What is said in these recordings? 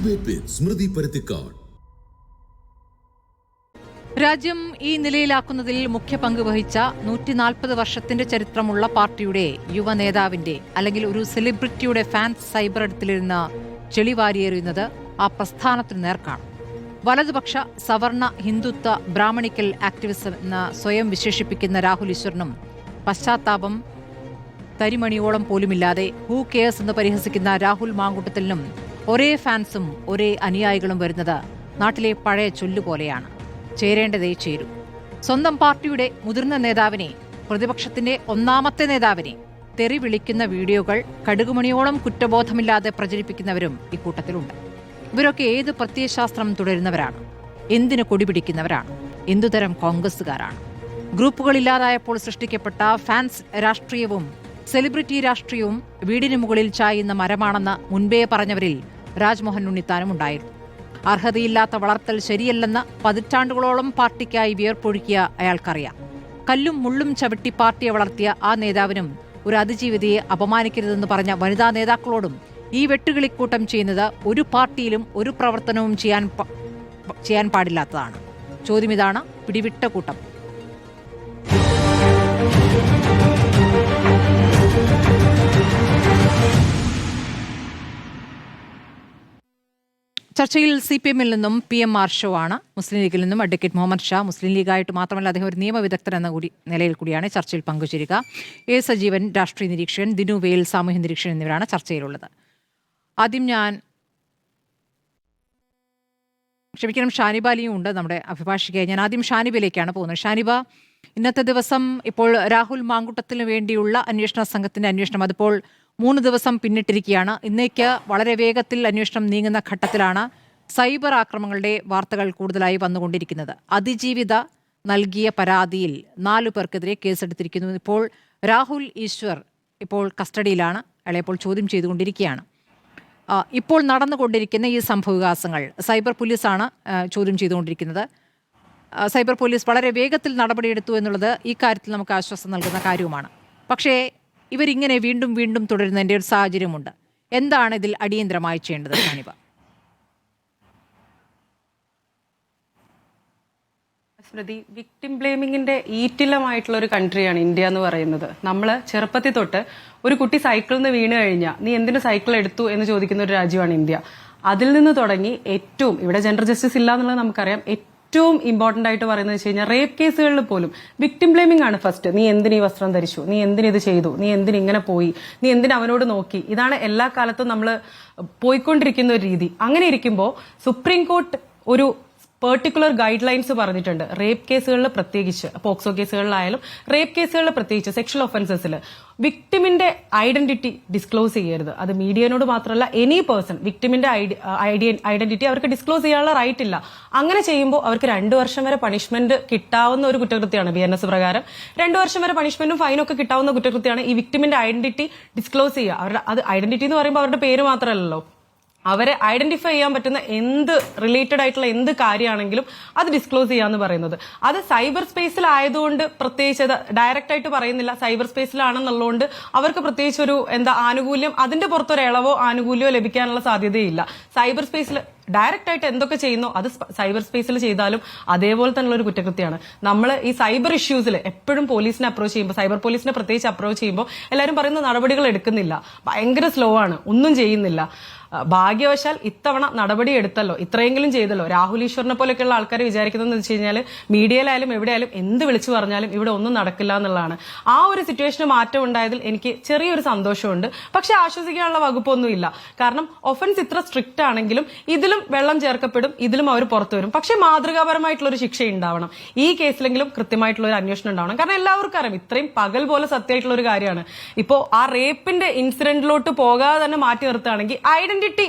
Debate വിത്ത് സ്മൃതി പരുത്തിക്കാട്. രാജ്യം ഈ നിലയിലാക്കുന്നതിൽ മുഖ്യ പങ്ക് വഹിച്ച 140 വർഷത്തിന്റെ ചരിത്രമുള്ള പാർട്ടിയുടെ യുവ നേതാവിന്റെ അല്ലെങ്കിൽ ഒരു സെലിബ്രിറ്റിയുടെ ഫാൻസ് സൈബർ അടുത്തിലിരുന്ന് ചെളിവാരിയെറിയുന്നത് ആ പ്രസ്ഥാനത്തിനു നേർക്കാണ്. വലതുപക്ഷ സവർണ ഹിന്ദുത്വ ബ്രാഹ്മണിക്കൽ ആക്ടിവിസം എന്ന് സ്വയം വിശേഷിപ്പിക്കുന്ന രാഹുൽ ഈശ്വറിനും പശ്ചാത്താപം തരിമണിയോളം പോലുമില്ലാതെ ഹൂ കെയേഴ്സ് എന്ന് പരിഹസിക്കുന്ന രാഹുൽ മാങ്കൂട്ടത്തിലിനും ഒരേ ഫാൻസും ഒരേ അനുയായികളും വരുന്നത് നാട്ടിലെ പഴയ ചൊല്ലുപോലെയാണ്. ചേരേണ്ടതേ ചേരൂ. സ്വന്തം പാർട്ടിയുടെ മുതിർന്ന നേതാവിനെ, പ്രതിപക്ഷത്തിന്റെ ഒന്നാമത്തെ നേതാവിനെ തെറി വിളിക്കുന്ന വീഡിയോകൾ കടുകുമണിയോളം കുറ്റബോധമില്ലാതെ പ്രചരിപ്പിക്കുന്നവരും ഇക്കൂട്ടത്തിലുണ്ട്. ഇവരൊക്കെ ഏത് പ്രത്യയശാസ്ത്രം തുടരുന്നവരാണ്? എന്തിനു കൊടിപിടിക്കുന്നവരാണ്? എന്തുതരം കോൺഗ്രസുകാരാണ്? ഗ്രൂപ്പുകളില്ലാതായപ്പോൾ സൃഷ്ടിക്കപ്പെട്ട ഫാൻസ് രാഷ്ട്രീയവും സെലിബ്രിറ്റി രാഷ്ട്രീയവും വീടിന് മുകളിൽ ചായുന്ന മരമാണെന്ന് മുൻപേ പറഞ്ഞവരിൽ രാജ്മോഹൻ ഉണ്ണിത്താനും ഉണ്ടായിരുന്നു. അർഹതയില്ലാത്ത വളർത്തൽ ശരിയല്ലെന്ന് പതിറ്റാണ്ടുകളോളം പാർട്ടിക്കായി വിയർപ്പൊഴുക്കിയ അയാൾക്കറിയാം. കല്ലും മുള്ളും ചവിട്ടി പാർട്ടിയെ വളർത്തിയ ആ നേതാവിനും ഒരു അതിജീവിതയെ അപമാനിക്കരുതെന്ന് പറഞ്ഞ വനിതാ നേതാക്കളോടും ഈ വെട്ടുകിളിക്കൂട്ടം ചെയ്യുന്നത് ഒരു പാർട്ടിയിലും ഒരു പ്രവർത്തനവും ചെയ്യാൻ പാടില്ലാത്തതാണ്. ചോദ്യം ഇതാണ്: പിടിവിട്ട കൂട്ടം. ചർച്ചയിൽ CPM-ൽ നിന്നും PM-R ഷോ ആണ്, മുസ്ലിം ലീഗിൽ നിന്നും അഡ്വക്കേറ്റ് മുഹമ്മദ് ഷാ. മുസ്ലിം ലീഗായിട്ട് മാത്രമല്ല അദ്ദേഹം ഒരു നിയമവിദഗ്ധൻ എന്ന നിലയിൽ കൂടിയാണ് ചർച്ചയിൽ പങ്കുചേരുക. A സജീവൻ രാഷ്ട്രീയ നിരീക്ഷകൻ, ദിനു വേൽ സാമൂഹ്യ നിരീക്ഷകൻ എന്നിവരാണ് ചർച്ചയിലുള്ളത്. ആദ്യം ഷാനിബ അലിയും ഉണ്ട് നമ്മുടെ അഭിഭാഷികയായി. ഞാൻ ആദ്യം ഷാനിബയിലേക്കാണ് പോകുന്നത്. ഷാനിബ, ഇന്നത്തെ ദിവസം ഇപ്പോൾ രാഹുൽ മാങ്കൂട്ടത്തിന് വേണ്ടിയുള്ള അന്വേഷണ സംഘത്തിന്റെ അന്വേഷണം അതിപ്പോൾ 3 ദിവസം പിന്നിട്ടിരിക്കുകയാണ്. ഇന്നേക്ക് വളരെ വേഗത്തിൽ അന്വേഷണം നീങ്ങുന്ന ഘട്ടത്തിലാണ് സൈബർ ആക്രമണങ്ങളുടെ വാർത്തകൾ കൂടുതലായി വന്നുകൊണ്ടിരിക്കുന്നത്. അതിജീവിത നൽകിയ പരാതിയിൽ 4 പേർക്കെതിരെ കേസെടുത്തിരിക്കുന്നു. ഇപ്പോൾ രാഹുൽ ഈശ്വർ ഇപ്പോൾ കസ്റ്റഡിയിലാണ്. അയാളെ ഇപ്പോൾ ചോദ്യം ചെയ്തുകൊണ്ടിരിക്കുകയാണ്. ഇപ്പോൾ നടന്നുകൊണ്ടിരിക്കുന്ന ഈ സംഭവവികാസങ്ങൾ സൈബർ പോലീസാണ് ചോദ്യം ചെയ്തുകൊണ്ടിരിക്കുന്നത്. സൈബർ പോലീസ് വളരെ വേഗത്തിൽ നടപടിയെടുത്തു എന്നുള്ളത് ഈ കാര്യത്തിൽ നമുക്ക് ആശ്വാസം നൽകുന്ന കാര്യവുമാണ്. പക്ഷേ ഇവരിങ്ങനെ വീണ്ടും വീണ്ടും തുടരുന്നതിൻ്റെ ഒരു സാഹചര്യമുണ്ട്. എന്താണ് ഇതിൽ അടിയന്തരമായി ചെയ്യേണ്ടത് ഷാനിബ? സ്മൃതി, വിക്ടിം ബ്ലേമിങ്ങിന്റെ ഈറ്റിലമായിട്ടുള്ള ഒരു കൺട്രിയാണ് ഇന്ത്യ എന്ന് പറയുന്നത്. നമ്മൾ ചെറുപ്പത്തിൽ തൊട്ട് ഒരു കുട്ടി സൈക്കിളിൽ നിന്ന് വീണ് കഴിഞ്ഞാൽ നീ എന്തിനു സൈക്കിൾ എടുത്തു എന്ന് ചോദിക്കുന്ന ഒരു രാജ്യമാണ് ഇന്ത്യ. അതിൽ നിന്ന് തുടങ്ങി ഏറ്റവും ഇവിടെ ജെൻഡർ ജസ്റ്റിസ് ഇല്ല എന്നുള്ളത് നമുക്കറിയാം. ഏറ്റവും ഇമ്പോർട്ടന്റ് ആയിട്ട് പറയുന്നത് വെച്ച് കഴിഞ്ഞാൽ റേപ്പ് കേസുകളിൽ പോലും വിക്ടിം ബ്ലേമിംഗ് ആണ് ഫസ്റ്റ്. നീ എന്തിനീ വസ്ത്രം ധരിച്ചു, നീ എന്തിനിത് ചെയ്തു, നീ എന്തിനിങ്ങനെ പോയി, നീ എന്തിന് അവനോട് നോക്കി. ഇതാണ് എല്ലാ കാലത്തും നമ്മൾ പോയിക്കൊണ്ടിരിക്കുന്ന ഒരു രീതി. അങ്ങനെ ഇരിക്കുമ്പോൾ സുപ്രീം കോർട്ട് ഒരു പെർട്ടിക്കുലർ ഗൈഡ് ലൈൻസ് പറഞ്ഞിട്ടുണ്ട്. റേപ്പ് കേസുകളിൽ പ്രത്യേകിച്ച്, പോക്സോ കേസുകളിലായാലും റേപ്പ് കേസുകളിൽ പ്രത്യേകിച്ച് സെക്ഷൽ ഒഫൻസസിൽ വിക്ടിമിന്റെ ഐഡന്റിറ്റി ഡിസ്ക്ലോസ് ചെയ്യരുത്. അത് മീഡിയനോട് മാത്രമല്ല, എനി പേഴ്സൺ വിക്ടിമിന്റെ ഐഡന്റിറ്റി അവർക്ക് ഡിസ്ക്ലോസ് ചെയ്യാനുള്ള റൈറ്റ് ഇല്ല. അങ്ങനെ ചെയ്യുമ്പോൾ അവർക്ക് 2 വർഷം വരെ പണിഷ്മെന്റ് കിട്ടാവുന്ന ഒരു കുറ്റകൃത്യമാണ് BNS പ്രകാരം. 2 വർഷം വരെ പണിഷ്മെന്റും ഫൈനും ഒക്കെ കിട്ടാവുന്ന കുറ്റകൃത്യമാണ് ഈ വിക്ടിമിന്റെ ഐഡന്റിറ്റി ഡിസ്ക്ലോസ് ചെയ്യുക. അവരുടെ അത് ഐഡന്റിറ്റി എന്ന് പറയുമ്പോൾ അവരുടെ പേര് മാത്രമല്ലല്ലോ, അവരെ ഐഡന്റിഫൈ ചെയ്യാൻ പറ്റുന്ന എന്ത് റിലേറ്റഡ് ആയിട്ടുള്ള എന്ത് കാര്യമാണെങ്കിലും അത് ഡിസ്ക്ലോസ് ചെയ്യാന്ന് പറയുന്നത്. അത് സൈബർ സ്പേസിലായതുകൊണ്ട് പ്രത്യേകിച്ച് ഡയറക്റ്റ് ആയിട്ട് പറയുന്നില്ല, സൈബർ സ്പേസിലാണെന്നുള്ളതുകൊണ്ട് അവർക്ക് പ്രത്യേകിച്ച് ഒരു ആനുകൂല്യം, അതിന്റെ പുറത്തൊരു ഇളവോ ആനുകൂല്യമോ ലഭിക്കാനുള്ള സാധ്യതയില്ല. സൈബർ സ്പേസിൽ ഡയറക്റ്റ് ആയിട്ട് എന്തൊക്കെ ചെയ്യുന്നു അത് സൈബർ സ്പേസിൽ ചെയ്താലും അതേപോലെ തന്നെയുള്ള ഒരു കുറ്റകൃത്യമാണ്. നമ്മൾ ഈ സൈബർ ഇഷ്യൂസിൽ എപ്പോഴും പോലീസിനെ അപ്രോച്ച് ചെയ്യുമ്പോൾ, സൈബർ പോലീസിനെ പ്രത്യേകിച്ച് അപ്രോച്ച് ചെയ്യുമ്പോൾ എല്ലാവരും പറയുന്ന നടപടികൾ എടുക്കുന്നില്ല, ഭയങ്കര സ്ലോ ആണ്, ഒന്നും ചെയ്യുന്നില്ല. ഭാഗ്യവശാൽ ഇത്തവണ നടപടി എടുത്തല്ലോ, ഇത്രയെങ്കിലും ചെയ്തല്ലോ. രാഹുൽ ഈശ്വറിനെ പോലെയൊക്കെയുള്ള ആൾക്കാർ വിചാരിക്കുന്നതെന്ന് വെച്ച് കഴിഞ്ഞാൽ മീഡിയയിലായാലും എവിടെയായാലും എന്ത് വിളിച്ചു പറഞ്ഞാലും ഇവിടെ ഒന്നും നടക്കില്ല എന്നുള്ളതാണ്. ആ ഒരു സിറ്റുവേഷന് മാറ്റം ഉണ്ടായതിൽ എനിക്ക് ചെറിയൊരു സന്തോഷമുണ്ട്. പക്ഷെ ആശ്വസിക്കാനുള്ള വകുപ്പൊന്നുമില്ല. കാരണം ഒഫൻസ് ഇത്ര സ്ട്രിക്റ്റ് ആണെങ്കിലും ഇതിലും വെള്ളം ചേർക്കപ്പെടും, ഇതിലും അവർ പുറത്തു വരും. പക്ഷെ മാതൃകാപരമായിട്ടുള്ള ഒരു ശിക്ഷ ഉണ്ടാവണം. ഈ കേസിലെങ്കിലും കൃത്യമായിട്ടുള്ള ഒരു അന്വേഷണം ഉണ്ടാവണം. കാരണം എല്ലാവർക്കും അറിയാം, ഇത്രയും പകൽ പോലെ സത്യമായിട്ടുള്ള ഒരു കാര്യമാണ്. ഇപ്പോ ആ റേപ്പിന്റെ ഇൻസിഡന്റിലോട്ട് പോകാതെ തന്നെ മാറ്റി നിർത്തുകയാണെങ്കിൽ ഐഡന്റിറ്റി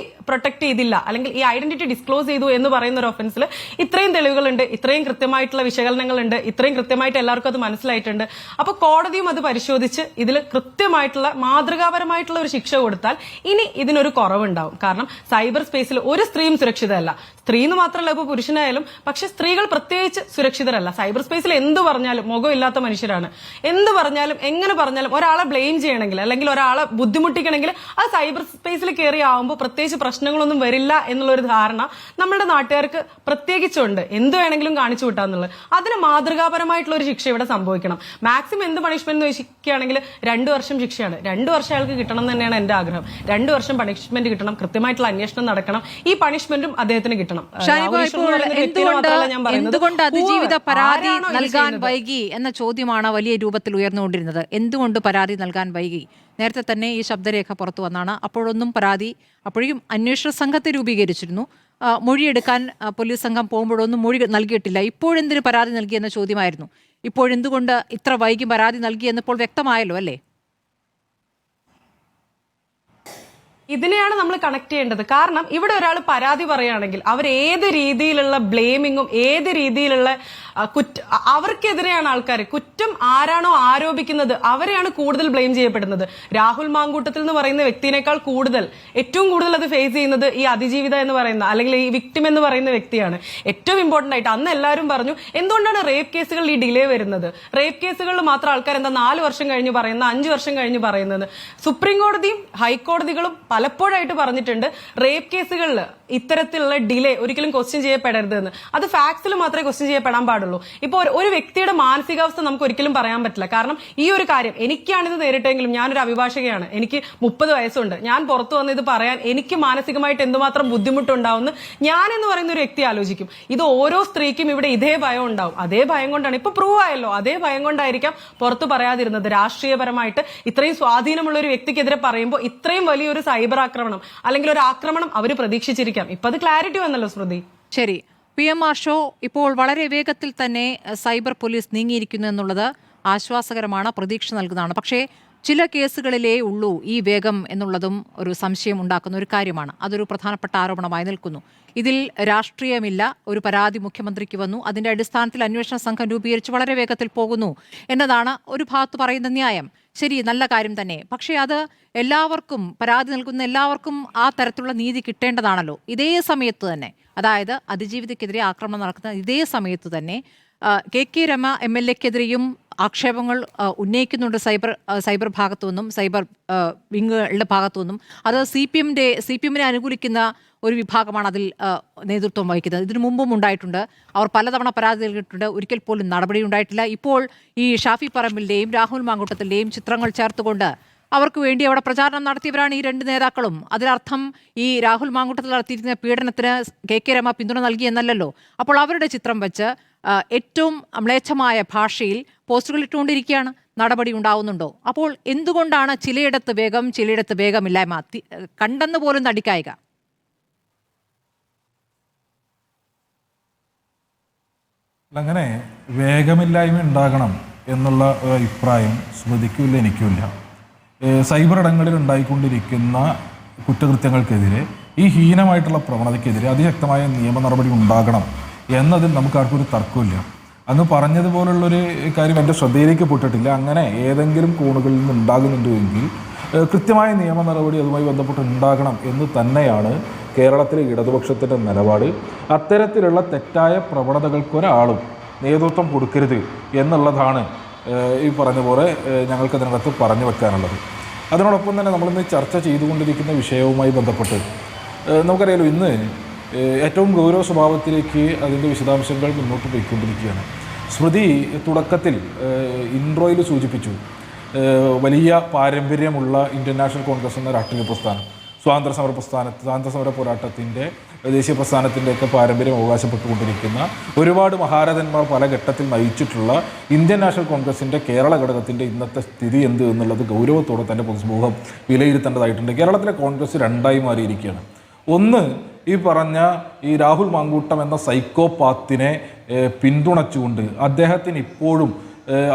പ്രൊട്ടക്ട് ചെയ്തില്ല, അല്ലെങ്കിൽ ഈ ഐഡന്റിറ്റി ഡിസ്ക്ലോസ് ചെയ്തു എന്ന് പറയുന്ന ഒരു ഒഫൻസിൽ ഇത്രയും തെളിവുകളുണ്ട്, ഇത്രയും കൃത്യമായിട്ടുള്ള വിശകലനങ്ങളുണ്ട്, ഇത്രയും കൃത്യമായിട്ട് എല്ലാവർക്കും അത് മനസ്സിലായിട്ടുണ്ട്. അപ്പൊ കോടതിയും അത് പരിശോധിച്ച് ഇതിൽ കൃത്യമായിട്ടുള്ള മാതൃകാപരമായിട്ടുള്ള ഒരു ശിക്ഷ കൊടുത്താൽ ഇനി ഇതിനൊരു കുറവുണ്ടാവും. കാരണം സൈബർ സ്പേസിൽ ഒരു സ്ത്രീയും സുരക്ഷിതമല്ല. സ്ത്രീ എന്ന് മാത്രമല്ല ഇപ്പോൾ പുരുഷനായാലും. പക്ഷെ സ്ത്രീകൾ പ്രത്യേകിച്ച് സുരക്ഷിതരല്ല. സൈബർ സ്പേസിൽ എന്ത് പറഞ്ഞാലും മുഖമില്ലാത്ത മനുഷ്യരാണ്. എന്ത് പറഞ്ഞാലും എങ്ങനെ പറഞ്ഞാലും ഒരാളെ ബ്ലെയിം ചെയ്യണമെങ്കിൽ അല്ലെങ്കിൽ ഒരാളെ ബുദ്ധിമുട്ടിക്കണമെങ്കിൽ അത് സൈബർ സ്പേസിൽ കയറി ആവുമ്പോൾ പ്രത്യേകിച്ച് പ്രശ്നങ്ങളൊന്നും വരില്ല എന്നുള്ളൊരു ധാരണ നമ്മുടെ നാട്ടുകാർക്ക് പ്രത്യേകിച്ചുണ്ട്. എന്ത് വേണമെങ്കിലും കാണിച്ചു വിട്ടാന്നുള്ളത്. അതിന് മാതൃകാപരമായിട്ടുള്ള ഒരു ശിക്ഷ ഇവിടെ സംഭവിക്കണം. മാക്സിമം എന്ത് പണിഷ്മെന്റ് വെക്കുകയാണെങ്കിൽ 2 വർഷം ശിക്ഷയാണ്. 2 വർഷം അയാൾക്ക് കിട്ടണം എന്ന് തന്നെയാണ് എന്റെ ആഗ്രഹം. 2 വർഷം പണിഷ്മെന്റ് കിട്ടണം, കൃത്യമായിട്ടുള്ള അന്വേഷണം നടക്കണം, ഈ പണിഷ്മെന്റും അദ്ദേഹത്തിന് കിട്ടണം. എന്തുകൊണ്ട് അതിജീവിത പരാതി നൽകാൻ വൈകി എന്ന ചോദ്യമാണ് വലിയ രൂപത്തിൽ ഉയർന്നുകൊണ്ടിരുന്നത്. എന്തുകൊണ്ട് പരാതി നൽകാൻ വൈകി? നേരത്തെ തന്നെ ഈ ശബ്ദരേഖ പുറത്തു വന്നാണ്. അപ്പോഴും അന്വേഷണ സംഘത്തെ രൂപീകരിച്ചിരുന്നു. മൊഴിയെടുക്കാൻ പോലീസ് സംഘം പോകുമ്പോഴൊന്നും മൊഴി നൽകിയിട്ടില്ല. ഇപ്പോഴെന്തിന് പരാതി നൽകിയെന്ന ചോദ്യമായിരുന്നു. ഇപ്പോഴെന്തുകൊണ്ട് ഇത്ര വൈകി പരാതി നൽകിയെന്നിപ്പോൾ വ്യക്തമായല്ലോ അല്ലേ? ഇതിനെയാണ് നമ്മൾ കണക്ട് ചെയ്യേണ്ടത്. കാരണം ഇവിടെ ഒരാൾ പരാതി പറയുകയാണെങ്കിൽ അവർ ഏത് രീതിയിലുള്ള ബ്ലെയിമിങ്ങും ഏത് രീതിയിലുള്ള അവർക്കെതിരെയാണ് ആൾക്കാർ. കുറ്റം ആരാണോ ആരോപിക്കുന്നത് അവരെയാണ് കൂടുതൽ ബ്ലെയിം ചെയ്യപ്പെടുന്നത്. രാഹുൽ മാങ്കൂട്ടത്തിൽ എന്ന് പറയുന്ന വ്യക്തിനേക്കാൾ ഏറ്റവും കൂടുതൽ അത് ഫേസ് ചെയ്യുന്നത് ഈ അതിജീവിത എന്ന് പറയുന്ന അല്ലെങ്കിൽ ഈ വിക്ടിം എന്ന് പറയുന്ന വ്യക്തിയാണ്. ഏറ്റവും ഇമ്പോർട്ടന്റ് ആയിട്ട് അന്ന് എല്ലാവരും പറഞ്ഞു എന്തുകൊണ്ടാണ് റേപ്പ് കേസുകളിൽ ഈ ഡിലേ വരുന്നത്? റേപ്പ് കേസുകളിൽ മാത്രം ആൾക്കാർ എന്താ 4 വർഷം കഴിഞ്ഞ് പറയുന്നത്, 5 വർഷം കഴിഞ്ഞ് പറയുന്നത്? സുപ്രീം കോടതിയും ഹൈക്കോടതികളും പലപ്പോഴായിട്ട് പറഞ്ഞിട്ടുണ്ട് റേപ്പ് കേസുകളിൽ ഇത്തരത്തിലുള്ള ഡിലേ ഒരിക്കലും ക്വസ്റ്റ്യൻ ചെയ്യപ്പെടരുത് എന്ന്. അത് ഫാക്ട്സിൽ മാത്രമേ ക്വസ്റ്റ്യൻ ചെയ്യപ്പെടാൻ പാടുള്ളൂ. ഇപ്പോൾ ഒരു വ്യക്തിയുടെ മാനസികാവസ്ഥ നമുക്ക് ഒരിക്കലും പറയാൻ പറ്റില്ല. കാരണം ഈ ഒരു കാര്യം എനിക്കാണിത് നേരിട്ടെങ്കിലും ഞാനൊരു അഭിഭാഷകയാണ്, എനിക്ക് 30 വയസ്സുണ്ട്. ഞാൻ പുറത്തു വന്ന് ഇത് പറയാൻ എനിക്ക് മാനസികമായിട്ട് എന്തുമാത്രം ബുദ്ധിമുട്ടുണ്ടാവുമെന്ന് ഞാൻ എന്ന് പറയുന്ന ഒരു വ്യക്തി ആലോചിക്കും. ഇത് ഓരോ സ്ത്രീക്കും ഇവിടെ ഇതേ ഭയം ഉണ്ടാവും. അതേ ഭയം കൊണ്ടാണ് ഇപ്പൊ പ്രൂവ് ആയല്ലോ, അതേ ഭയം കൊണ്ടായിരിക്കാം പുറത്തു പറയാതിരുന്നത്. രാഷ്ട്രീയപരമായിട്ട് ഇത്രയും സ്വാധീനമുള്ള ഒരു വ്യക്തിക്കെതിരെ പറയുമ്പോൾ ഇത്രയും വലിയൊരു സൈബർ ആക്രമണം അല്ലെങ്കിൽ ഒരു ആക്രമണം അവർ പ്രതീക്ഷിച്ചിരിക്കാം. ഇപ്പൊ അത് ക്ലാരിറ്റി വന്നല്ലോ സ്മൃതി. ശരി, PMR ഷോ ഇപ്പോൾ വളരെ വേഗത്തിൽ തന്നെ സൈബർ പോലീസ് നീങ്ങിയിരിക്കുന്നു എന്നുള്ളത് ആശ്വാസകരമാണ്, പ്രതീക്ഷ നൽകുന്നതാണ്. പക്ഷേ ചില കേസുകളിലേ ഉള്ളൂ ഈ വേഗം എന്നുള്ളതും ഒരു സംശയം ഉണ്ടാക്കുന്ന ഒരു കാര്യമാണ്. അതൊരു പ്രധാനപ്പെട്ട ആരോപണമായി നിൽക്കുന്നു. ഇതിൽ രാഷ്ട്രീയമില്ല. ഒരു പരാതി മുഖ്യമന്ത്രിക്ക് വന്നു, അതിന്റെ അടിസ്ഥാനത്തിൽ അന്വേഷണ സംഘം രൂപീകരിച്ച് വളരെ വേഗത്തിൽ പോകുന്നു എന്നതാണ് ഒരു ഭാഗത്ത് പറയുന്ന ന്യായം. ശരി, നല്ല കാര്യം തന്നെ. പക്ഷേ അത് എല്ലാവർക്കും, പരാതി നൽകുന്ന എല്ലാവർക്കും ആ തരത്തിലുള്ള നീതി കിട്ടേണ്ടതാണല്ലോ. ഇതേ സമയത്ത് തന്നെ, അതായത് അതിജീവിതയ്ക്കെതിരെ ആക്രമണം നടക്കുന്ന ഇതേ സമയത്ത് തന്നെ KK രമ MLA-ക്കെതിരെയും ആക്ഷേപങ്ങൾ ഉന്നയിക്കുന്നുണ്ട് സൈബർ ഭാഗത്തു നിന്നും, സൈബർ വിങ്ങുകളുടെ ഭാഗത്തു നിന്നും. അത് CPM-നെ അനുകൂലിക്കുന്ന ഒരു വിഭാഗമാണ് അതിൽ നേതൃത്വം വഹിക്കുന്നത്. ഇതിനു മുമ്പും ഉണ്ടായിട്ടുണ്ട്. അവർ പലതവണ പരാതി നൽകിയിട്ടുണ്ട്. ഒരിക്കൽ പോലും നടപടി ഉണ്ടായിട്ടില്ല. ഇപ്പോൾ ഈ ഷാഫി പറമ്പിലിന്റെയും രാഹുൽ മാങ്കൂട്ടത്തിന്റെയും ചിത്രങ്ങൾ ചേർത്തുകൊണ്ട് അവർക്ക് വേണ്ടി അവിടെ പ്രചാരണം നടത്തിയവരാണ് ഈ 2 നേതാക്കളും. അതിനർത്ഥം ഈ രാഹുൽ മാങ്കൂട്ടത്തിൽ നടത്തിയിരുന്ന പീഡനത്തിന് KK രമ പിന്തുണ നൽകി എന്നല്ലല്ലോ. അപ്പോൾ അവരുടെ ചിത്രം വെച്ച് ഏറ്റവും മ്ലേച്ഛമായ ഭാഷയിൽ പോസ്റ്ററുകൾ ഇട്ടുകൊണ്ടിരിക്കുകയാണ്. നടപടി ഉണ്ടാവുന്നുണ്ടോ? അപ്പോൾ എന്തുകൊണ്ടാണ് ചിലയിടത്ത് വേഗം, ചിലയിടത്ത് വേഗമില്ലായ്മ? കണ്ടെന്ന് പോലും നടിക്കായിക. അങ്ങനെ വേഗമില്ലായ്മ ഉണ്ടാകണം എന്നുള്ള ഒരു അഭിപ്രായം സ്മൃതിക്കുമില്ല, എനിക്കുമില്ല. സൈബർ ഇടങ്ങളിൽ ഉണ്ടായിക്കൊണ്ടിരിക്കുന്ന കുറ്റകൃത്യങ്ങൾക്കെതിരെ, ഈ ഹീനമായിട്ടുള്ള പ്രവണതയ്ക്കെതിരെ അതിശക്തമായ നിയമ നടപടി ഉണ്ടാകണം എന്നതിൽ നമുക്ക് ആർക്കും ഒരു തർക്കമില്ല. അങ്ങ് പറഞ്ഞതുപോലുള്ളൊരു കാര്യം എൻ്റെ ശ്രദ്ധയിലേക്ക് പെട്ടിട്ടില്ല. അങ്ങനെ ഏതെങ്കിലും കോണുകളിൽ നിന്ന് ഉണ്ടാകുന്നുണ്ടെങ്കിൽ കൃത്യമായ നിയമ നടപടി അതുമായി ബന്ധപ്പെട്ട് ഉണ്ടാകണം എന്ന് തന്നെയാണ് കേരളത്തിലെ ഇടതുപക്ഷത്തിൻ്റെ നിലപാട്. അത്തരത്തിലുള്ള തെറ്റായ പ്രവണതകൾക്കൊരാളും നേതൃത്വം കൊടുക്കരുത് എന്നുള്ളതാണ് ഈ പറഞ്ഞ പോലെ ഞങ്ങൾക്കതിനകത്ത് പറഞ്ഞു വെക്കാനുള്ളത്. അതിനോടൊപ്പം തന്നെ നമ്മളിന്ന് ചർച്ച ചെയ്തുകൊണ്ടിരിക്കുന്ന വിഷയവുമായി ബന്ധപ്പെട്ട് നമുക്കറിയാലോ, ഇന്ന് ഏറ്റവും ഗൗരവ സ്വഭാവത്തിലേക്ക് അതിൻ്റെ വിശദാംശങ്ങൾ മുന്നോട്ട് പോയിക്കൊണ്ടിരിക്കുകയാണ്. സ്മൃതി തുടക്കത്തിൽ ഇൻട്രോയിൽ സൂചിപ്പിച്ചു, വലിയ പാരമ്പര്യമുള്ള ഇന്ത്യൻ നാഷണൽ കോൺഗ്രസ് എന്ന രാഷ്ട്രീയ പ്രസ്ഥാനം, സ്വാതന്ത്ര്യസമര പോരാട്ടത്തിൻ്റെ, ദേശീയ പ്രസ്ഥാനത്തിൻ്റെയൊക്കെ പാരമ്പര്യം അവകാശപ്പെട്ടുകൊണ്ടിരിക്കുന്ന ഒരുപാട് മഹാരഥന്മാർ പല ഘട്ടത്തിൽ നയിച്ചിട്ടുള്ള ഇന്ത്യൻ നാഷണൽ കോൺഗ്രസിൻ്റെ കേരള ഘടകത്തിൻ്റെ ഇന്നത്തെ സ്ഥിതി എന്ത് എന്നുള്ളത് ഗൗരവത്തോടെ തന്നെ പൊതുസമൂഹം വിലയിരുത്തേണ്ടതായിട്ടുണ്ട്. കേരളത്തിലെ കോൺഗ്രസ് 2ആയി മാറിയിരിക്കുകയാണ്. ഒന്ന്, ഈ പറഞ്ഞ ഈ രാഹുൽ മാങ്കൂട്ടം എന്ന സൈക്കോപാത്തിനെ പിന്തുണച്ചുകൊണ്ട്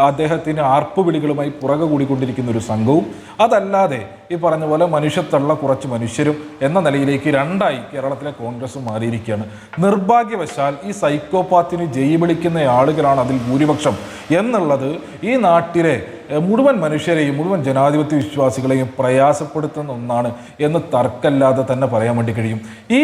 അദ്ദേഹത്തിന് ആർപ്പുവിളികളുമായി പുറകെ കൂടിക്കൊണ്ടിരിക്കുന്ന ഒരു സംഘവും, അതല്ലാതെ ഈ പറഞ്ഞ പോലെ മനുഷ്യത്തുള്ള കുറച്ച് മനുഷ്യരും എന്ന നിലയിലേക്ക് 2ആയി കേരളത്തിലെ കോൺഗ്രസ് മാറിയിരിക്കുകയാണ്. നിർഭാഗ്യവശാൽ ഈ സൈക്കോപാത്തിന് ജയ് വിളിക്കുന്ന ആളുകളാണ് അതിൽ ഭൂരിപക്ഷം എന്നുള്ളത് ഈ നാട്ടിലെ മുഴുവൻ മനുഷ്യരെയും മുഴുവൻ ജനാധിപത്യ വിശ്വാസികളെയും പ്രയാസപ്പെടുത്തുന്ന ഒന്നാണ് എന്ന് തർക്കമില്ലാതെ തന്നെ പറയാൻ വേണ്ടി കഴിയും. ഈ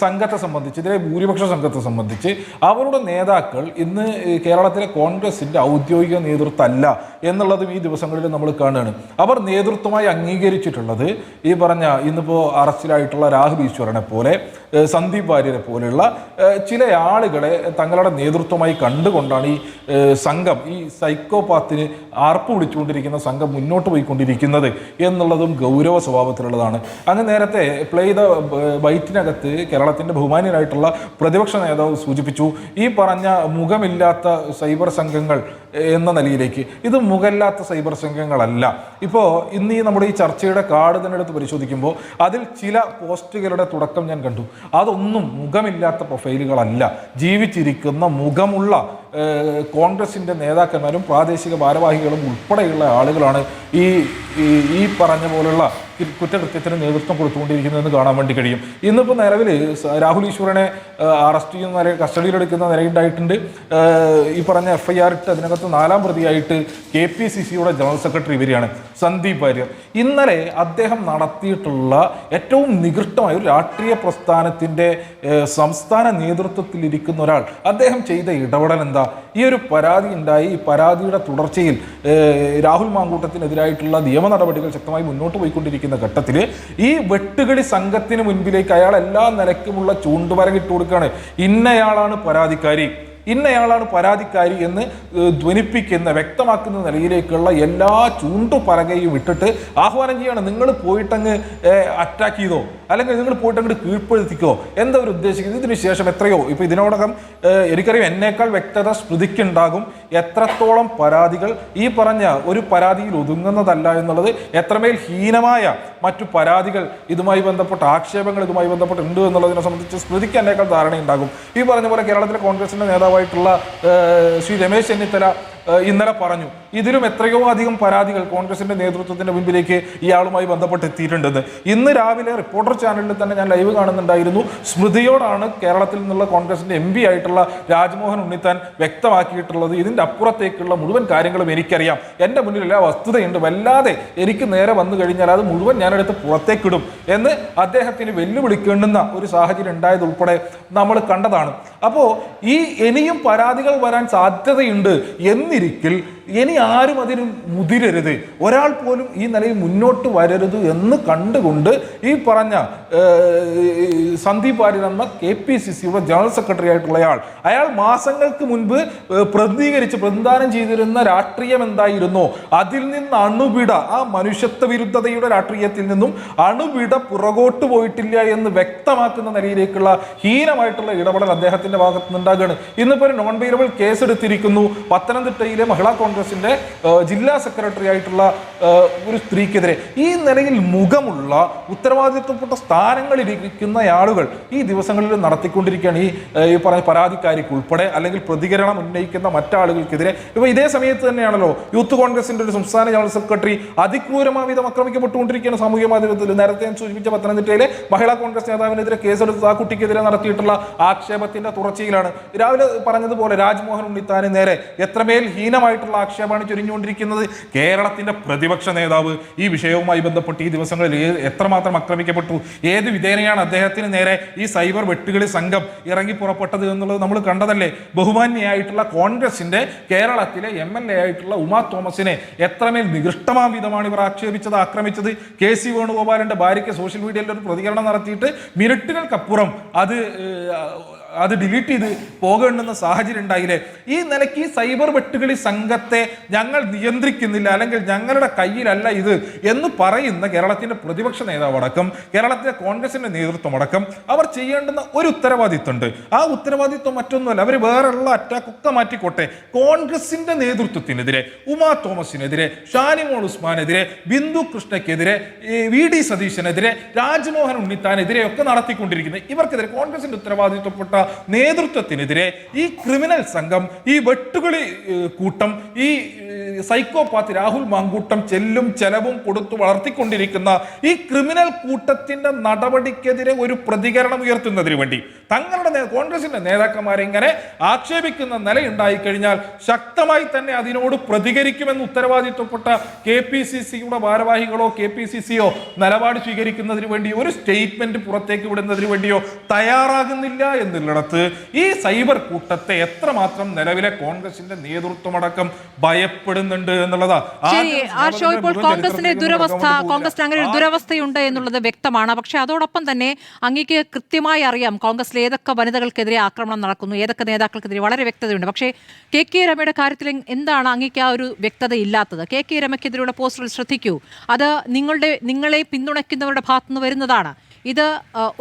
സംഘത്തെ സംബന്ധിച്ച്, ഇതിലെ ഭൂരിപക്ഷ സംഘത്തെ സംബന്ധിച്ച് അവരുടെ നേതാക്കൾ ഇന്ന് കേരളത്തിലെ കോൺഗ്രസിൻ്റെ ഔദ്യോഗിക നേതൃത്വം അല്ല എന്നുള്ളതും ഈ ദിവസങ്ങളിൽ നമ്മൾ കാണുകയാണ്. അവർ നേതൃത്വമായി അംഗീകരിച്ചിട്ടുള്ളത് ഈ പറഞ്ഞ ഇന്നിപ്പോൾ അറസ്റ്റിലായിട്ടുള്ള രാഹുൽ ഈശ്വരനെ പോലെ, സന്ദീപ് വാര്യരെ പോലെയുള്ള ചില ആളുകളെ തങ്ങളുടെ നേതൃത്വമായി കണ്ടുകൊണ്ടാണ് ഈ സംഘം, ഈ സൈക്കോപാത്തിന് ആർപ്പ് വിളിച്ചുകൊണ്ടിരിക്കുന്ന സംഘം മുന്നോട്ട് പോയിക്കൊണ്ടിരിക്കുന്നത് എന്നുള്ളതും ഗൗരവ സ്വഭാവത്തിലുള്ളതാണ്. അങ്ങ് നേരത്തെ പ്ലേ ചെയ്ത ബൈറ്റിനകത്ത് കേരളത്തിൻ്റെ ബഹുമാന്യനായിട്ടുള്ള പ്രതിപക്ഷ നേതാവ് സൂചിപ്പിച്ചു ഈ പറഞ്ഞ മുഖമില്ലാത്ത സൈബർ സംഘങ്ങൾ എന്ന നിലയിലേക്ക്. ഇത് മുഖമില്ലാത്ത സൈബർ സംഘങ്ങളല്ല. ഇപ്പോൾ ഇന്ന് ഈ നമ്മുടെ ഈ ചർച്ചയുടെ കാർഡ് തന്നെ എടുത്ത് പരിശോധിക്കുമ്പോൾ അതിൽ ചില പോസ്റ്റുകളുടെ തുടക്കം ഞാൻ കണ്ടു. അതൊന്നും മുഖമില്ലാത്ത പ്രൊഫൈലുകളല്ല, ജീവിച്ചിരിക്കുന്ന മുഖമുള്ള കോൺഗ്രസിൻ്റെ നേതാക്കന്മാരും പ്രാദേശിക ഭാരവാഹികളും ഉൾപ്പെടെയുള്ള ആളുകളാണ് ഈ പറഞ്ഞ പോലുള്ള കുറ്റകൃത്യത്തിന് നേതൃത്വം കൊടുത്തുകൊണ്ടിരിക്കുന്നതെന്ന് കാണാൻ വേണ്ടി കഴിയും. ഇന്നിപ്പോൾ നിലവിൽ രാഹുൽ ഈശ്വരനെ അറസ്റ്റ് ചെയ്യുന്ന നില, കസ്റ്റഡിയിലെടുക്കുന്ന നിലയുണ്ടായിട്ടുണ്ട്. ഈ പറഞ്ഞ FIR ഇട്ട് അതിനകത്ത് 4ാം പ്രതിയായിട്ട് KPCCയുടെ ജനറൽ സെക്രട്ടറി ഇവരെയാണ് സന്ദീപ് വാര്യർ. ഇന്നലെ അദ്ദേഹം നടത്തിയിട്ടുള്ള ഏറ്റവും നികൃഷ്ടമായ ഒരു രാഷ്ട്രീയ പ്രസ്ഥാനത്തിൻ്റെ സംസ്ഥാന നേതൃത്വത്തിലിരിക്കുന്ന ഒരാൾ, അദ്ദേഹം ചെയ്ത ഇടപെടൽ എന്താ? ഈ ഒരു പരാതി ഉണ്ടായി, ഈ പരാതിയുടെ തുടർച്ചയിൽ രാഹുൽ മാങ്കൂട്ടത്തിനെതിരായിട്ടുള്ള നിയമ നടപടികൾ ശക്തമായി മുന്നോട്ട് പോയിക്കൊണ്ടിരിക്കുന്ന ഘട്ടത്തിൽ ഈ വെട്ടുകിളി സംഘത്തിന് മുൻപിലേക്ക് അയാൾ എല്ലാ നിലയ്ക്കുമുള്ള ചൂണ്ടുപരകിട്ട് കൊടുക്കുകയാണ്. ഇന്നയാളാണ് പരാതിക്കാരി, ഇന്നയാളാണ് പരാതിക്കാരി എന്ന് ധ്വനിപ്പിക്കുന്ന, വ്യക്തമാക്കുന്ന നിലയിലേക്കുള്ള എല്ലാ ചൂണ്ടുപറകയും ഇട്ടിട്ട് ആഹ്വാനം ചെയ്യാണ്. നിങ്ങൾ പോയിട്ടങ്ങ് അറ്റാക്ക് ചെയ്തോ, അല്ലെങ്കിൽ നിങ്ങൾ പോയിട്ടങ്ങ് കീഴ്പ്പെടുത്തിക്കോ, എന്താ ഒരു ഉദ്ദേശിക്കുന്നത്? ഇതിന് ശേഷം എത്രയോ, ഇപ്പോൾ ഇതിനോടകം എനിക്കറിയാം, എന്നേക്കാൾ വ്യക്തത സ്മൃതിക്കുണ്ടാകും എത്രത്തോളം പരാതികൾ ഈ പറഞ്ഞ ഒരു പരാതിയിൽ ഒതുങ്ങുന്നതല്ല എന്നുള്ളത്, എത്രമേൽ ഹീനമായ മറ്റു പരാതികൾ ഇതുമായി ബന്ധപ്പെട്ട ആക്ഷേപങ്ങൾ ഇതുമായി ബന്ധപ്പെട്ടുണ്ട് എന്നുള്ളതിനെ സംബന്ധിച്ച് സ്മൃതിക്ക് എന്നേക്കാൾ ധാരണയുണ്ടാകും. ഈ പറഞ്ഞ പോലെ കേരളത്തിലെ കോൺഗ്രസിൻ്റെ നേതാവായിട്ടുള്ള ശ്രീ രമേശ് ചെന്നിത്തല ഇന്നലെ പറഞ്ഞു ഇതിലും എത്രയോ അധികം പരാതികൾ കോൺഗ്രസിന്റെ നേതൃത്വത്തിന്റെ മുമ്പിലേക്ക് ഇയാളുമായി ബന്ധപ്പെട്ട് എത്തിയിട്ടുണ്ടെന്ന്. ഇന്ന് രാവിലെ റിപ്പോർട്ടർ ചാനലിൽ തന്നെ ഞാൻ ലൈവ് കാണുന്നുണ്ടായിരുന്നു. സ്മൃതിയോടാണ് കേരളത്തിൽ നിന്നുള്ള കോൺഗ്രസിന്റെ MP ആയിട്ടുള്ള രാജ്മോഹൻ ഉണ്ണിത്താൻ വ്യക്തമാക്കിയിട്ടുള്ളത്, ഇതിന്റെ അപ്പുറത്തേക്കുള്ള മുഴുവൻ കാര്യങ്ങളും എനിക്കറിയാം, എൻ്റെ മുന്നിൽ എല്ലാ വസ്തുതയുണ്ട്, വല്ലാതെ എനിക്ക് നേരെ വന്നു കഴിഞ്ഞാൽ അത് മുഴുവൻ ഞാനെടുത്ത് പുറത്തേക്കിടും എന്ന് അദ്ദേഹത്തിന് വെല്ലുവിളിക്കേണ്ടുന്ന ഒരു സാഹചര്യം ഉണ്ടായതുൾപ്പെടെ നമ്മൾ കണ്ടതാണ്. അപ്പോൾ ഈ ഇനിയും പരാതികൾ വരാൻ സാധ്യതയുണ്ട് എന്നിരിക്കൽ ഇനി ആരും അതിന് മുതിരരുത്, ഒരാൾ പോലും ഈ നിലയിൽ മുന്നോട്ട് വരരുത് എന്ന് കണ്ടുകൊണ്ട് ഈ പറഞ്ഞ സന്ദീപ് വാര്യർ എന്ന KPCCയുടെ ജനറൽ സെക്രട്ടറി ആയിട്ടുള്ള അയാൾ മാസങ്ങൾക്ക് മുൻപ് പ്രതിദാനം ചെയ്തിരുന്ന രാഷ്ട്രീയം എന്തായിരുന്നോ അതിൽ നിന്ന് അണുവിട, ആ മനുഷ്യത്വ വിരുദ്ധതയുടെ രാഷ്ട്രീയത്തിൽ നിന്നും അണുവിട പുറകോട്ട് പോയിട്ടില്ല എന്ന് വ്യക്തമാക്കുന്ന നിലയിലേക്കുള്ള ഹീനമായിട്ടുള്ള ഇടപെടൽ അദ്ദേഹത്തിന്റെ ഭാഗത്ത് നിന്നുണ്ടാകുകയാണ്. ഇന്നിപ്പോൾ ഒരു നോൺ ബെയിലബിൾ കേസ് എടുത്തിരിക്കുന്നു പത്തനംതിട്ടയിലെ മഹിളാ കോൺഗ്രസിന്റെ ജില്ലാ സെക്രട്ടറി ആയിട്ടുള്ള ഒരു സ്ത്രീക്കെതിരെ. ഈ നിലയിൽ മുഖമുള്ള ഉത്തരവാദിത്വപ്പെട്ട സ്ഥാനങ്ങളിൽ ഇരിക്കുന്ന ആളുകൾ ഈ ദിവസങ്ങളിൽ നടത്തിക്കൊണ്ടിരിക്കുകയാണ് ഈ പറഞ്ഞ പരാതിക്കാരിക്ക് ഉൾപ്പെടെ അല്ലെങ്കിൽ പ്രതികരണം ഉന്നയിക്കുന്ന മറ്റാളുകൾക്കെതിരെ. ഇപ്പൊ ഇതേ സമയത്ത് തന്നെയാണല്ലോ യൂത്ത് കോൺഗ്രസിന്റെ ഒരു സംസ്ഥാന ജനറൽ സെക്രട്ടറി അതിക്രൂരമാവിധം ആക്രമിക്കപ്പെട്ടുകൊണ്ടിരിക്കുകയാണ് സാമൂഹ്യ മാധ്യമത്തിൽ. നേരത്തെ ഞാൻ സൂചിപ്പിച്ച പത്തനംതിട്ടയിലെ മഹിളാ കോൺഗ്രസ് നേതാവിനെതിരെ കേസെടുത്ത് ആ കുട്ടിക്കെതിരെ നടത്തിയിട്ടുള്ള ആക്ഷേപത്തിന്റെ തുടർച്ചയിലാണ്. രാവിലെ പറഞ്ഞതുപോലെ രാജ്മോഹൻ ഉണ്ണിത്താന് നേരെ എത്രമേൽ ഹീനമായിട്ടുള്ള ആക്ഷേപമാണ് ചൊരിഞ്ഞുകൊണ്ടിരിക്കുന്നത്. കേരളത്തിന്റെ പ്രതിപക്ഷ നേതാവ് ഈ വിഷയവുമായി ബന്ധപ്പെട്ട് ഈ ദിവസങ്ങളിൽ എത്രമാത്രം ആക്രമിക്കപ്പെട്ടു, ഏത് വിധേനയാണ് അദ്ദേഹത്തിന് നേരെ ഈ സൈബർ വെട്ടുകിളി സംഘം ഇറങ്ങി പുറപ്പെട്ടത് എന്നുള്ളത് നമ്മൾ കണ്ടതല്ലേ. ബഹുമാന്യയായിട്ടുള്ള കോൺഗ്രസിന്റെ കേരളത്തിലെ MLA ആയിട്ടുള്ള ഉമാ തോമസിനെ എത്രമേൽ നികൃഷ്ടമാം വിധമാണ് ഇവർ ആക്ഷേപിച്ചത്, ആക്രമിച്ചത്. KC വേണുഗോപാലിന്റെ ഭാര്യയ്ക്ക് സോഷ്യൽ മീഡിയയിൽ ഒരു പ്രതികരണം നടത്തിയിട്ട് മിനിറ്റുകൾക്കപ്പുറം അത് ഡിലീറ്റ് ചെയ്ത് പോകേണ്ടുന്ന സാഹചര്യം ഉണ്ടായില്ലേ. ഈ നിലയ്ക്ക് ഈ സൈബർ വെട്ടുകിളി സംഘത്തെ ഞങ്ങൾ നിയന്ത്രിക്കുന്നില്ല, അല്ലെങ്കിൽ ഞങ്ങളുടെ കയ്യിലല്ല ഇത് എന്ന് പറയുന്ന കേരളത്തിന്റെ പ്രതിപക്ഷ നേതാവടക്കം കേരളത്തിലെ കോൺഗ്രസിന്റെ നേതൃത്വം അടക്കം അവർ ചെയ്യേണ്ടുന്ന ഒരു ഉത്തരവാദിത്വമുണ്ട്. ആ ഉത്തരവാദിത്വം മറ്റൊന്നുമല്ല, അവർ വേറെയുള്ള അറ്റാക്കൊക്കെ മാറ്റിക്കോട്ടെ, കോൺഗ്രസിന്റെ നേതൃത്വത്തിനെതിരെ, ഉമാ തോമസിനെതിരെ, ഷാനിമോൾ ഉസ്മാനെതിരെ, ബിന്ദു കൃഷ്ണയ്ക്കെതിരെ, VD സതീശനെതിരെ, രാജ്മോഹൻ ഉണ്ണിത്താനെതിരെ ഒക്കെ നടത്തിക്കൊണ്ടിരിക്കുന്നത് ഇവർക്കെതിരെ കോൺഗ്രസിന്റെ ഉത്തരവാദിത്വപ്പെട്ട നേതൃത്വത്തിനെതിരെ ഈ ക്രിമിനൽ സംഘം, ഈ വെട്ടുകിളി കൂട്ടം, ഈ സൈക്കോപാത്ത് രാഹുൽ മാങ്കൂട്ടം ചെല്ലും ചെലവും കൊടുത്തു വളർത്തിക്കൊണ്ടിരിക്കുന്ന ഈ ക്രിമിനൽ കൂട്ടത്തിന്റെ നടപടിക്കെതിരെ ഒരു പ്രതികരണം ഉയർത്തുന്നതിന് വേണ്ടി തങ്ങളുടെ കോൺഗ്രസിന്റെ നേതാക്കന്മാരെ ഇങ്ങനെ ആക്ഷേപിക്കുന്ന നിലയുണ്ടായി കഴിഞ്ഞാൽ ശക്തമായി തന്നെ അതിനോട് പ്രതികരിക്കുമെന്ന് ഉത്തരവാദിത്വപ്പെട്ട KPCCയുടെ ഭാരവാഹികളോ KPCCയോ നിലപാട് സ്വീകരിക്കുന്നതിന് വേണ്ടി ഒരു സ്റ്റേറ്റ്മെന്റ് പുറത്തേക്ക് വിടുന്നതിന് വേണ്ടിയോ തയ്യാറാകുന്നില്ല എന്നുള്ളിടത്ത് ഈ സൈബർ കൂട്ടത്തെ എത്രമാത്രം നിലവിലെ കോൺഗ്രസിന്റെ നേതൃത്വമടക്കം ഭയപ്പെടുന്നുണ്ട് എന്നുള്ളതാ. ഇപ്പോൾ കോൺഗ്രസിന്റെ ദുരവസ്ഥ, കോൺഗ്രസിന് അങ്ങനെ ഒരു ദുരവസ്ഥയുണ്ട് എന്നുള്ളത് വ്യക്തമാണ്. പക്ഷെ അതോടൊപ്പം തന്നെ അങ്ങേക്ക് കൃത്യമായി അറിയാം കോൺഗ്രസിലെ ഏതൊക്കെ വനിതകൾക്കെതിരെ ആക്രമണം നടക്കുന്നു, ഏതൊക്കെ നേതാക്കൾക്കെതിരെ വളരെ വ്യക്തതയുണ്ട്. പക്ഷേ KK രമയുടെ കാര്യത്തിൽ എന്താണ് അങ്ങേക്ക് ആ ഒരു വ്യക്തത ഇല്ലാത്തത്? KK രമയ്ക്കെതിരെയുള്ള പോസ്റ്ററിൽ ശ്രദ്ധിക്കൂ, അത് നിങ്ങളെ പിന്തുണയ്ക്കുന്നവരുടെ ഭാഗത്തുനിന്ന് വരുന്നതാണ്. ഇത്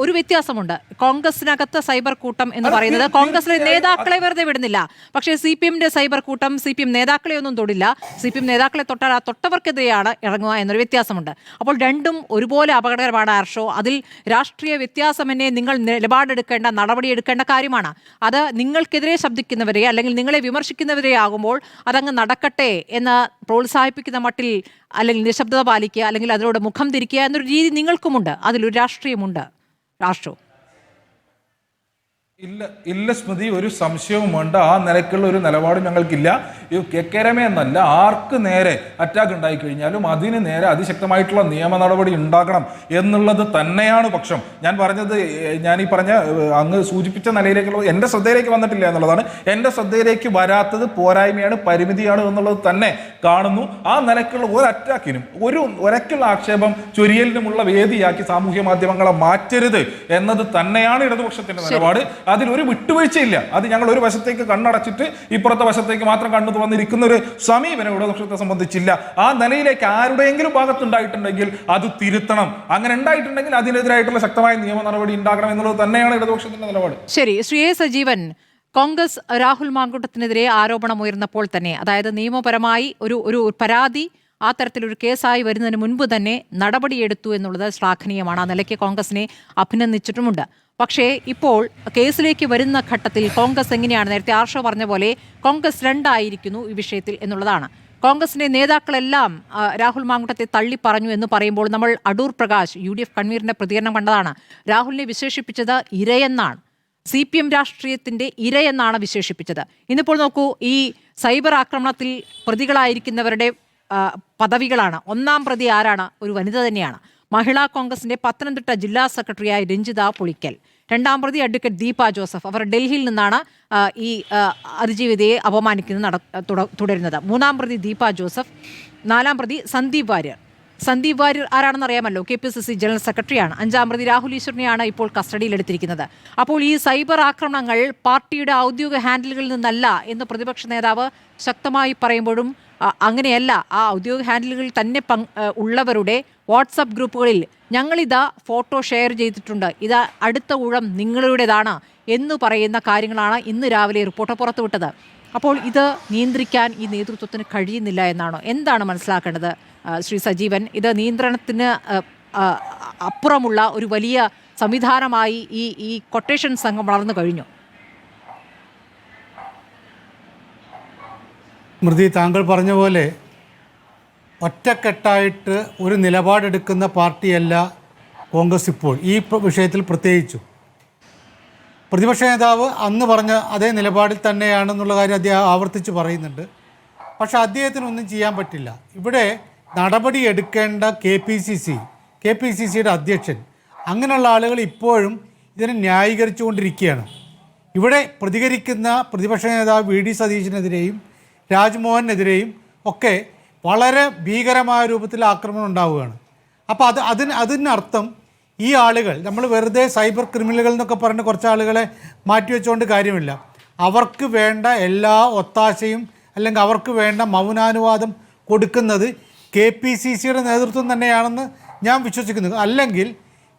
ഒരു വ്യത്യാസമുണ്ട്. കോൺഗ്രസിനകത്ത് സൈബർ കൂട്ടം എന്ന് പറയുന്നത് കോൺഗ്രസിലെ നേതാക്കളെ വെറുതെ വിടുന്നില്ല. പക്ഷേ CPMന്റെ സൈബർ കൂട്ടം CPM നേതാക്കളെ ഒന്നും തൊടില്ല. CPM നേതാക്കളെ തൊട്ടാൽ ആ തൊട്ടവർക്കെതിരെയാണ് ഇറങ്ങുക എന്നൊരു വ്യത്യാസമുണ്ട്. അപ്പോൾ രണ്ടും ഒരുപോലെ അപകടകരമാണ് ഹർഷോ. അതിൽ രാഷ്ട്രീയ വ്യത്യാസമെന്നെ നിങ്ങൾ നിലപാടെടുക്കേണ്ട, നടപടിയെടുക്കേണ്ട കാര്യമാണ്. അത് നിങ്ങൾക്കെതിരെ ശബ്ദിക്കുന്നവരെ അല്ലെങ്കിൽ നിങ്ങളെ വിമർശിക്കുന്നവരെ ആകുമ്പോൾ അതങ്ങ് നടക്കട്ടെ എന്ന് പ്രോത്സാഹിപ്പിക്കുന്ന മട്ടിൽ അല്ലെങ്കിൽ നിശബ്ദത പാലിക്കുക, അല്ലെങ്കിൽ അതിനോട് മുഖം തിരിക്കുക എന്നൊരു രീതി നിങ്ങൾക്കുമുണ്ട്. അതിലൊരു രാഷ്ട്രീയമുണ്ട്. രാഷ്ട്രീയം ഇല്ല സ്മൃതി, ഒരു സംശയവും വേണ്ട. ആ നിലയ്ക്കുള്ള ഒരു നിലപാടും ഞങ്ങൾക്കില്ല. ഈ KK രമ എന്നല്ല, ആർക്ക് നേരെ അറ്റാക്ക് ഉണ്ടായി കഴിഞ്ഞാലും അതിന് നേരെ അതിശക്തമായിട്ടുള്ള നിയമ നടപടി ഉണ്ടാക്കണം എന്നുള്ളത് തന്നെയാണ് പക്ഷം. ഞാൻ പറഞ്ഞത്, ഞാൻ ഈ പറഞ്ഞ അങ്ങ് സൂചിപ്പിച്ച നിലയിലേക്കുള്ള എൻ്റെ ശ്രദ്ധയിലേക്ക് വന്നിട്ടില്ല എന്നുള്ളതാണ്. എൻ്റെ ശ്രദ്ധയിലേക്ക് വരാത്തത് പോരായ്മയാണ്, പരിമിതിയാണ് എന്നുള്ളത് തന്നെ കാണുന്നു. ആ നിലയ്ക്കുള്ള ഒരു അറ്റാക്കിനും ഒരക്കുള്ള ആക്ഷേപം ചൊരിയലിനുമുള്ള വേദിയാക്കി സാമൂഹ്യ മാധ്യമങ്ങളെ മാറ്റരുത് എന്നത് തന്നെയാണ് ഇടതുപക്ഷത്തിന്റെ നിലപാട്. അതിലൊരു വിട്ടുവീഴ്ചയില്ല. അത് ഞങ്ങൾ ഒരു വശത്തേക്ക് കണ്ണടച്ചിട്ട് ഇപ്പുറത്തെ വശത്തേക്ക് മാത്രം കണ്ണു തുറന്നിരിക്കുന്ന ഒരു സമീപനം ഇടതുപക്ഷത്തെ സംബന്ധിച്ചില്ല. ആ നിലയിലേക്ക് ആരുടെയെങ്കിലും ഭാഗത്തുണ്ടായിട്ടുണ്ടെങ്കിൽ അത് തിരുത്തണം. അങ്ങനെ ഉണ്ടായിട്ടുണ്ടെങ്കിൽ അതിനെതിരായിട്ടുള്ള ശക്തമായ നിയമ നടപടി ഉണ്ടാകണം എന്നുള്ളത് തന്നെയാണ് ഇടതുപക്ഷത്തിന്റെ നിലപാട്. ശരി, ശ്രീ A. സജീവൻ, കോൺഗ്രസ് രാഹുൽ മാങ്കൂട്ടത്തിനെതിരെ ആരോപണം ഉയർന്നപ്പോൾ തന്നെ, അതായത് നിയമപരമായി ഒരു പരാതി ആ തരത്തിലൊരു കേസായി വരുന്നതിന് മുൻപ് തന്നെ നടപടിയെടുത്തു എന്നുള്ളത് ശ്ലാഘനീയമാണ്. ആ നിലയ്ക്ക് കോൺഗ്രസിനെ അഭിനന്ദിച്ചിട്ടുമുണ്ട്. പക്ഷേ ഇപ്പോൾ കേസിലേക്ക് വരുന്ന ഘട്ടത്തിൽ കോൺഗ്രസ് എങ്ങനെയാണ്, നേരത്തെ ആർഷോ പറഞ്ഞ പോലെ കോൺഗ്രസ് രണ്ടായിരിക്കുന്നു ഈ വിഷയത്തിൽ എന്നുള്ളതാണ്. കോൺഗ്രസിന്റെ നേതാക്കളെല്ലാം രാഹുൽ മാങ്കൂട്ടത്തെ തള്ളി പറഞ്ഞു എന്ന് പറയുമ്പോൾ നമ്മൾ അടൂർ പ്രകാശ് UDF കൺവീനറിന്റെ പ്രതികരണം കണ്ടതാണ്. രാഹുലിനെ വിശേഷിപ്പിച്ചത് ഇരയെന്നാണ്, CPM രാഷ്ട്രീയത്തിന്റെ ഇരയെന്നാണ് വിശേഷിപ്പിച്ചത്. ഇന്നിപ്പോൾ നോക്കൂ, ഈ സൈബർ ആക്രമണത്തിൽ പ്രതികളായിരിക്കുന്നവരുടെ പദവികളാണ്. ഒന്നാം പ്രതി ആരാണ്? ഒരു വനിത തന്നെയാണ്. മഹിളാ കോൺഗ്രസിന്റെ പത്തനംതിട്ട ജില്ലാ സെക്രട്ടറിയായ രഞ്ജിത പുളിക്കൽ. രണ്ടാം പ്രതി അഡ്വക്കേറ്റ് ദീപ ജോസഫ്. അവർ ഡൽഹിയിൽ നിന്നാണ് ഈ അതിജീവിതയെ അപമാനിക്കുന്നത് തുടരുന്നത്. മൂന്നാം പ്രതി ദീപ ജോസഫ്. നാലാം പ്രതി സന്ദീപ് വാര്യർ. സന്ദീപ് വാര്യർ ആരാണെന്ന് അറിയാമല്ലോ, KPCC ജനറൽ സെക്രട്ടറിയാണ്. അഞ്ചാം പ്രതി രാഹുൽ ഈശ്വറിനെയാണ് ഇപ്പോൾ കസ്റ്റഡിയിലെടുത്തിരിക്കുന്നത്. അപ്പോൾ ഈ സൈബർ ആക്രമണങ്ങൾ പാർട്ടിയുടെ ഔദ്യോഗിക ഹാൻഡിലുകളിൽ നിന്നല്ല എന്ന് പ്രതിപക്ഷ നേതാവ് ശക്തമായി പറയുമ്പോഴും അങ്ങനെയല്ല. ആ ഔദ്യോഗിക ഹാൻഡിലുകളിൽ തന്നെ ഉള്ളവരുടെ വാട്സപ്പ് ഗ്രൂപ്പുകളിൽ ഞങ്ങളിതാ ഫോട്ടോ ഷെയർ ചെയ്തിട്ടുണ്ട്, ഇതാ അടുത്ത ഊഴം നിങ്ങളുടേതാണ് എന്ന് പറയുന്ന കാര്യങ്ങളാണ് ഇന്ന് രാവിലെ റിപ്പോർട്ട് പുറത്തുവിട്ടത്. അപ്പോൾ ഇത് നിയന്ത്രിക്കാൻ ഈ നേതൃത്വത്തിന് കഴിയുന്നില്ല എന്നാണോ? എന്താണ് മനസ്സിലാക്കേണ്ടത് ശ്രീ സജീവൻ? ഇത് നിയന്ത്രണത്തിന് അപ്പുറമുള്ള ഒരു വലിയ സംവിധാനമായി ഈ കൊട്ടേഷൻ സംഘം വളർന്നു കഴിഞ്ഞു. സ്മൃതി, താങ്കൾ പറഞ്ഞ പോലെ ഒറ്റക്കെട്ടായിട്ട് ഒരു നിലപാടെടുക്കുന്ന പാർട്ടിയല്ല കോൺഗ്രസ് ഇപ്പോൾ, ഈ വിഷയത്തിൽ പ്രത്യേകിച്ചു. പ്രതിപക്ഷ നേതാവ് അന്ന് പറഞ്ഞ അതേ നിലപാടിൽ തന്നെയാണെന്നുള്ള കാര്യം അദ്ദേഹം ആവർത്തിച്ച് പറയുന്നുണ്ട്. പക്ഷെ അദ്ദേഹത്തിനൊന്നും ചെയ്യാൻ പറ്റില്ല. ഇവിടെ നടപടി എടുക്കേണ്ട KPCCയുടെ അധ്യക്ഷൻ, അങ്ങനെയുള്ള ആളുകൾ ഇപ്പോഴും ഇതിനെ ന്യായീകരിച്ചുകൊണ്ടിരിക്കുകയാണ്. ഇവിടെ പ്രതികരിക്കുന്ന പ്രതിപക്ഷ നേതാവ് VD സതീശനെതിരെയും രാജ്മോഹനെതിരെയും ഒക്കെ വളരെ ഭീകരമായ രൂപത്തിൽ ആക്രമണം ഉണ്ടാവുകയാണ്. അപ്പോൾ അതിനർത്ഥം ഈ ആളുകൾ, നമ്മൾ വെറുതെ സൈബർ ക്രിമിനലുകൾ എന്നൊക്കെ പറഞ്ഞ് കുറച്ച് ആളുകളെ മാറ്റിവെച്ചുകൊണ്ട് കാര്യമില്ല. അവർക്ക് വേണ്ട എല്ലാ ഒത്താശയും അല്ലെങ്കിൽ അവർക്ക് വേണ്ട മൗനാനുവാദം കൊടുക്കുന്നത് KPCCയുടെ നേതൃത്വം തന്നെയാണെന്ന് ഞാൻ വിശ്വസിക്കുന്നു. അല്ലെങ്കിൽ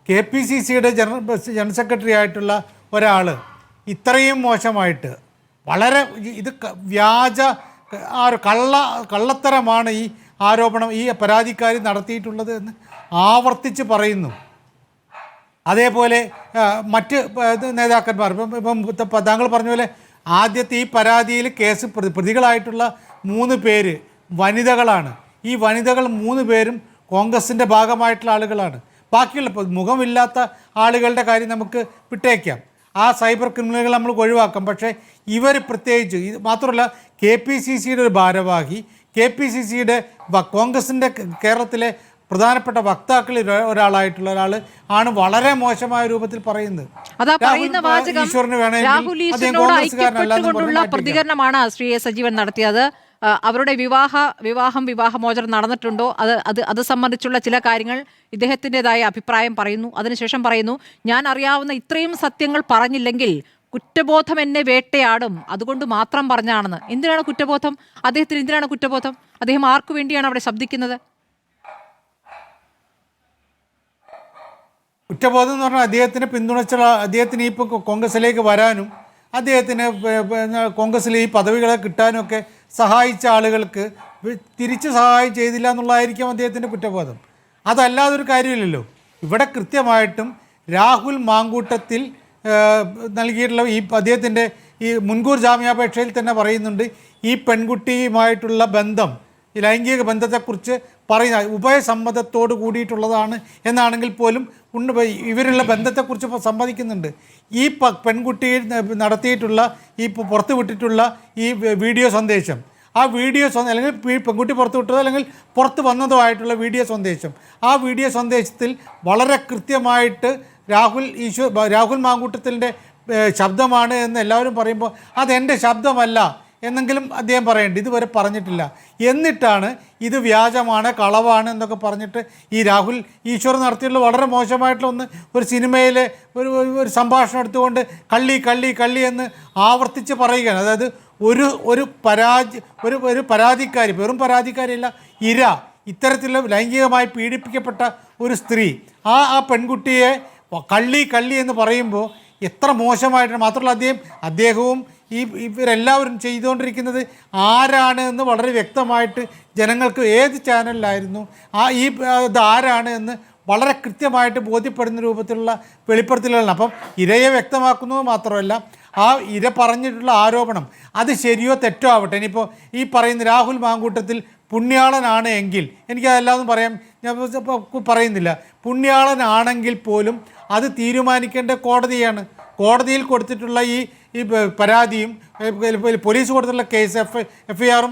KPCCയുടെ ജനറൽ സെക്രട്ടറി ആയിട്ടുള്ള ഒരാൾ ഇത്രയും മോശമായിട്ട് വളരെ ഇത് വ്യാജ കള്ളത്തരമാണ് ഈ ആരോപണം ഈ പരാതിക്കാരി നടത്തിയിട്ടുള്ളത് എന്ന് ആവർത്തിച്ച് പറയുന്നു. അതേപോലെ മറ്റ് നേതാക്കന്മാർ ഇപ്പം താങ്കൾ പറഞ്ഞ പോലെ ആദ്യത്തെ ഈ പരാതിയിൽ കേസ് പ്രതികളായിട്ടുള്ള 3 പേര് വനിതകളാണ്. ഈ വനിതകൾ 3 പേരും കോൺഗ്രസിൻ്റെ ഭാഗമായിട്ടുള്ള ആളുകളാണ്. ബാക്കിയുള്ള മുഖമില്ലാത്ത ആളുകളുടെ കാര്യം നമുക്ക് വിട്ടേക്കാം, ആ സൈബർ ക്രിമിനലുകൾ നമ്മൾ ഒഴിവാക്കാം. പക്ഷേ ഇവർ പ്രത്യേകിച്ച് ഇത് മാത്രമല്ല, KPCCയുടെ ഒരു ഭാരവാഹി, KPCCയുടെ കോൺഗ്രസിൻ്റെ കേരളത്തിലെ പ്രധാനപ്പെട്ട വക്താക്കളിൽ ഒരാളായിട്ടുള്ള ഒരാൾ ആണ് വളരെ മോശമായ രൂപത്തിൽ പറയുന്നത്. അതാ പറയുന്ന വാചകം രാഹുൽ ഈശ്വറിനോട് ഐക്യപ്പെട്ടുകൊണ്ടുള്ള പ്രതികരണമാണ് ശ്രീ എ സജീവൻ നടത്തിയത്. അവരുടെ വിവാഹമോചനം നടന്നിട്ടുണ്ടോ അത് സംബന്ധിച്ചുള്ള ചില കാര്യങ്ങൾ ഇദ്ദേഹത്തിൻ്റെതായ അഭിപ്രായം പറയുന്നു. അതിനുശേഷം പറയുന്നു, ഞാൻ അറിയാവുന്ന ഇത്രയും സത്യങ്ങൾ പറഞ്ഞില്ലെങ്കിൽ കുറ്റബോധം എന്നെ വേട്ടയാടും, അതുകൊണ്ട് മാത്രം പറഞ്ഞാണെന്ന്. എന്തിനാണ് കുറ്റബോധം അദ്ദേഹത്തിന്? എന്തിനാണ് കുറ്റബോധം? അദ്ദേഹം ആർക്കു വേണ്ടിയാണ് അവിടെ ശബ്ദിക്കുന്നത്? കുറ്റബോധം എന്ന് പറഞ്ഞാൽ അദ്ദേഹത്തിനെ പിന്തുണച്ചുള്ള, അദ്ദേഹത്തിന് ഇപ്പോൾ കോൺഗ്രസിലേക്ക് വരാനും അദ്ദേഹത്തിന് കോൺഗ്രസ്സിൽ ഈ പദവികളെ കിട്ടാനും ഒക്കെ സഹായിച്ച ആളുകൾക്ക് തിരിച്ച് സഹായം ചെയ്തില്ല എന്നുള്ളതായിരിക്കും അദ്ദേഹത്തിൻ്റെ കുറ്റബോധം. അതല്ലാതൊരു കാര്യമില്ലല്ലോ. ഇവിടെ കൃത്യമായിട്ടും രാഹുൽ മാങ്കൂട്ടത്തിൽ നൽകിയിട്ടുള്ള ഈ അദ്ദേഹത്തിൻ്റെ ഈ മുൻകൂർ ജാമ്യാപേക്ഷയിൽ തന്നെ പറയുന്നുണ്ട്, ഈ പെൺകുട്ടിയുമായിട്ടുള്ള ബന്ധം, ഈ ലൈംഗിക ബന്ധത്തെക്കുറിച്ച് പറയുന്ന ഉഭയസമ്മതത്തോട് കൂടിയിട്ടുള്ളതാണ് എന്നാണെങ്കിൽ പോലും ഇവരുള്ള ബന്ധത്തെക്കുറിച്ച് സമ്മതിക്കുന്നുണ്ട്. ഈ പെൺകുട്ടി നടത്തിയിട്ടുള്ള ഈ പുറത്തു വിട്ടിട്ടുള്ള ഈ വീഡിയോ സന്ദേശം, ആ വീഡിയോ അല്ലെങ്കിൽ പെൺകുട്ടി പുറത്തു വിട്ടതോ അല്ലെങ്കിൽ പുറത്ത് വന്നതോ ആയിട്ടുള്ള വീഡിയോ സന്ദേശം, ആ വീഡിയോ സന്ദേശത്തിൽ വളരെ കൃത്യമായിട്ട് രാഹുൽ മാങ്കൂട്ടത്തിൻ്റെ ശബ്ദമാണ് എന്ന് എല്ലാവരും പറയുമ്പോൾ അതെൻ്റെ ശബ്ദമല്ല എന്നെങ്കിലും അദ്ദേഹം പറയേണ്ടത്. ഇതുവരെ പറഞ്ഞിട്ടില്ല. എന്നിട്ടാണ് ഇത് വ്യാജമാണ്, കളവാണ് എന്നൊക്കെ പറഞ്ഞിട്ട് ഈ രാഹുൽ ഈശ്വർ നടത്തിയുള്ള വളരെ മായിട്ടുള്ള ഒരു സിനിമയിലെ ഒരു സംഭാഷണം എടുത്തുകൊണ്ട് കള്ളി എന്ന് ആവർത്തിച്ച് പറയുകയാണ്. അതായത് ഒരു പരാതിക്കാരി, വെറും പരാതിക്കാരിയല്ല, ഇത്തരത്തിലുള്ള ലൈംഗികമായി പീഡിപ്പിക്കപ്പെട്ട ഒരു സ്ത്രീ ആ പെൺകുട്ടിയെ കള്ളി എന്ന് പറയുമ്പോൾ എത്ര മോശമായിട്ടാണ്. മാത്രമല്ല അദ്ദേഹവും ഇവരെല്ലാവരും ചെയ്തുകൊണ്ടിരിക്കുന്നത് ആരാണ് എന്ന് വളരെ വ്യക്തമായിട്ട് ജനങ്ങൾക്ക് ഏത് ചാനലിലായിരുന്നു ഇത് ആരാണ് എന്ന് വളരെ കൃത്യമായിട്ട് ബോധ്യപ്പെടുന്ന രൂപത്തിലുള്ള വെളിപ്പെടുത്തലുകളാണ്. അപ്പം ഇരയെ വ്യക്തമാക്കുന്നത് മാത്രമല്ല, ആ ഇര പറഞ്ഞിട്ടുള്ള ആരോപണം അത് ശരിയോ തെറ്റോ ആവട്ടെ. ഇനിയിപ്പോൾ ഈ പറയുന്ന രാഹുൽ മാങ്കൂട്ടത്തിൽ പുണ്യാളനാണ് എങ്കിൽ, എനിക്കതല്ലാതൊന്നും പറയാം, ഞാൻ പറയുന്നില്ല, പുണ്യാളനാണെങ്കിൽ പോലും അത് തീരുമാനിക്കേണ്ട കോടതിയാണ്. കോടതിയിൽ കൊടുത്തിട്ടുള്ള ഈ പരാതിയും പോലീസ് കൊടുത്തിട്ടുള്ള FIR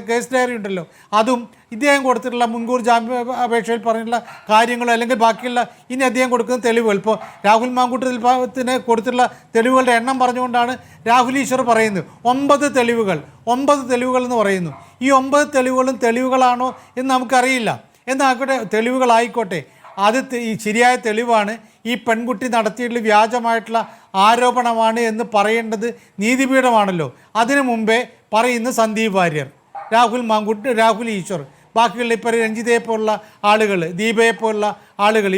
കേസ് ഡയറി ഉണ്ടല്ലോ, അതും ഇദ്ദേഹം കൊടുത്തിട്ടുള്ള മുൻകൂർ ജാമ്യാപേക്ഷയിൽ പറഞ്ഞിട്ടുള്ള കാര്യങ്ങളോ അല്ലെങ്കിൽ ബാക്കിയുള്ള ഇനി അദ്ദേഹം കൊടുക്കുന്ന തെളിവുകൾ, ഇപ്പോൾ രാഹുൽ മാങ്കൂട്ടത്തിന് കൊടുത്തിട്ടുള്ള തെളിവുകളുടെ എണ്ണം പറഞ്ഞുകൊണ്ടാണ് രാഹുൽ ഈശ്വർ പറയുന്നത് 9 തെളിവുകൾ എന്ന് പറയുന്നു. ഈ 9 തെളിവുകളും തെളിവുകളാണോ എന്ന് നമുക്കറിയില്ല. എന്നായിക്കോട്ടെ, തെളിവുകളായിക്കോട്ടെ, അത് ഈ ശരിയായ തെളിവാണ്, ഈ പെൺകുട്ടി നടത്തിയിട്ടുള്ള വ്യാജമായിട്ടുള്ള ആരോപണമാണ് എന്ന് പറയേണ്ടത് നീതിപീഠമാണല്ലോ. അതിനു മുമ്പേ പറയുന്ന സന്ദീപ് വാര്യർ, രാഹുൽ ഈശ്വർ, ബാക്കിയുള്ള ഇപ്പോൾ രഞ്ജിതയെ പോലുള്ള ആളുകൾ, ദീപയെ പോലുള്ള ആളുകൾ,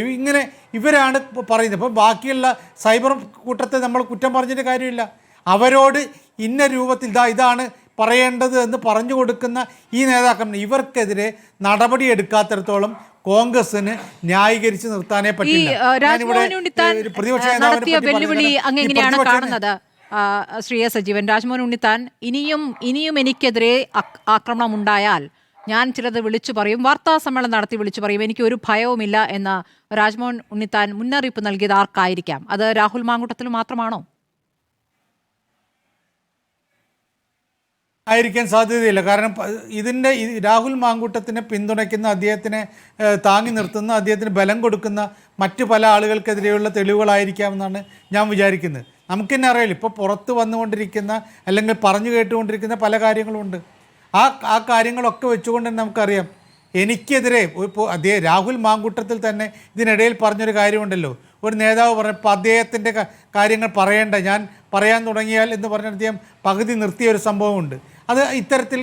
ഇവരാണ് പറയുന്നത്. അപ്പോൾ ബാക്കിയുള്ള സൈബർ കൂട്ടത്തെ നമ്മൾ കുറ്റം പറഞ്ഞിട്ട് കാര്യമില്ല. അവരോട് ഇന്ന രൂപത്തിൽ ഇതാണ് പറയേണ്ടത് എന്ന് പറഞ്ഞു കൊടുക്കുന്ന ഈ നേതാക്കൾ, ഇവർക്കെതിരെ നടപടി എടുക്കാത്തിടത്തോളം കോൺഗ്രസിന് ന്യായീകരിച്ച് നിർത്താനേ പറ്റില്ല. നടത്തിയ വെല്ലുവിളി അങ്ങനെയാണ് കാണുന്നത് ശ്രീ എ സജീവൻ. രാജ്മോഹൻ ഉണ്ണിത്താൻ, ഇനിയും എനിക്കെതിരെ ആക്രമണം ഉണ്ടായാൽ ഞാൻ ചിലത് വിളിച്ചു പറയും, വാർത്താ സമ്മേളനം നടത്തി വിളിച്ചു പറയും, എനിക്ക് ഒരു ഭയവുമില്ല എന്ന് രാജ്മോഹൻ ഉണ്ണിത്താൻ മുന്നറിയിപ്പ് നൽകിയത് ആർക്കായിരിക്കാം? അത് രാഹുൽ മാങ്കൂട്ടത്തിൽ മാത്രമാണോ? ആയിരിക്കാൻ സാധ്യതയില്ല. കാരണം ഇതിൻ്റെ രാഹുൽ മാങ്കൂട്ടത്തിനെ പിന്തുണയ്ക്കുന്ന, അദ്ദേഹത്തിനെ താങ്ങി നിർത്തുന്ന, അദ്ദേഹത്തിന് ബലം കൊടുക്കുന്ന മറ്റു പല ആളുകൾക്കെതിരെയുള്ള തെളിവുകളായിരിക്കാമെന്നാണ് ഞാൻ വിചാരിക്കുന്നത്. നമുക്കെന്നെ അറിയില്ല, ഇപ്പോൾ പുറത്ത് വന്നുകൊണ്ടിരിക്കുന്ന അല്ലെങ്കിൽ പറഞ്ഞു കേട്ടുകൊണ്ടിരിക്കുന്ന പല കാര്യങ്ങളുമുണ്ട്. ആ കാര്യങ്ങളൊക്കെ വെച്ചുകൊണ്ട് തന്നെ നമുക്കറിയാം, എനിക്കെതിരെ ഇപ്പോൾ രാഹുൽ മാങ്കൂട്ടത്തിൽ തന്നെ ഇതിനിടയിൽ പറഞ്ഞൊരു കാര്യമുണ്ടല്ലോ, ഒരു നേതാവ് പറഞ്ഞപ്പോൾ അദ്ദേഹത്തിൻ്റെ കാര്യങ്ങൾ പറയേണ്ട, ഞാൻ പറയാൻ തുടങ്ങിയാൽ എന്ന് പറഞ്ഞ അദ്ദേഹം പകുതി നിർത്തിയ ഒരു സംഭവമുണ്ട്. അത് ഇത്തരത്തിൽ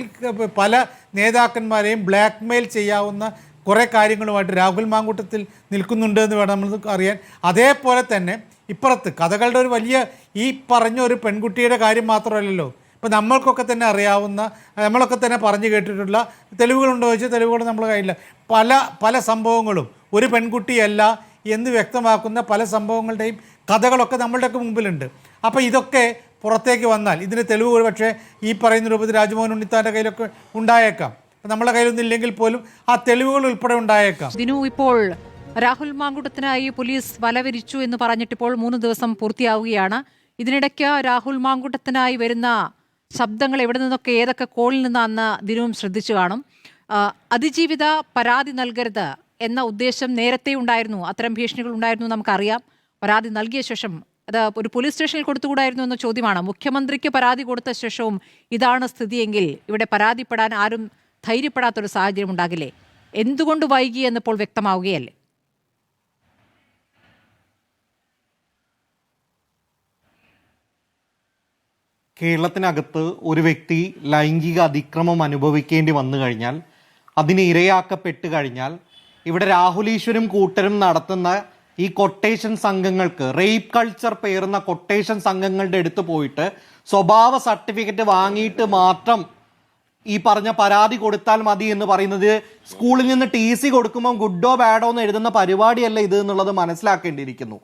പല നേതാക്കന്മാരെയും ബ്ലാക്ക് മെയിൽ ചെയ്യാവുന്ന കുറേ കാര്യങ്ങളുമായിട്ട് രാഹുൽ മാങ്കൂട്ടത്തിൽ നിൽക്കുന്നുണ്ട് എന്ന് വേണം നമ്മൾ അറിയാൻ. അതേപോലെ തന്നെ ഇപ്പുറത്ത് കഥകളുടെ ഒരു വലിയ ഈ പറഞ്ഞ ഒരു പെൺകുട്ടിയുടെ കാര്യം മാത്രമല്ലല്ലോ, ഇപ്പോൾ നമ്മൾക്കൊക്കെ തന്നെ അറിയാവുന്ന, നമ്മളൊക്കെ തന്നെ പറഞ്ഞു കേട്ടിട്ടുള്ള തെളിവുകളുണ്ടോ ചോദിച്ചാൽ തെളിവുകൾ നമ്മുടെ കയ്യില്ല. പല സംഭവങ്ങളും ഒരു പെൺകുട്ടിയല്ല എന്ന് വ്യക്തമാക്കുന്ന പല സംഭവങ്ങളുടെയും കഥകളൊക്കെ നമ്മളുടെയൊക്കെ മുമ്പിലുണ്ട്. അപ്പോൾ ഇതൊക്കെ പുറത്തേക്ക് വന്നാൽ ഇതിന് തെളിവുകൾ പക്ഷേ ഈ പറയുന്ന രൂപത്തിൽ രാജ്മോഹൻ ഉണ്ണിത്താൻ്റെ കയ്യിലൊക്കെ ഉണ്ടായേക്കാം. നമ്മളെ കയ്യിലൊന്നും ഇല്ലെങ്കിൽ പോലും ആ തെളിവുകൾ ഉൾപ്പെടെ ഉണ്ടായേക്കാം. ദിനു, ഇപ്പോൾ രാഹുൽ മാങ്കൂട്ടത്തിനായി പോലീസ് വലവിരിച്ചു എന്ന് പറഞ്ഞിട്ടിപ്പോൾ 3 ദിവസം പൂർത്തിയാവുകയാണ്. ഇതിനിടയ്ക്ക് രാഹുൽ മാങ്കൂട്ടത്തിനായി വരുന്ന ശബ്ദങ്ങൾ എവിടെ നിന്നൊക്കെ ഏതൊക്കെ കോളിൽ നിന്നാണെന്ന് ദിനവും ശ്രദ്ധിച്ചു കാണും. അതിജീവിത പരാതി നൽകരുത് എന്ന ഉദ്ദേശം നേരത്തെ ഉണ്ടായിരുന്നു, അത്തരം ഭീഷണികൾ ഉണ്ടായിരുന്നു, നമുക്കറിയാം. പരാതി നൽകിയ ശേഷം അത് ഒരു പോലീസ് സ്റ്റേഷനിൽ കൊടുത്തുകൂടായിരുന്നു എന്ന ചോദ്യമാണ്. മുഖ്യമന്ത്രിക്ക് പരാതി കൊടുത്ത ശേഷവും ഇതാണ് സ്ഥിതിയെങ്കിൽ ഇവിടെ പരാതിപ്പെടാൻ ആരും ധൈര്യപ്പെടാത്തൊരു സാഹചര്യം ഉണ്ടാകില്ലേ? എന്തുകൊണ്ട് വൈകി എന്നിപ്പോൾ വ്യക്തമാവുകയല്ലേ? കേരളത്തിനകത്ത് ഒരു വ്യക്തി ലൈംഗിക അതിക്രമം അനുഭവിക്കേണ്ടി വന്നു കഴിഞ്ഞാൽ, അതിന് ഇരയാക്കപ്പെട്ട് കഴിഞ്ഞാൽ, ഇവിടെ രാഹുൽ ഈശ്വരും കൂട്ടരും നടത്തുന്ന ഈ കൊട്ടേഷൻ സംഘങ്ങൾക്ക്, റേപ്പ് കൾച്ചർ പേറുന്ന കൊട്ടേഷൻ സംഘങ്ങളുടെ അടുത്ത് പോയിട്ട് സ്വഭാവ സർട്ടിഫിക്കറ്റ് വാങ്ങിയിട്ട് മാത്രം ഈ പറഞ്ഞ പരാതി കൊടുത്താൽ മതി എന്ന് പറയുന്നത്, സ്കൂളിൽ നിന്ന് TC കൊടുക്കുമ്പോൾ ഗുഡോ ബാഡോ എന്ന് എഴുതുന്ന പരിപാടിയല്ല ഇത് എന്നുള്ളത് മനസ്സിലാക്കേണ്ടിയിരിക്കുന്നു.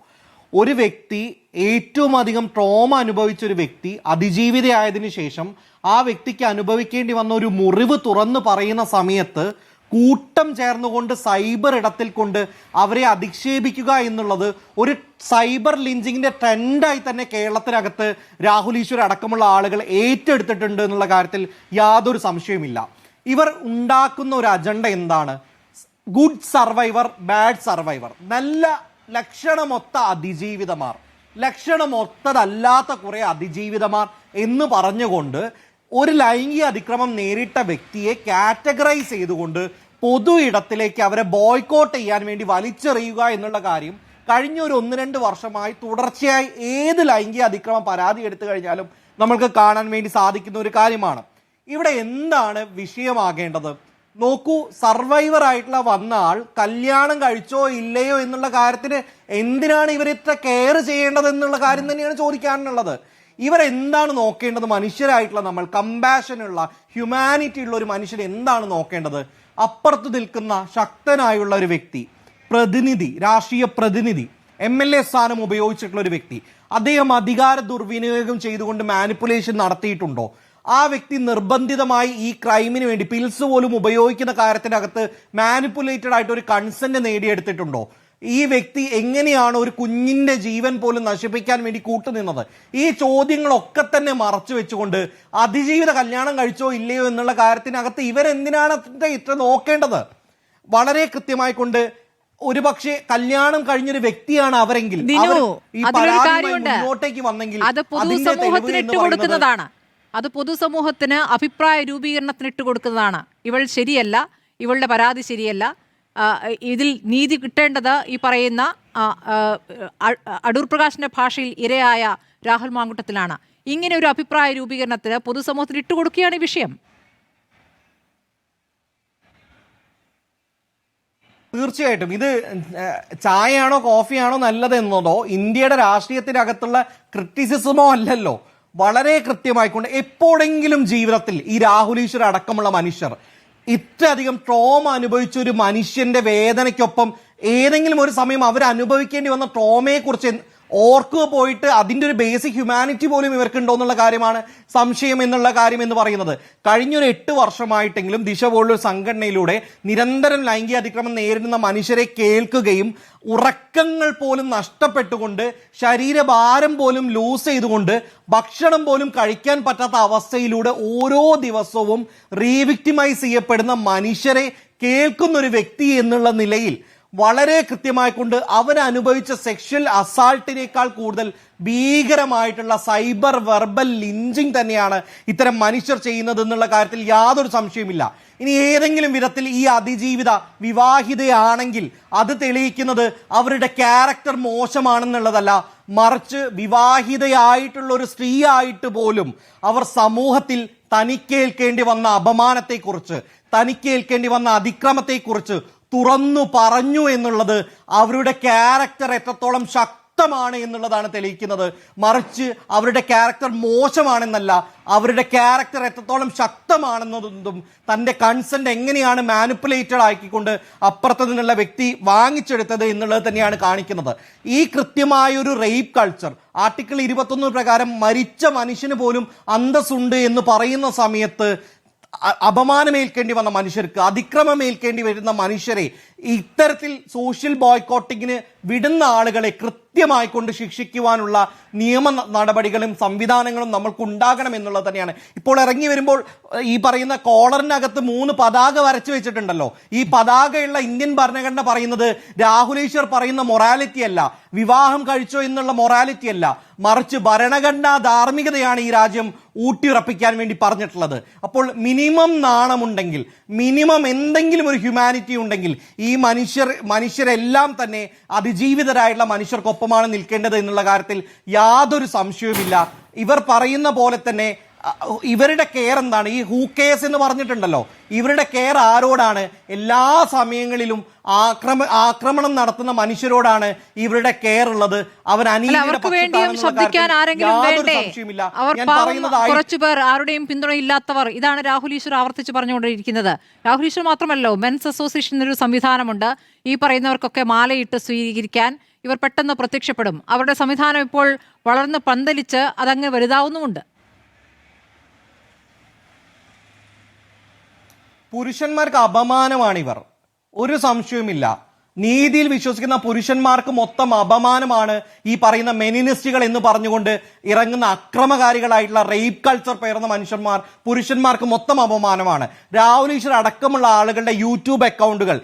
ഒരു വ്യക്തി ഏറ്റവും അധികം ട്രോമ അനുഭവിച്ച ഒരു വ്യക്തി അതിജീവിതയായതിനു ശേഷം ആ വ്യക്തിക്ക് അനുഭവിക്കേണ്ടി വന്ന ഒരു മുറിവ് തുറന്നു പറയുന്ന സമയത്ത് കൂട്ടം ചേർന്നുകൊണ്ട് സൈബർ ഇടത്തിൽ കൊണ്ട് അവരെ അധിക്ഷേപിക്കുക എന്നുള്ളത് ഒരു സൈബർ ലിഞ്ചിങ്ങിന്റെ ട്രെൻഡായി തന്നെ കേരളത്തിനകത്ത് രാഹുൽ ഈശ്വർ അടക്കമുള്ള ആളുകൾ ഏറ്റെടുത്തിട്ടുണ്ട് എന്നുള്ള കാര്യത്തിൽ യാതൊരു സംശയവുമില്ല. ഇവർ ഉണ്ടാക്കുന്ന ഒരു അജണ്ട എന്താണ്? ഗുഡ് സർവൈവർ, ബാഡ് സർവൈവർ, നല്ല ലക്ഷണമൊത്ത അതിജീവിതമാർ, ലക്ഷണമൊത്തതല്ലാത്ത കുറെ അതിജീവിതമാർ എന്ന് പറഞ്ഞുകൊണ്ട് ഒരു ലൈംഗിക അതിക്രമം നേരിട്ട വ്യക്തിയെ കാറ്റഗറൈസ് ചെയ്തുകൊണ്ട് പൊതു ഇടത്തിലേക്ക് അവരെ ബോയ്ക്കോട്ട് ചെയ്യാൻ വേണ്ടി വലിച്ചെറിയുക എന്നുള്ള കാര്യം കഴിഞ്ഞ ഒരു 1-2 വർഷമായി തുടർച്ചയായി ഏത് ലൈംഗിക അതിക്രമം പരാതി എടുത്തു കഴിഞ്ഞാലും നമ്മൾക്ക് കാണാൻ വേണ്ടി സാധിക്കുന്ന ഒരു കാര്യമാണ്. ഇവിടെ എന്താണ് വിഷയമാകേണ്ടത്? നോക്കൂ, സർവൈവർ ആയിട്ടുള്ള വന്ന ആൾ കല്യാണം കഴിച്ചോ ഇല്ലയോ എന്നുള്ള കാര്യത്തിന് എന്തിനാണ് ഇവരിത്ര കെയർ ചെയ്യേണ്ടത് എന്നുള്ള കാര്യം തന്നെയാണ് ചോദിക്കാനുള്ളത്. ഇവരെന്താണ് നോക്കേണ്ടത്? മനുഷ്യരായിട്ടുള്ള നമ്മൾ, കമ്പാഷനുള്ള, ഹ്യൂമാനിറ്റി ഉള്ള ഒരു മനുഷ്യൻ എന്താണ് നോക്കേണ്ടത്? അപ്പുറത്ത് നിൽക്കുന്ന ശക്തനായുള്ള ഒരു വ്യക്തി, പ്രതിനിധി, രാഷ്ട്രീയ പ്രതിനിധി, MLA സ്ഥാനം ഉപയോഗിച്ചിട്ടുള്ള ഒരു വ്യക്തി, അദ്ദേഹം അധികാര ദുർവിനിയോഗം ചെയ്തുകൊണ്ട് മാനിപ്പുലേഷൻ നടത്തിയിട്ടുണ്ടോ? ആ വ്യക്തി നിർബന്ധിതമായി ഈ ക്രൈമിന് വേണ്ടി പിൽസ് പോലും ഉപയോഗിക്കുന്ന കാര്യത്തിനകത്ത് മാനിപ്പുലേറ്റഡ് ആയിട്ട് ഒരു കൺസെന്റ് നേടിയെടുത്തിട്ടുണ്ടോ? ഈ വ്യക്തി എങ്ങനെയാണ് ഒരു കുഞ്ഞിന്റെ ജീവൻ പോലും നശിപ്പിക്കാൻ വേണ്ടി കൂട്ടുനിന്നത്? ഈ ചോദ്യങ്ങളൊക്കെ തന്നെ മറച്ചു വെച്ചുകൊണ്ട് അതിജീവിത കല്യാണം കഴിച്ചോ ഇല്ലയോ എന്നുള്ള കാര്യത്തിനകത്ത് ഇവരെന്തിനാണ് ഇത്ര നോക്കേണ്ടത്? വളരെ കൃത്യമായി കൊണ്ട് ഒരുപക്ഷെ കല്യാണം കഴിഞ്ഞൊരു വ്യക്തിയാണ് അവരെങ്കിൽ, മുന്നോട്ടേക്ക് വന്നെങ്കിൽ അത് പൊതുസമൂഹത്തിന് അഭിപ്രായ രൂപീകരണത്തിന് ഇട്ടുകൊടുക്കുന്നതാണ്. ഇവൾ ശരിയല്ല, ഇവളുടെ പരാതി ശരിയല്ല, ഇതിൽ നീതി കിട്ടേണ്ടത് ഈ പറയുന്ന അടൂർ പ്രകാശിന്റെ ഭാഷയിൽ ഇരയായ രാഹുൽ മാങ്കൂട്ടത്തിലാണ്. ഇങ്ങനെ ഒരു അഭിപ്രായ രൂപീകരണത്തിന് പൊതുസമൂഹത്തിന് ഇട്ടുകൊടുക്കുകയാണ് ഈ വിഷയം. തീർച്ചയായിട്ടും ഇത് ചായയാണോ കോഫിയാണോ നല്ലതെന്നതോ ഇന്ത്യയുടെ രാഷ്ട്രീയത്തിനകത്തുള്ള ക്രിറ്റിസിസമോ അല്ലല്ലോ. വളരെ കൃത്യമായിക്കൊണ്ട് എപ്പോഴെങ്കിലും ജീവിതത്തിൽ ഈ രാഹുൽ ഈശ്വർ അടക്കമുള്ള മനുഷ്യർ ഇത്രയധികം ട്രോമ അനുഭവിച്ച ഒരു മനുഷ്യന്റെ വേദനയ്ക്കൊപ്പം ഏതെങ്കിലും ഒരു സമയം അവർ അനുഭവിക്കേണ്ടി വന്ന ട്രോമയെക്കുറിച്ച് ഓർക്കുക പോയിട്ട് അതിൻ്റെ ഒരു ബേസിക് ഹ്യൂമാനിറ്റി പോലും ഇവർക്കുണ്ടോ എന്നുള്ള കാര്യമാണ് സംശയം എന്നുള്ള കാര്യം എന്ന് പറയുന്നത്. കഴിഞ്ഞൊരു 8 വർഷമായിട്ടെങ്കിലും ദിശ പോലുള്ള സംഘടനയിലൂടെ നിരന്തരം ലൈംഗിക അതിക്രമം നേരിടുന്ന മനുഷ്യരെ കേൾക്കുകയും ഉറക്കങ്ങൾ പോലും നഷ്ടപ്പെട്ടുകൊണ്ട് ശരീരഭാരം പോലും ലൂസ് ചെയ്തുകൊണ്ട് ഭക്ഷണം പോലും കഴിക്കാൻ പറ്റാത്ത അവസ്ഥയിലൂടെ ഓരോ ദിവസവും റീവിക്ടിമൈസ് ചെയ്യപ്പെടുന്ന മനുഷ്യരെ കേൾക്കുന്ന ഒരു വ്യക്തി എന്നുള്ള നിലയിൽ വളരെ കൃത്യമായിക്കൊണ്ട് അവൻ അനുഭവിച്ച സെക്ഷൽ അസാൾട്ടിനേക്കാൾ കൂടുതൽ ഭീകരമായിട്ടുള്ള സൈബർ വെർബൽ ലിഞ്ചിങ് തന്നെയാണ് ഇത്തരം മനുഷ്യർ ചെയ്യുന്നത് എന്നുള്ള കാര്യത്തിൽ യാതൊരു സംശയവുമില്ല. ഇനി ഏതെങ്കിലും വിധത്തിൽ ഈ അതിജീവിത വിവാഹിതയാണെങ്കിൽ അത് തെളിയിക്കുന്നത് അവരുടെ ക്യാരക്ടർ മോശമാണെന്നുള്ളതല്ല, മറിച്ച് വിവാഹിതയായിട്ടുള്ള ഒരു സ്ത്രീ ആയിട്ട് പോലും അവർ സമൂഹത്തിൽ തനിക്കേൽക്കേണ്ടി വന്ന അപമാനത്തെക്കുറിച്ച്, തനിക്കേൽക്കേണ്ടി വന്ന അതിക്രമത്തെക്കുറിച്ച് തുറന്നു പറഞ്ഞു എന്നുള്ളത് അവരുടെ ക്യാരക്ടർ എത്രത്തോളം ശക്തമാണ് എന്നുള്ളതാണ് തെളിയിക്കുന്നത്. മറിച്ച് അവരുടെ ക്യാരക്ടർ മോശമാണെന്നല്ല, അവരുടെ ക്യാരക്ടർ എത്രത്തോളം ശക്തമാണെന്നതും തൻ്റെ കൺസെന്റ് എങ്ങനെയാണ് മാനിപ്പുലേറ്റഡ് ആക്കിക്കൊണ്ട് അപ്പുറത്ത് നിന്നുള്ള വ്യക്തി വാങ്ങിച്ചെടുത്തത് എന്നുള്ളത് തന്നെയാണ് കാണിക്കുന്നത്. ഈ കൃത്യമായൊരു റേപ്പ് കൾച്ചർ ആർട്ടിക്കിൾ 21 പ്രകാരം മരിച്ച മനുഷ്യന് പോലും അന്തസ്സുണ്ട് എന്ന് പറയുന്ന സമയത്ത് അപമാനമേൽക്കേണ്ടി വന്ന മനുഷ്യർക്ക്, അതിക്രമമേൽക്കേണ്ടി വരുന്ന മനുഷ്യരെ ഇത്തരത്തിൽ സോഷ്യൽ ബോയ്ക്കോട്ടിങ്ങിന് വിടുന്ന ആളുകളെ കൃത്യമായി കൊണ്ട് ശിക്ഷിക്കുവാനുള്ള നിയമ നടപടികളും സംവിധാനങ്ങളും നമ്മൾക്ക് ഉണ്ടാകണം എന്നുള്ളത് തന്നെയാണ്. ഇപ്പോൾ ഇറങ്ങി വരുമ്പോൾ ഈ പറയുന്ന കോളറിനകത്ത് 3 പതാക വരച്ചു വെച്ചിട്ടുണ്ടല്ലോ. ഈ പതാകയുള്ള ഇന്ത്യൻ ഭരണഘടന പറയുന്നത് രാഹുൽ ഈശ്വർ പറയുന്ന മൊറാലിറ്റി അല്ല, വിവാഹം കഴിച്ചോ എന്നുള്ള മൊറാലിറ്റി അല്ല, മറിച്ച് ഭരണഘടനാ ധാർമ്മികതയാണ് ഈ രാജ്യം ഊട്ടിയുറപ്പിക്കാൻ വേണ്ടി പറഞ്ഞിട്ടുള്ളത്. അപ്പോൾ മിനിമം നാണമുണ്ടെങ്കിൽ, മിനിമം എന്തെങ്കിലും ഒരു ഹ്യൂമാനിറ്റി ഉണ്ടെങ്കിൽ ഈ മനുഷ്യരെല്ലാം തന്നെ അതിജീവിതരായിട്ടുള്ള മനുഷ്യർക്കൊപ്പമാണ് നിൽക്കേണ്ടത് എന്നുള്ള കാര്യത്തിൽ യാതൊരു സംശയവുമില്ല. ഇവർ പറയുന്ന പോലെ തന്നെ ഇവരുടെ കെയർ എന്താണ്? ഈ ഹൂ കേസ് എന്ന് പറഞ്ഞിട്ടുണ്ടല്ലോ, ഇവരുടെ കെയർ ആരോടാണ്? എല്ലാ സമയങ്ങളിലും ആക്രമണം നടത്തുന്ന മനുഷ്യരോടാണ് ഇവരുടെ കെയർ ഉള്ളത്. അവർ കുറച്ചുപേർ ആരുടെയും പിന്തുണയില്ലാത്തവർ, ഇതാണ് രാഹുൽ ഈശ്വർ ആവർത്തിച്ച് പറഞ്ഞുകൊണ്ടിരിക്കുന്നത്. രാഹുൽ ഈശ്വർ മാത്രമല്ലോ, മെൻസ് അസോസിയേഷൻ ഒരു സംവിധാനമുണ്ട്. ഈ പറയുന്നവർക്കൊക്കെ മാലയിട്ട് സ്വീകരിക്കാൻ ഇവർ പെട്ടെന്ന് പ്രത്യക്ഷപ്പെടും. അവരുടെ സംവിധാനം ഇപ്പോൾ വളർന്ന് പന്തലിച്ച് അതങ്ങ് വലുതാവുന്നുമുണ്ട്. പുരുഷന്മാർക്ക് അപമാനമാണിവർ, ഒരു സംശയവുമില്ല. നീതിയിൽ വിശ്വസിക്കുന്ന പുരുഷന്മാർക്ക് മൊത്തം അപമാനമാണ് ഈ പറയുന്ന മെനിനിസ്റ്റുകൾ എന്ന് പറഞ്ഞുകൊണ്ട് ഇറങ്ങുന്ന അക്രമകാരികളായിട്ടുള്ള റേപ്പ് കൾച്ചർ പേർന്ന മനുഷ്യന്മാർ. പുരുഷന്മാർക്ക് മൊത്തം അപമാനമാണ്. രാഹുൽ ഈശ്വർ അടക്കമുള്ള ആളുകളുടെ യൂട്യൂബ് അക്കൗണ്ടുകൾ,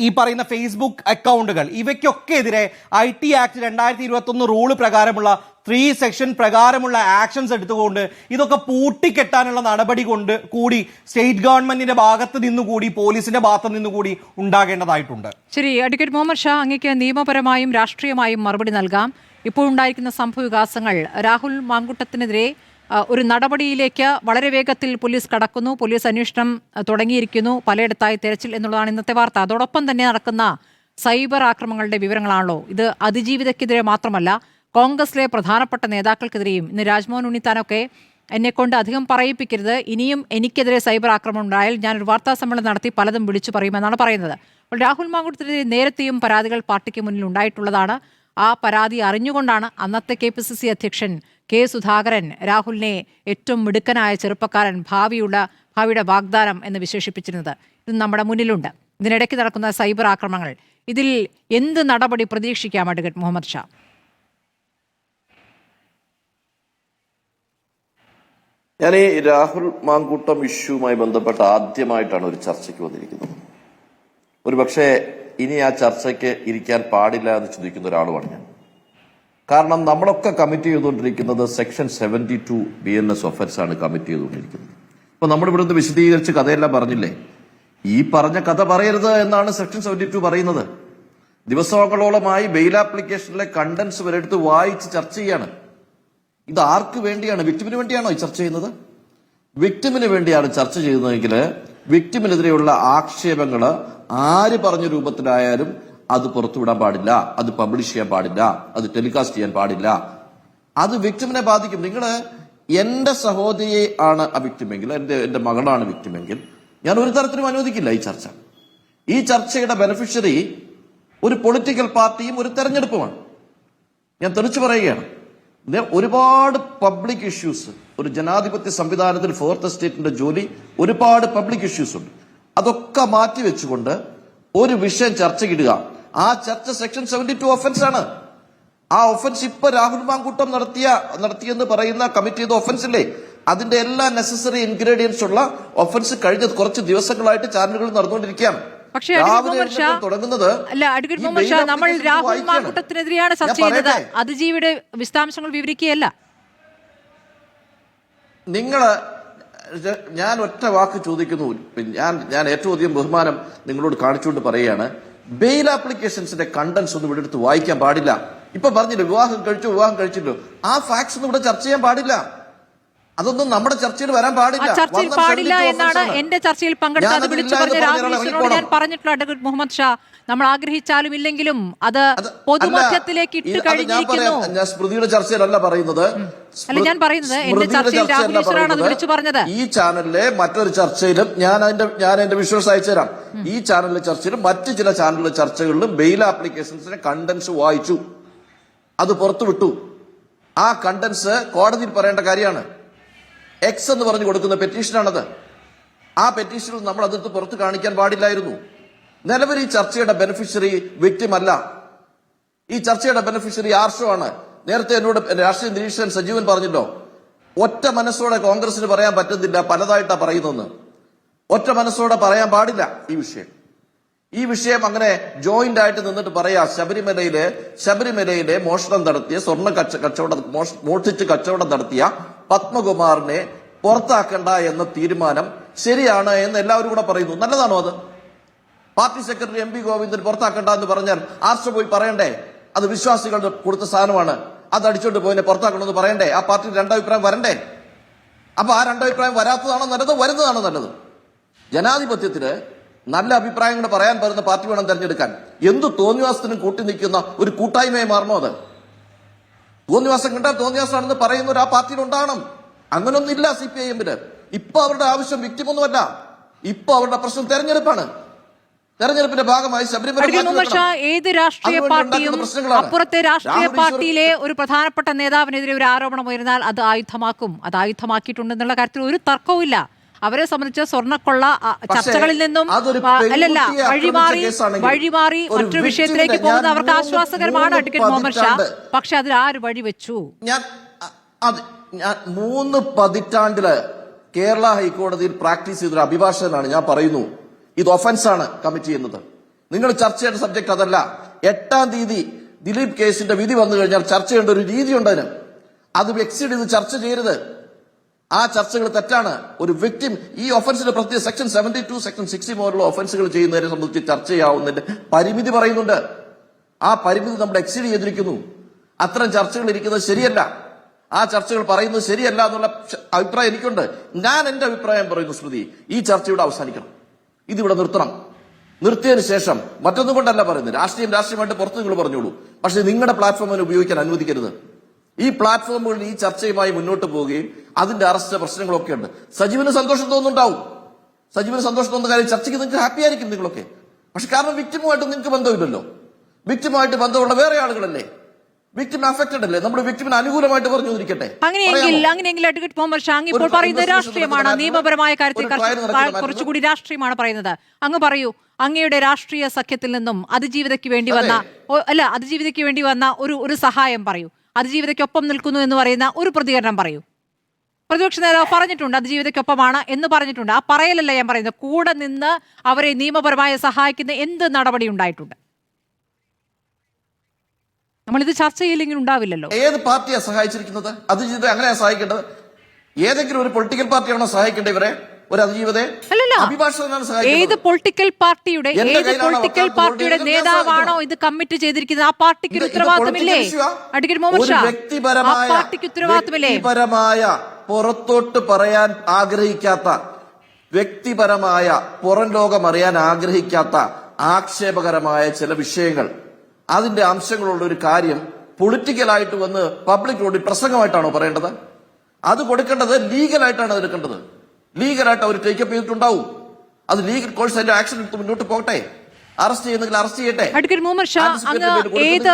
ഈ പറയുന്ന ഫേസ്ബുക്ക് അക്കൗണ്ടുകൾ, ഇവയ്ക്കൊക്കെ എതിരെ IT ആക്ട് 2021 റൂള് പ്രകാരമുള്ള 3 സെക്ഷൻ പ്രകാരമുള്ള ആക്ഷൻസ് എടുത്തുകൊണ്ട് ഇതൊക്കെ പൂട്ടിക്കെട്ടാനുള്ള നടപടി കൊണ്ട് കൂടി സ്റ്റേറ്റ് ഗവൺമെന്റിന്റെ ഭാഗത്ത് നിന്നുകൂടി പോലീസിന്റെ ഭാഗത്ത് നിന്നുകൂടി ഉണ്ടാകേണ്ടതായിട്ടുണ്ട്. ശരി, അഡ്വക്കേറ്റ് മുഹമ്മദ് ഷാ, അങ്ങേക്ക് നിയമപരമായും രാഷ്ട്രീയമായും മറുപടി നൽകാം. ഇപ്പോൾ ഉണ്ടായിരിക്കുന്ന സംഭവവികാസങ്ങൾ, രാഹുൽ മാങ്കുട്ടത്തിനെതിരെ ഒരു നടപടിയിലേക്ക് വളരെ വേഗത്തിൽ പോലീസ് കടക്കുന്നു, പോലീസ് അന്വേഷണം തുടങ്ങിയിരിക്കുന്നു, പലയിടത്തായി തെരച്ചിൽ എന്നുള്ളതാണ് ഇന്നത്തെ വാർത്ത. അതോടൊപ്പം തന്നെ നടക്കുന്ന സൈബർ ആക്രമണങ്ങളുടെ വിവരങ്ങളാണല്ലോ ഇത്. അതിജീവിതയ്ക്കെതിരെ മാത്രമല്ല, കോൺഗ്രസിലെ പ്രധാനപ്പെട്ട നേതാക്കൾക്കെതിരെയും. ഇന്ന് രാജ്മോഹൻ ഉണ്ണിത്താനൊക്കെ എന്നെക്കൊണ്ട് അധികം പറയിപ്പിക്കരുത്, ഇനിയും എനിക്കെതിരെ സൈബർ ആക്രമണം ഉണ്ടായാൽ ഞാനൊരു വാർത്താ സമ്മേളനം നടത്തി പലതും വിളിച്ചു പറയുമെന്നാണ് പറയുന്നത്. അപ്പോൾ രാഹുൽ മാങ്കുട്ടത്തിനെതിരെ നേരത്തെയും പരാതികൾ പാർട്ടിക്ക് മുന്നിൽ ഉണ്ടായിട്ടുള്ളതാണ്. ആ പരാതി അറിഞ്ഞുകൊണ്ടാണ് അന്നത്തെ KPCC അധ്യക്ഷൻ K. സുധാകരൻ രാഹുലിനെ ഏറ്റവും മിടുക്കനായ ചെറുപ്പക്കാരൻ, ഭാവിയുടെ വാഗ്ദാനം എന്ന് വിശേഷിപ്പിച്ചിരുന്നത്. ഇത് നമ്മുടെ മുന്നിലുണ്ട്. ഇതിനിടയ്ക്ക് നടക്കുന്ന സൈബർ ആക്രമണങ്ങൾ, ഇതിൽ എന്ത് നടപടി പ്രതീക്ഷിക്കാം അഡ്വക്കേറ്റ് മുഹമ്മദ് ഷാ? ഞാൻ ഈ രാഹുൽ മാങ്കൂട്ടം ഇഷ്യൂവുമായി ബന്ധപ്പെട്ട് ആദ്യമായിട്ടാണ് ഒരു ചർച്ചയ്ക്ക് വന്നിരിക്കുന്നത്. ഒരു പക്ഷേ ഇനി ആ ചർച്ചയ്ക്ക് ഇരിക്കാൻ പാടില്ല എന്ന് ചിന്തിക്കുന്ന ഒരാളുമാണ് ഞാൻ. കാരണം നമ്മളൊക്കെ കമ്മിറ്റ് ചെയ്തുകൊണ്ടിരിക്കുന്നത് സെക്ഷൻ 72 BNS ഒഫൻസ് ആണ് കമ്മിറ്റ് ചെയ്തുകൊണ്ടിരിക്കുന്നത്. അപ്പൊ നമ്മളിവിടുന്ന് വിശദീകരിച്ച് കഥയെല്ലാം പറഞ്ഞില്ലേ? ഈ പറഞ്ഞ കഥ പറയരുത് എന്നാണ് സെക്ഷൻ 72 പറയുന്നത്. ദിവസങ്ങളോളമായി ബെയിൽ ആപ്ലിക്കേഷനിലെ കണ്ടന്റ്സ് വരെ എടുത്ത് വായിച്ച് ചർച്ച ചെയ്യാണ്. ഇത് ആർക്ക് വേണ്ടിയാണ്? വിക്ടിമിന് വേണ്ടിയാണോ ഈ ചർച്ച ചെയ്യുന്നത്? വിക്ടിമിന് വേണ്ടിയാണ് ചർച്ച ചെയ്യുന്നതെങ്കിൽ വിക്ടിമിനെതിരെയുള്ള ആക്ഷേപങ്ങള് ആര് പറഞ്ഞ രൂപത്തിലായാലും അത് പുറത്തുവിടാൻ പാടില്ല, അത് പബ്ലിഷ് ചെയ്യാൻ പാടില്ല, അത് ടെലികാസ്റ്റ് ചെയ്യാൻ പാടില്ല. അത് വിക്ടിമിനെ ബാധിക്കും. നിങ്ങള് എന്റെ സഹോദരിയെ ആണ് ആ വിക്ടിമെങ്കിൽ, എന്റെ മകളാണ് വിക്ടിമെങ്കിൽ ഞാൻ ഒരു തരത്തിലും അനുവദിക്കില്ല ഈ ചർച്ച. ഈ ചർച്ചയുടെ ബെനിഫിഷ്യറി ഒരു പൊളിറ്റിക്കൽ പാർട്ടിയും ഒരു തെരഞ്ഞെടുപ്പുമാണ്. ഞാൻ തെളിച്ചു പറയുകയാണ്. ഒരുപാട് പബ്ലിക് ഇഷ്യൂസ്, ഒരു ജനാധിപത്യ സംവിധാനത്തിൽ 4th എസ്റ്റേറ്റിന്റെ ജോലി, ഒരുപാട് പബ്ലിക് ഇഷ്യൂസ് ഉണ്ട്. അതൊക്കെ മാറ്റിവെച്ചുകൊണ്ട് ഒരു വിഷയം ചർച്ചയ്ക്കിടുക. ആ ചർച്ച സെക്ഷൻ 72 ഒഫൻസ് ആണ്. ആ ഒഫൻസ് ഇപ്പൊ രാഹുൽ മാങ്കൂട്ടം നടത്തിയെന്ന് പറയുന്ന കമ്മിറ്റ് ചെയ്ത ഒഫൻസ് ഇല്ലേ, അതിന്റെ എല്ലാ നെസസറി ഇൻഗ്രീഡിയൻസ് ഉള്ള ഒഫൻസ് കഴിഞ്ഞ കുറച്ച് ദിവസങ്ങളായിട്ട് ചാനലുകൾ നടന്നുകൊണ്ടിരിക്കുകയാണ്. പക്ഷേ നമ്മൾ രാഹുൽ മാങ്കൂട്ടത്തിനെതിരെയാണ് ചർച്ച ചെയ്യുന്നത്, അതിജീവിയുടെ വിശദാംശങ്ങൾ വിവരിക്കുകയല്ല. ഞാൻ ഒറ്റ വാക്ക് ചോദിക്കുന്നു. ഞാൻ ഏറ്റവും അധികം ബഹുമാനം നിങ്ങളോട് കാണിച്ചുകൊണ്ട് പറയുകയാണ്, ബെയിൽ ആപ്ലിക്കേഷൻസിന്റെ കണ്ടന്റ്സ് ഒന്നും ഇവിടെ എടുത്ത് വായിക്കാൻ പാടില്ല. ഇപ്പൊ പറഞ്ഞില്ല വിവാഹം കഴിച്ചില്ലോ, ആ ഫാക്ട്സ് ഒന്നും ഇവിടെ ചർച്ച ചെയ്യാൻ പാടില്ല. അതൊന്നും നമ്മുടെ ചർച്ചയിൽ വരാൻ പാടില്ല. ചർച്ചയിൽ പാടില്ല എന്നാണ് എന്റെ ചർച്ചയിൽ പങ്കെടുത്ത് വിളിച്ചു പറഞ്ഞ രാഹുൽ ഈശ്വറിനോട് ഞാൻ പറഞ്ഞിട്ടുള്ള അഡ്വക്കേറ്റ് മുഹമ്മദ് ഷാ. നമ്മൾ ആഗ്രഹിച്ചാലും ഇല്ലെങ്കിലും അത് പൊതുമധ്യത്തിലേക്ക് ഇട്ട് കഴിഞ്ഞിരിക്കുന്നു. ഞാൻ സ്മൃതിയുടെ ചർച്ചയിലല്ല പറയുന്നത്. അല്ല, ഞാൻ പറയുന്നത് എന്റെ ചർച്ചയിൽ രാഹുൽ ഈശ്വറാണ് അത് വിളിച്ചു പറഞ്ഞത്. ഈ ചാനലിലെ മറ്റൊരു ചർച്ചയിലും ഞാൻ എന്റെ വിഷ്വൽസ് അയച്ചുതരാം. ഈ ചാനലിലെ ചർച്ചയിലും മറ്റു ചില ചാനലിലെ ചർച്ചകളിലും ബെയിൽ ആപ്ലിക്കേഷൻസിന്റെ കണ്ടന്റ്സ് വായിച്ചു, അത് പുറത്തുവിട്ടു. ആ കണ്ടന്റ്സ് കോടതിയിൽ പറയേണ്ട കാര്യമാണ്. X എന്ന് പറഞ്ഞു കൊടുക്കുന്ന പെറ്റീഷനാണത്. ആ പെറ്റീഷനിൽ നമ്മൾ അതെടുത്ത് പുറത്ത് കാണിക്കാൻ പാടില്ലായിരുന്നു. നിലവിൽ ഈ ചർച്ചയുടെ ബെനിഫിഷ്യറി വിക്ടിം അല്ല. ഈ ചർച്ചയുടെ ബെനിഫിഷ്യറി ആർഷോ ആണ്. നേരത്തെ എന്നോട് രാഷ്ട്രീയ നിരീക്ഷകൻ സജീവൻ പറഞ്ഞല്ലോ, ഒറ്റ മനസ്സോടെ കോൺഗ്രസിന് പറയാൻ പറ്റുന്നില്ല, പലതായിട്ടാ പറയുന്നെന്ന്. ഒറ്റ മനസ്സോടെ പറയാൻ പാടില്ല ഈ വിഷയം അങ്ങനെ ജോയിന്റ് ആയിട്ട് നിന്നിട്ട് പറയാ ശബരിമലയിലെ മോഷണം നടത്തിയ സ്വർണ്ണ കച്ചവടം മോഷ്ടിച്ച് കച്ചവടം നടത്തിയ പത്മകുമാറിനെ പുറത്താക്കണ്ട എന്ന തീരുമാനം ശരിയാണ് എന്ന് എല്ലാവരും കൂടെ പറയുന്നു. നല്ലതാണോ അത്? പാർട്ടി സെക്രട്ടറി MP ഗോവിന്ദൻ പുറത്താക്കണ്ട എന്ന് പറഞ്ഞാൽ ആർഷ പോയി പറയണ്ടേ? അത് വിശ്വാസികളുടെ കൊടുത്ത സാധനമാണ്, അത് അടിച്ചോണ്ട് പോയിനെ പുറത്താക്കണമെന്ന് പറയണ്ടേ? ആ പാർട്ടിയിൽ രണ്ടഭിപ്രായം വരണ്ടേ? അപ്പൊ ആ രണ്ടഭിപ്രായം വരാത്തതാണോ നല്ലത്, വരുന്നതാണോ നല്ലത്? ജനാധിപത്യത്തില് നല്ല അഭിപ്രായങ്ങൾ പറയാൻ പറ്റുന്ന പാർട്ടി വേണം തെരഞ്ഞെടുക്കാൻ. എന്തു തോന്നിവാസത്തിനും കൂട്ടി നിൽക്കുന്ന ഒരു കൂട്ടായ്മയെ മാറണോ അത്? തോന്നിവാസം കണ്ടാൽ തോന്നിവാസമാണെന്ന് പറയുന്ന ആ പാർട്ടിയിൽ ഉണ്ടാകണം. അങ്ങനൊന്നുമില്ല CPIM-ല്. ഇപ്പൊ അവരുടെ ആവശ്യം വിക്ടിമൊന്നുമല്ല, ഇപ്പൊ അവരുടെ പ്രശ്നം തെരഞ്ഞെടുപ്പാണ്. തെരഞ്ഞെടുപ്പിന്റെ ഭാഗമായി ഏത് രാഷ്ട്രീയ പാർട്ടിയും അപ്പുറത്തെ രാഷ്ട്രീയ പാർട്ടിയിലെ ഒരു പ്രധാനപ്പെട്ട നേതാവിനെതിരെ ഒരു ആരോപണം ഉയർന്നാൽ അത് ആയുധമാക്കും. അത് ആയുധമാക്കിയിട്ടുണ്ടെന്നുള്ള കാര്യത്തിൽ ഒരു തർക്കവുമില്ല. അവരെ സംബന്ധിച്ച് സ്വർണ്ണക്കൊള്ള ചർച്ചകളിൽ നിന്നും അല്ലല്ല വഴിമാറി മറ്റൊരു വിഷയത്തിലേക്ക് പോകുന്നത് അവർക്ക് ആശ്വാസകരമാണ് അഡ്വക്കേറ്റ് മുഹമ്മദ് ഷാ. പക്ഷെ അതിൽ ആര് വഴിവെച്ചു? ഞാൻ 3 പതിറ്റാണ്ടില് കേരള ഹൈക്കോടതിയിൽ പ്രാക്ടീസ് ചെയ്തൊരു അഭിഭാഷകനാണ്. ഞാൻ പറയുന്നു, ഇത് ഒഫൻസാണ് കമ്മിറ്റ് ചെയ്യുന്നത്. നിങ്ങൾ ചർച്ച ചെയ്യേണ്ട സബ്ജക്ട് അതല്ല. 8-ാം തീയതി ദിലീപ് കേസിന്റെ വിധി വന്നു കഴിഞ്ഞാൽ ചർച്ച ചെയ്യേണ്ട ഒരു രീതിയുണ്ട് അതിന്. അത് എക്സീഡ് ചെയ്ത് ചർച്ച ചെയ്യരുത്. ആ ചർച്ചകൾ തെറ്റാണ്. ഒരു വിക്ടിം ഈ ഒഫൻസിന്റെ പ്രത്യേക സെക്ഷൻ 72, സെക്ഷൻ 60 പോലുള്ള ഒഫൻസുകൾ ചെയ്യുന്നതിനെ സംബന്ധിച്ച് ചർച്ച ചെയ്യാവുന്നതിന്റെ പരിമിതി പറയുന്നുണ്ട്. ആ പരിമിതി നമ്മൾ എക്സീഡ് ചെയ്തിരിക്കുന്നു. അത്തരം ചർച്ചകൾ ഇരിക്കുന്നത് ശരിയല്ല. ആ ചർച്ചകൾ പറയുന്നത് ശരിയല്ല എന്നുള്ള അഭിപ്രായം എനിക്കുണ്ട്. ഞാൻ എന്റെ അഭിപ്രായം പറയുന്നു, സ്മൃതി, ഈ ചർച്ച ഇവിടെ അവസാനിക്കണം. ഇതിവിടെ നിർത്തണം. നിർത്തിയതിനു ശേഷം മറ്റൊന്നും കൊണ്ടല്ല പറയുന്നത്, രാഷ്ട്രീയമായിട്ട് പുറത്ത് നിങ്ങൾ പറഞ്ഞോളൂ, പക്ഷെ നിങ്ങളുടെ പ്ലാറ്റ്ഫോമിനെ ഉപയോഗിക്കാൻ അനുവദിക്കരുത്. ഈ പ്ലാറ്റ്ഫോമുകളിൽ ഈ ചർച്ചയുമായി മുന്നോട്ട് പോവുകയും അതിന്റെ അറസ്റ്റ് പ്രശ്നങ്ങളൊക്കെ ഉണ്ട്. സജീവന് സന്തോഷം തോന്നുന്നുണ്ടാവും. സജീവന് സന്തോഷം തോന്നുന്ന കാര്യം ചർച്ചയ്ക്ക് നിങ്ങൾക്ക് ഹാപ്പി ആയിരിക്കും നിങ്ങളൊക്കെ. പക്ഷെ കാരണം വിക്ടിമുമായിട്ട് നിങ്ങൾക്ക് ബന്ധമില്ലല്ലോ. വിക്ടിമുമായിട്ട് ബന്ധമുള്ള വേറെ ആളുകളല്ലേ, വിക്ടിം അഫക്റ്റഡ് അല്ലേ? നമ്മുടെ വിക്ടിമിന് അനുകൂലമായിട്ട് പറഞ്ഞിരിക്കട്ടെ. അങ്ങനെയെങ്കിൽ അഡ്വക്കേറ്റ് മുഹമ്മദ് ഷാ ഇപ്പോൾ പറയുന്നത് രാഷ്ട്രീയമാണ്, നിയമപരമായ കാര്യത്തിൽ കുറച്ചുകൂടി രാഷ്ട്രീയമാണ് പറയുന്നത്. അങ്ങ് പറയൂ, അങ്ങയുടെ രാഷ്ട്രീയ സഖ്യത്തിൽ നിന്നും അതിജീവിതയ്ക്ക് വേണ്ടി വന്ന ഒരു സഹായം പറയൂ. അതിജീവിതയ്ക്കൊപ്പം നിൽക്കുന്നു എന്ന് പറയുന്ന ഒരു പ്രതികരണം പറയൂ. പ്രതിപക്ഷ നേതാവ് പറഞ്ഞിട്ടുണ്ട് അതിജീവിതയ്ക്കൊപ്പമാണ് എന്ന് പറഞ്ഞിട്ടുണ്ട്. ആ പറയലല്ല ഞാൻ പറയുന്നത്, കൂടെ നിന്ന് അവരെ നിയമപരമായി സഹായിക്കുന്ന എന്ത് നടപടി ഉണ്ടായിട്ടുണ്ട്? നമ്മളിത് ചർച്ച ചെയ്യില്ലെങ്കിൽ ഉണ്ടാവില്ലല്ലോ. ഏത് പാർട്ടിയാ സഹായിച്ചിരിക്കുന്നത്? അതിജീവിതം അങ്ങനെയാ സഹായിക്കേണ്ടത്? ഏതെങ്കിലും ഒരു പൊളിറ്റിക്കൽ പാർട്ടിയാണോ സഹായിക്കേണ്ടത് ഇവരെ? ഒരു അതിജീവിതയെ ഏത് പൊളിറ്റിക്കൽ പാർട്ടിയുടെ നേതാവാണോ ഇത് കമ്മിറ്റ് ചെയ്തിരിക്കുന്നത്? ആ പാർട്ടിക്ക് ഒരു ഉത്തരവാദിത്തമില്ലേ അഡ്വക്കേറ്റ് മുഹമ്മദ് ഷാ? ആ പാർട്ടിക്ക് ഉത്തരവാദിത്തമില്ലേ? വ്യക്തിപരമായ പുറത്തോട്ട് പറയാൻ ആഗ്രഹിക്കാത്ത, വ്യക്തിപരമായ പുറം ലോകം അറിയാൻ ആഗ്രഹിക്കാത്ത ആക്ഷേപകരമായ ചില വിഷയങ്ങൾ, അതിന്റെ അംശങ്ങളുള്ള ഒരു കാര്യം പൊളിറ്റിക്കലായിട്ട് വന്ന് പബ്ലിക് റോഡിൽ പ്രസംഗമായിട്ടാണോ പറയേണ്ടത്? അത് കൊടുക്കേണ്ടത് ലീഗലായിട്ടാണ് എടുക്കേണ്ടത്. ലീഗലായിട്ട് അവർ ടേക്കപ്പ് ചെയ്തിട്ടുണ്ടാവും. അത് ലീഗൽ കോഴ്സ് അതിന്റെ ആക്ഷൻ എടുത്ത് മുന്നോട്ട് പോകട്ടെ. അറസ്റ്റ് ചെയ്യുന്നെങ്കിൽ അറസ്റ്റ് ചെയ്യട്ടെ. അഡ്വക്കേറ്റ് മുഹമ്മദ് ഷാ, അങ്ങ് ഏത്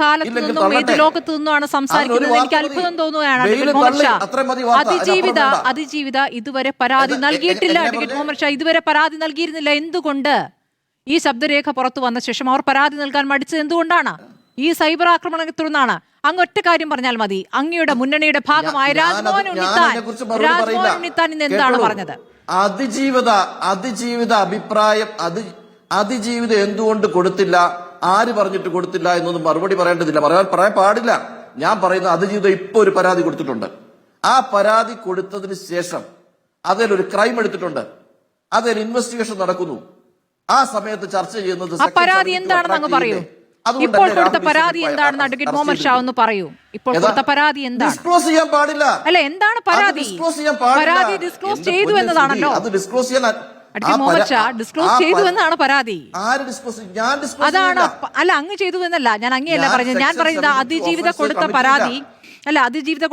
കാലത്ത് നിന്നും ഏത് ലോകത്ത് നിന്നുമാണ് സംസാരിക്കുന്നത്? എനിക്ക് അത്ഭുതം തോന്നുകയാണ് അഡ്വക്കേറ്റ് മുഹമ്മദ് ഷാ. അതിജീവിത ഇതുവരെ പരാതി നൽകിയിട്ടില്ല. അഡ്വക്കേറ്റ് മുഹമ്മദ് ഷാ ഇതുവരെ പരാതി നൽകിയിരുന്നില്ല. എന്തുകൊണ്ട്? ഈ ശബ്ദരേഖ പുറത്തു വന്ന ശേഷം അവർ പരാതി നൽകാൻ മടിച്ചത് എന്തുകൊണ്ടാണ്? ഈ സൈബർ ആക്രമണത്തെ തുടർന്നാണ്. അങ്ങ് ഒറ്റ കാര്യം പറഞ്ഞാൽ മതി. അങ്ങയുടെ മുന്നണിയുടെ ഭാഗമായ രാജ്മോഹൻ ഉണ്ണിത്താൻ ഇന്ന് എന്താണ് പറഞ്ഞത്? അതിജീവിത അഭിപ്രായം, അതിജീവിതം എന്തുകൊണ്ട് കൊടുത്തില്ല, ആര് പറഞ്ഞിട്ട് കൊടുത്തില്ല എന്നൊന്നും മറുപടി പറയേണ്ടതില്ല, പറയാൻ പാടില്ല. ഞാൻ പറയുന്ന അതിജീവിതം ഇപ്പൊ ഒരു പരാതി കൊടുത്തിട്ടുണ്ട്. ആ പരാതി കൊടുത്തതിന് ശേഷം അതിലൊരു ക്രൈം എടുത്തിട്ടുണ്ട്, അതിൽ ഇൻവെസ്റ്റിഗേഷൻ നടക്കുന്നു. ആ സമയത്ത് ചർച്ച ചെയ്യുന്നത് പരാതി എന്താണെന്ന് അങ്ങ് പറയൂ. ഇപ്പോൾ കൊടുത്ത പരാതി എന്താണെന്ന് അഡ്വക്കേറ്റ് മുഹമ്മദ് ഷാ ഒന്ന് പറയൂ. ഇപ്പോൾ കൊടുത്ത പരാതി എന്താണ്? ഡിസ്ക്ലോസ് ചെയ്യാൻ പാടില്ല. അല്ല, എന്താണ് പരാതി? പരാതി ഡിസ്ക്ലോസ് ചെയ്തു എന്നതാണല്ലോ. അത് ഡിസ്ക്ലോസ് ചെയ്യാൻ അഡ്വക്കേറ്റ് മുഹമ്മദ് ഷാ ഡിസ്ക്ലോസ് ചെയ്തു എന്നാണ് പരാതി. അതാണ് അല്ല, അങ്ങ് ചെയ്തു എന്നല്ല, ഞാൻ അങ്ങനെയല്ല പറഞ്ഞത്. ഞാൻ പറയുന്നത് അതിജീവിത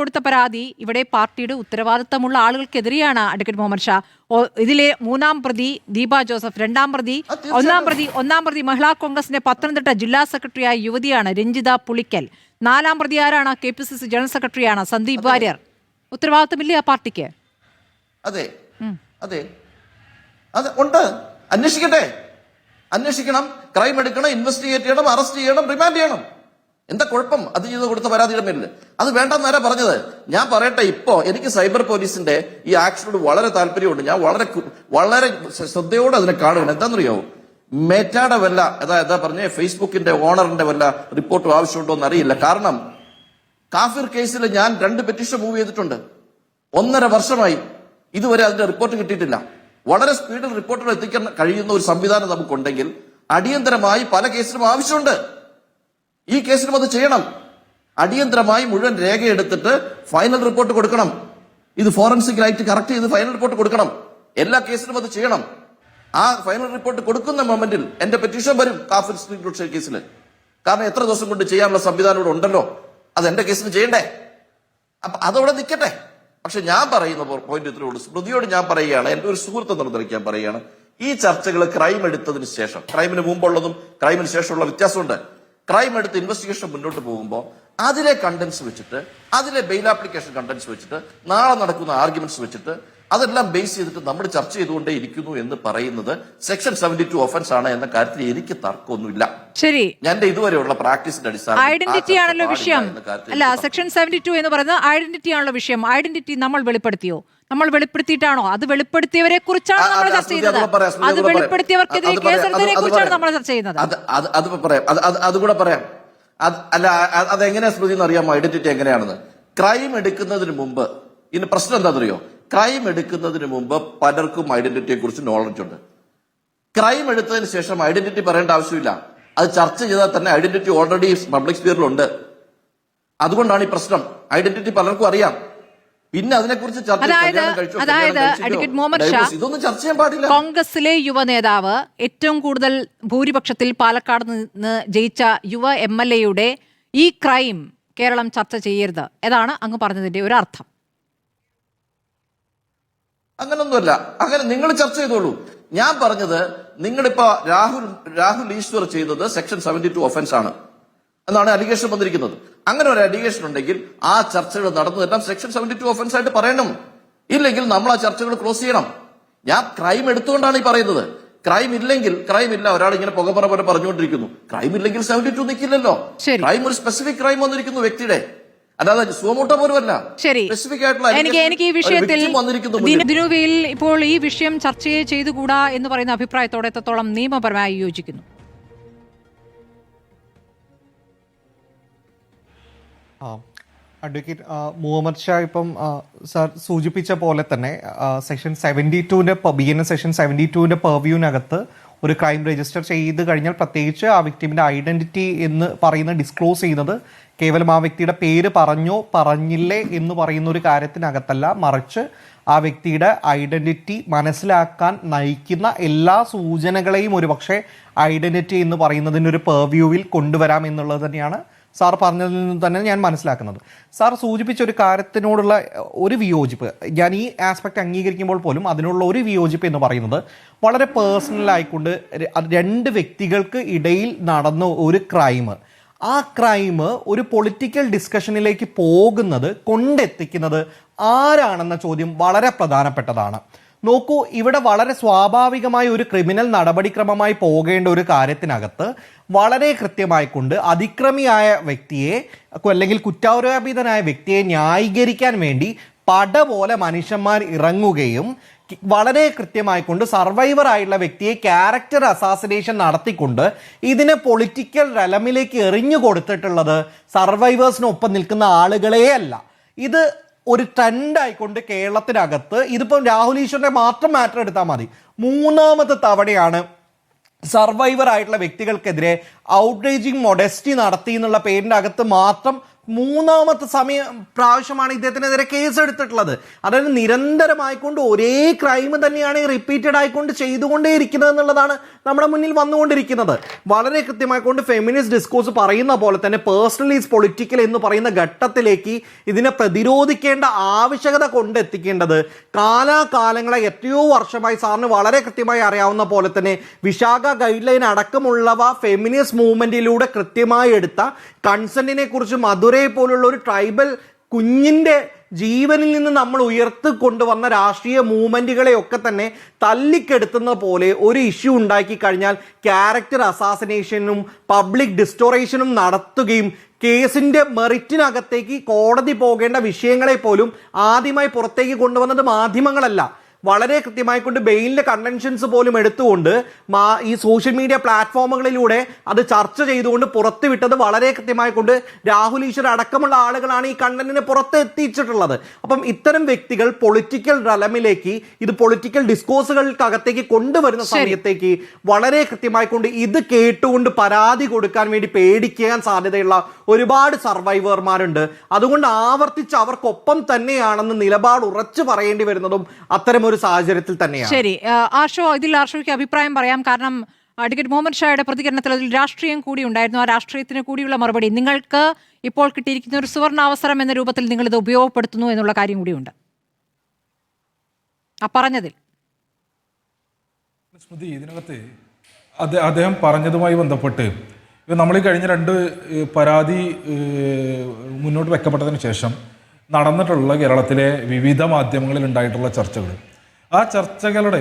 കൊടുത്ത പരാതി ഇവിടെ പാർട്ടിയുടെ ഉത്തരവാദിത്തമുള്ള ആളുകൾക്കെതിരെയാണ് അഡ്വക്കേറ്റ് മുഹമ്മദ് ഷാ. ഇതിലെ 3-ാം പ്രതി ദീപ ജോസഫ്, 2-ാം പ്രതി, 1-ാം പ്രതി മഹിളാ കോൺഗ്രസിന്റെ പത്തനംതിട്ട ജില്ലാ സെക്രട്ടറിയായ യുവതിയാണ് രഞ്ജിത പുളിക്കൽ. 4-ാം പ്രതി ആരാണ്? KPCC ജനറൽ സെക്രട്ടറിയാണ് സന്ദീപ് വാര്യർ. ഉത്തരവാദിത്തമില്ലേ ആ പാർട്ടിക്ക്? അതെ, അതെ. അത് ഉണ്ട്, അന്വേഷിക്കണം, ക്രൈം എടുക്കണം, ഇൻവെസ്റ്റിഗേറ്റ് ചെയ്യണം, അറസ്റ്റ് ചെയ്യണം, റിമാൻഡ് ചെയ്യണം. എന്താ കുഴപ്പം അത് ചെയ്ത് കൊടുത്ത പരാതിയുടെ പേരിൽ? അത് വേണ്ടെന്ന് ആരാ പറഞ്ഞത്? ഞാൻ പറയട്ടെ, ഇപ്പോ എനിക്ക് സൈബർ പോലീസിന്റെ ഈ ആക്ഷനോട് വളരെ താല്പര്യമുണ്ട്. ഞാൻ വളരെ ശ്രദ്ധയോടെ അതിനെ കാണുകയാണ്. എന്താണെന്നറിയോ, മെറ്റായുടെ വല്ല എന്താ പറഞ്ഞേ, ഫേസ്ബുക്കിന്റെ ഓണറിന്റെ വല്ല റിപ്പോർട്ടും ആവശ്യമുണ്ടോ എന്നറിയില്ല. കാരണം കാഫിർ കേസിൽ ഞാൻ 2 പെറ്റീഷൻ മൂവ് ചെയ്തിട്ടുണ്ട്. 1.5 വർഷമായി ഇതുവരെ അതിന്റെ റിപ്പോർട്ട് കിട്ടിയിട്ടില്ല. വളരെ സ്പീഡിൽ റിപ്പോർട്ടുകൾ എത്തിക്കാൻ കഴിയുന്ന ഒരു സംവിധാനം നമുക്കുണ്ടെങ്കിൽ അടിയന്തരമായി പല കേസിലും ആവശ്യമുണ്ട്. ഈ കേസിലും അത് ചെയ്യണം. അടിയന്തരമായി മുഴുവൻ രേഖയെടുത്തിട്ട് ഫൈനൽ റിപ്പോർട്ട് കൊടുക്കണം. ഇത് ഫോറൻസിക് ആയിട്ട് കറക്റ്റ് ചെയ്ത് ഫൈനൽ റിപ്പോർട്ട് കൊടുക്കണം. എല്ലാ കേസിലും അത് ചെയ്യണം. ആ ഫൈനൽ റിപ്പോർട്ട് കൊടുക്കുന്ന മൊമെന്റിൽ എന്റെ പെറ്റീഷൻ വരും കാഫിർ സ്ട്രീറ്റ് കേസിൽ. കാരണം എത്ര ദിവസം കൊണ്ട് ചെയ്യാനുള്ള സംവിധാനം ഇവിടെ ഉണ്ടല്ലോ. അത് എന്റെ കേസിൽ ചെയ്യണ്ടേ? അപ്പൊ അതവിടെ നിൽക്കട്ടെ. പക്ഷെ ഞാൻ പറയുന്ന പോയിന്റ് ഇത്രേ ഉള്ളൂ. സ്മൃതിയോട് ഞാൻ പറയുകയാണ്, എന്റെ ഒരു സുഹൃത്ത് നിർദ്ദേശിക്കാൻ പറയുകയാണ്, ഈ ചർച്ചകൾ ക്രൈം എടുത്തതിന് ശേഷം, ക്രൈമിന് മുമ്പുള്ളതും ക്രൈമിന് ശേഷമുള്ള വ്യത്യാസമുണ്ട്. ക്രൈം എടുത്ത് ഇൻവെസ്റ്റിഗേഷൻ മുന്നോട്ട് പോകുമ്പോൾ അതിലെ കണ്ടന്റ്സ് വെച്ചിട്ട്, അതിലെ ബെയിൽ ആപ്ലിക്കേഷൻ കണ്ടന്റ്സ് വെച്ചിട്ട്, നാളെ നടക്കുന്ന ആർഗ്യുമെന്റ്സ് വെച്ചിട്ട് അതെല്ലാം ബേസ് ചെയ്തിട്ട് നമ്മൾ ചർച്ച ചെയ്തുകൊണ്ടേ ഇരിക്കുന്നു എന്ന് പറയുന്നത് സെക്ഷൻ 72 ഒഫൻസ് ആണ് എന്ന കാര്യത്തിൽ എനിക്ക് തർക്കമൊന്നുമില്ല. ശരി, ഞാൻ ഇതുവരെയുള്ള പ്രാക്ടീസിന്റെ അടിസ്ഥാനത്തിൽ ഐഡന്റിറ്റി ആണല്ലോ വിഷയം. അല്ല, സെക്ഷൻ 72 എന്ന് പറയുന്നത് ഐഡന്റിറ്റി ആണല്ലോ വിഷയം. ഐഡന്റിറ്റി നമ്മൾ വെളിപ്പെടുത്തിയോ? നമ്മൾ വെളിപ്പെടുത്തിയിട്ടാണോ? അത് വെളിപ്പെടുത്തിയവരെ കുറിച്ചാണ് നമ്മൾ ചർച്ച ചെയ്യുന്നത്. അത് വെളിപ്പെടുത്തിയവർക്കെതിരെ കേസെടുത്തതിനെ കുറിച്ചാണ് നമ്മൾ ചർച്ച ചെയ്യുന്നത്. അതുകൂടെ പറയാം. അല്ല, അതെങ്ങനെയാ സ്മൃതി എന്ന് അറിയാമോ ഐഡന്റിറ്റി എങ്ങനെയാണെന്ന്? ക്രൈം എടുക്കുന്നതിന് മുമ്പ്, ഇതിന് പ്രശ്നം എന്താണെന്നറിയോ, ക്രൈം എടുക്കുന്നതിന് മുമ്പ് പലർക്കും ഐഡന്റിറ്റിയെ കുറിച്ച് നോളജ് ഉണ്ട്. ക്രൈം എടുത്തതിന് ശേഷം ഐഡന്റിറ്റി പറയേണ്ട ആവശ്യമില്ല. അത് ചർച്ച ചെയ്താൽ തന്നെ ഐഡന്റിറ്റി ഓൾറെഡി പബ്ലിക് സ്ഫിയറിലുണ്ട്. അതുകൊണ്ടാണ് ഈ പ്രശ്നം. ഐഡന്റിറ്റി പലർക്കും അറിയാം. പിന്നെ അതിനെക്കുറിച്ച് ഇതൊന്നും ചർച്ച ചെയ്യാൻ പാടില്ല. കോൺഗ്രസിലെ യുവ നേതാവ്, ഏറ്റവും കൂടുതൽ ഭൂരിപക്ഷത്തിൽ പാലക്കാട് നിന്ന് ജയിച്ച യുവ MLA-യുടെ ഈ ക്രൈം കേരളം ചർച്ച ചെയ്യരുത് എന്നാണ് അങ്ങ് പറഞ്ഞതിന്റെ ഒരു അർത്ഥം. അങ്ങനൊന്നുമല്ല. അങ്ങനെ നിങ്ങൾ ചർച്ച ചെയ്തോളൂ. ഞാൻ പറഞ്ഞത്, നിങ്ങളിപ്പോ രാഹുൽ ഈശ്വർ ചെയ്തത് സെക്ഷൻ 72 ഒഫൻസ് ആണ് എന്നാണ് അലിഗേഷൻ വന്നിരിക്കുന്നത്. അങ്ങനെ ഒരു അലിഗേഷൻ ഉണ്ടെങ്കിൽ ആ ചർച്ചകൾ നടന്നതെല്ലാം സെക്ഷൻ 72 ഒഫൻസ് ആയിട്ട് പറയണം. ഇല്ലെങ്കിൽ നമ്മൾ ആ ചർച്ചകൾ ക്ലോസ് ചെയ്യണം. ഞാൻ ക്രൈം എടുത്തുകൊണ്ടാണ് ഈ പറയുന്നത്. ക്രൈം ഇല്ലെങ്കിൽ ക്രൈം ഇല്ല. ഒരാൾ ഇങ്ങനെ പുകപ്പറ പോലെ പറഞ്ഞുകൊണ്ടിരിക്കുന്നു. ക്രൈം ഇല്ലെങ്കിൽ 72 നിൽക്കില്ലല്ലോ. ക്രൈം ഒരു സ്പെസിഫിക് ക്രൈം വന്നിരിക്കുന്നു വ്യക്തിയുടെ, അല്ലാതെ സുവമോട്ടോ പോലുമല്ല. സ്പെസിഫിക് ആയിട്ടുള്ള എനിക്ക് ഈ വിഷയത്തിൽ ദിനുവിൽ ഇപ്പോൾ ഈ വിഷയം ചർച്ച ചെയ്തുകൂടാ എന്ന് പറയുന്ന അഭിപ്രായത്തോടെ എത്രത്തോളം നിയമപരമായി യോജിക്കുന്നു? അഡ്വക്കേറ്റ് മുഹമ്മദ് ഷാ ഇപ്പം സാർ സൂചിപ്പിച്ച പോലെ തന്നെ സെക്ഷൻ 72-ന്റെ BNS സെക്ഷൻ 72-ന്റെ പെർവ്യൂവിനകത്ത് ഒരു ക്രൈം രജിസ്റ്റർ ചെയ്ത് കഴിഞ്ഞാൽ പ്രത്യേകിച്ച് ആ വിക്ടിമിന്റെ ഐഡന്റിറ്റി എന്ന് പറയുന്ന ഡിസ്ക്ലോസ് ചെയ്യുന്നത് കേവലം ആ വ്യക്തിയുടെ പേര് പറഞ്ഞോ പറഞ്ഞില്ലേ എന്ന് പറയുന്ന ഒരു കാര്യത്തിനകത്തല്ല, മറിച്ച് ആ വ്യക്തിയുടെ ഐഡന്റിറ്റി മനസ്സിലാക്കാൻ നയിക്കുന്ന എല്ലാ സൂചനകളെയും ഒരുപക്ഷെ ഐഡന്റിറ്റി എന്ന് പറയുന്നതിൻ്റെ ഒരു പെർവ്യൂവിൽ കൊണ്ടുവരാം എന്നുള്ളത് തന്നെയാണ് സാർ പറഞ്ഞതിൽ നിന്ന് തന്നെ ഞാൻ മനസ്സിലാക്കുന്നത്. സാർ സൂചിപ്പിച്ച ഒരു കാര്യത്തിനോടുള്ള ഒരു വിയോജിപ്പ്, ഞാൻ ഈ ആസ്പെക്ട് അംഗീകരിക്കുമ്പോൾ പോലും അതിനുള്ള ഒരു വിയോജിപ്പ് എന്ന് പറയുന്നത് വളരെ പേഴ്സണലായിക്കൊണ്ട് 2 വ്യക്തികൾക്ക് ഇടയിൽ നടന്ന ഒരു ക്രൈം, ആ ക്രൈം ഒരു പൊളിറ്റിക്കൽ ഡിസ്കഷനിലേക്ക് പോകുന്നത് കൊണ്ടെത്തിക്കുന്നത് ആരാണെന്ന ചോദ്യം വളരെ പ്രധാനപ്പെട്ടതാണ്. നോക്കൂ, ഇവിടെ വളരെ സ്വാഭാവികമായ ഒരു ക്രിമിനൽ നടപടിക്രമമായി പോകേണ്ട ഒരു കാര്യത്തിനകത്ത് വളരെ കൃത്യമായിക്കൊണ്ട് അതിക്രമിയായ വ്യക്തിയെ അല്ലെങ്കിൽ കുറ്റാരോപിതനായ വ്യക്തിയെ ന്യായീകരിക്കാൻ വേണ്ടി പട പോലെ മനുഷ്യന്മാർ ഇറങ്ങുകയും വളരെ കൃത്യമായിക്കൊണ്ട് സർവൈവർ ആയിട്ടുള്ള വ്യക്തിയെ ക്യാരക്ടർ അസാസിനേഷൻ നടത്തിക്കൊണ്ട് ഇതിനെ പൊളിറ്റിക്കൽ റലമിലേക്ക് എറിഞ്ഞു കൊടുത്തിട്ടുള്ളത് സർവൈവേഴ്സിനൊപ്പം നിൽക്കുന്ന ആളുകളേ അല്ല. ഇത് ഒരു ട്രെൻഡായിക്കൊണ്ട് കേരളത്തിനകത്ത്, ഇതിപ്പം രാഹുൽ ഈശ്വറിന്റെ മാത്രം മാറ്റർ എടുത്താൽ മതി, 3ാമത്തെ തവണയാണ് സർവൈവർ ആയിട്ടുള്ള വ്യക്തികൾക്കെതിരെ ഔട്ട്റേജിങ് മൊഡസ്റ്റി നടത്തി എന്നുള്ള പേരിന്റെ അകത്ത് മാത്രം 3ാമത്തെ പ്രാവശ്യമാണ് ഇദ്ദേഹത്തിനെതിരെ കേസ് എടുത്തിട്ടുള്ളത്. അതായത് നിരന്തരമായിക്കൊണ്ട് ഒരേ ക്രൈം തന്നെയാണ് റിപ്പീറ്റഡ് ആയിക്കൊണ്ട് ചെയ്തുകൊണ്ടേയിരിക്കുന്നത് എന്നുള്ളതാണ് നമ്മുടെ മുന്നിൽ വന്നുകൊണ്ടിരിക്കുന്നത്. വളരെ കൃത്യമായിക്കൊണ്ട് ഫെമിനിസ്റ്റ് ഡിസ്കോഴ്സ് പറയുന്ന പോലെ തന്നെ പേഴ്സണലി ഈസ് പൊളിറ്റിക്കൽ എന്ന് പറയുന്ന ഘട്ടത്തിലേക്ക് ഇതിനെ പ്രതിരോധിക്കേണ്ട ആവശ്യകത കൊണ്ടെത്തിക്കേണ്ടത് കാലാകാലങ്ങളെ എത്രയോ വർഷമായി സാറിന് വളരെ കൃത്യമായി അറിയാവുന്ന പോലെ തന്നെ വിശാഖ ഗൈഡ് ലൈൻ അടക്കമുള്ളവ ഫെമിനിസ്റ്റ് മൂവ്മെന്റിലൂടെ കൃത്യമായി എടുത്ത കൺസെന്റിനെ കുറിച്ച് മധുരയെ പോലുള്ള ഒരു ട്രൈബൽ കുഞ്ഞിന്റെ ജീവനിൽ നിന്ന് നമ്മൾ ഉയർത്തിക്കൊണ്ടുവന്ന രാഷ്ട്രീയ മൂവ്മെന്റുകളെയൊക്കെ തന്നെ തല്ലിക്കെടുത്തുന്ന പോലെ ഒരു ഇഷ്യൂ ഉണ്ടാക്കി കഴിഞ്ഞാൽ ക്യാരക്ടർ അസാസിനേഷനും പബ്ലിക് ഡിസ്റ്റോറേഷനും നടത്തുകയും കേസിന്റെ മെറിറ്റിനകത്തേക്ക് കോടതി പോകേണ്ട വിഷയങ്ങളെ പോലും ആദ്യമായി പുറത്തേക്ക് കൊണ്ടുവന്നത് മാധ്യമങ്ങളല്ല. വളരെ കൃത്യമായി കൊണ്ട് ബെയിലിന്റെ കൺവെൻഷൻസ് പോലും എടുത്തുകൊണ്ട് ഈ സോഷ്യൽ മീഡിയ പ്ലാറ്റ്ഫോമുകളിലൂടെ അത് ചർച്ച ചെയ്തുകൊണ്ട് പുറത്തുവിട്ടത് വളരെ കൃത്യമായി കൊണ്ട് രാഹുൽ ഈശ്വർ അടക്കമുള്ള ആളുകളാണ് ഈ കണ്ടന്റിനെ പുറത്ത് എത്തിച്ചിട്ടുള്ളത്. അപ്പം ഇത്തരം വ്യക്തികൾ പൊളിറ്റിക്കൽ റലമിലേക്ക് ഇത് പൊളിറ്റിക്കൽ ഡിസ്കോഴ്സുകൾക്കകത്തേക്ക് കൊണ്ടുവരുന്ന സമയത്തേക്ക് വളരെ കൃത്യമായി കൊണ്ട് ഇത് കേട്ടുകൊണ്ട് പരാതി കൊടുക്കാൻ വേണ്ടി പേടിക്കാൻ സാധ്യതയുള്ള ഒരുപാട് സർവൈവർമാരുണ്ട്. അതുകൊണ്ട് ആവർത്തിച്ച് അവർക്കൊപ്പം തന്നെയാണെന്ന് നിലപാട് ഉറച്ചു പറയേണ്ടി വരുന്നതും അത്തരം സാഹചര്യത്തിൽ തന്നെയാണ്. ശരി ആർഷോയ്ക്ക് അഭിപ്രായം പറയാം. കാരണം അഡ്വക്കേറ്റ് മുഹമ്മദ് ഷായുടെ പ്രതികരണത്തിൽ അതിൽ രാഷ്ട്രീയം കൂടി ഉണ്ടായിരുന്നു. ആ രാഷ്ട്രീയത്തിന് കൂടിയുള്ള മറുപടി നിങ്ങൾക്ക് ഇപ്പോൾ കിട്ടിയിരിക്കുന്ന ഒരു സുവർണാവസരം എന്ന രൂപത്തിൽ നിങ്ങൾ ഇത് ഉപയോഗപ്പെടുത്തുന്നു എന്നുള്ള കാര്യം കൂടിയുണ്ട് ആ പറഞ്ഞതിൽ. സ്മൃതി, ഇതിനകത്ത് അദ്ദേഹം പറഞ്ഞതുമായി ബന്ധപ്പെട്ട് നമ്മൾ ഈ കഴിഞ്ഞ 2 പരാതി മുന്നോട്ട് വെക്കപ്പെട്ടതിന് ശേഷം നടന്നിട്ടുള്ള കേരളത്തിലെ വിവിധ മാധ്യമങ്ങളിൽ ഉണ്ടായിട്ടുള്ള ചർച്ചകൾ, ആ ചർച്ചകളുടെ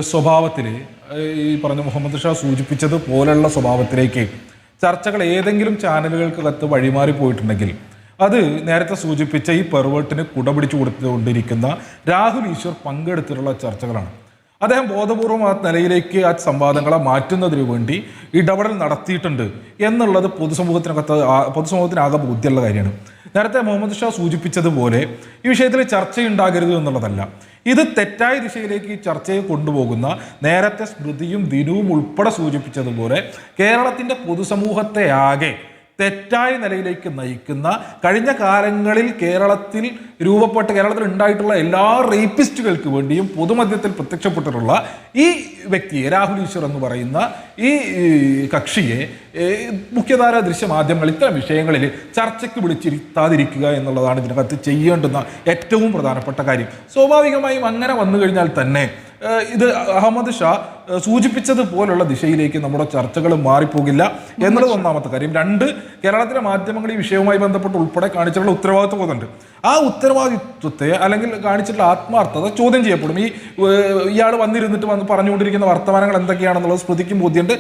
സ്വഭാവത്തിൽ ഈ പറഞ്ഞ മുഹമ്മദ് ഷാ സൂചിപ്പിച്ചത് പോലുള്ള സ്വഭാവത്തിലേക്ക് ചർച്ചകൾ ഏതെങ്കിലും ചാനലുകൾക്കകത്ത് വഴിമാറി പോയിട്ടുണ്ടെങ്കിൽ അത് നേരത്തെ സൂചിപ്പിച്ച ഈ പെർവേർട്ടിന് കുടപിടിച്ചു കൊടുത്തുകൊണ്ടിരിക്കുന്ന രാഹുൽ ഈശ്വർ പങ്കെടുത്തിട്ടുള്ള ചർച്ചകളാണ്. അദ്ദേഹം ബോധപൂർവം ആ നിലയിലേക്ക് ആ സംവാദങ്ങളെ മാറ്റുന്നതിന് വേണ്ടി ഇടപെടൽ നടത്തിയിട്ടുണ്ട് എന്നുള്ളത് പൊതുസമൂഹത്തിനാകെ ബോധ്യമുള്ള കാര്യമാണ്. നേരത്തെ മുഹമ്മദ് ഷാ സൂചിപ്പിച്ചതുപോലെ ഈ വിഷയത്തിൽ ചർച്ചയുണ്ടാകരുത് എന്നുള്ളതല്ല, ഇത് തെറ്റായ ദിശയിലേക്ക് ഈ ചർച്ചയെ കൊണ്ടുപോകുന്ന നേരത്തെ സ്മൃതിയും ദിനുവും ഉൾപ്പെടെ സൂചിപ്പിച്ചതുപോലെ കേരളത്തിൻ്റെ പൊതുസമൂഹത്തെ ആകെ തെറ്റായ നിലയിലേക്ക് നയിക്കുന്ന, കഴിഞ്ഞ കാലങ്ങളിൽ കേരളത്തിൽ ഉണ്ടായിട്ടുള്ള എല്ലാ റേപ്പിസ്റ്റുകൾക്ക് വേണ്ടിയും പൊതുമധ്യത്തിൽ പ്രത്യക്ഷപ്പെട്ടിട്ടുള്ള ഈ വ്യക്തിയെ, രാഹുൽ ഈശ്വർ എന്ന് പറയുന്ന ഈ കക്ഷിയെ മുഖ്യധാരാ ദൃശ്യമാധ്യമങ്ങൾ ഇത്തരം വിഷയങ്ങളിൽ ചർച്ചയ്ക്ക് വിളിച്ചിരുത്താതിരിക്കുക എന്നുള്ളതാണ് ഇതിനകത്ത് ചെയ്യേണ്ടുന്ന ഏറ്റവും പ്രധാനപ്പെട്ട കാര്യം. സ്വാഭാവികമായും അങ്ങനെ വന്നു കഴിഞ്ഞാൽ തന്നെ ഇത് അഹമ്മദ് ഷാ സൂചിപ്പിച്ചതുപോലുള്ള ദിശയിലേക്ക് നമ്മുടെ ചർച്ചകൾ മാറിപ്പോകില്ല എന്നുള്ളത് ഒന്നാമത്തെ കാര്യം. 2, കേരളത്തിലെ മാധ്യമങ്ങൾ ഈ വിഷയവുമായി ബന്ധപ്പെട്ട് ഉൾപ്പെടെ കാണിച്ചിട്ടുള്ള ഉത്തരവാദിത്വ ബോധമുണ്ട്. ആ ഉത്തരവാദിത്വത്തെ അല്ലെങ്കിൽ കാണിച്ചിട്ടുള്ള ആത്മാർത്ഥത ചോദ്യം ചെയ്യപ്പെടും. ഇയാൾ വന്നിരുന്നിട്ട് പറഞ്ഞുകൊണ്ടിരിക്കുന്ന വർത്തമാനങ്ങൾ എന്തൊക്കെയാണെന്നുള്ളത് സ്മൃതിക്കും ബോധ്യമുണ്ട്,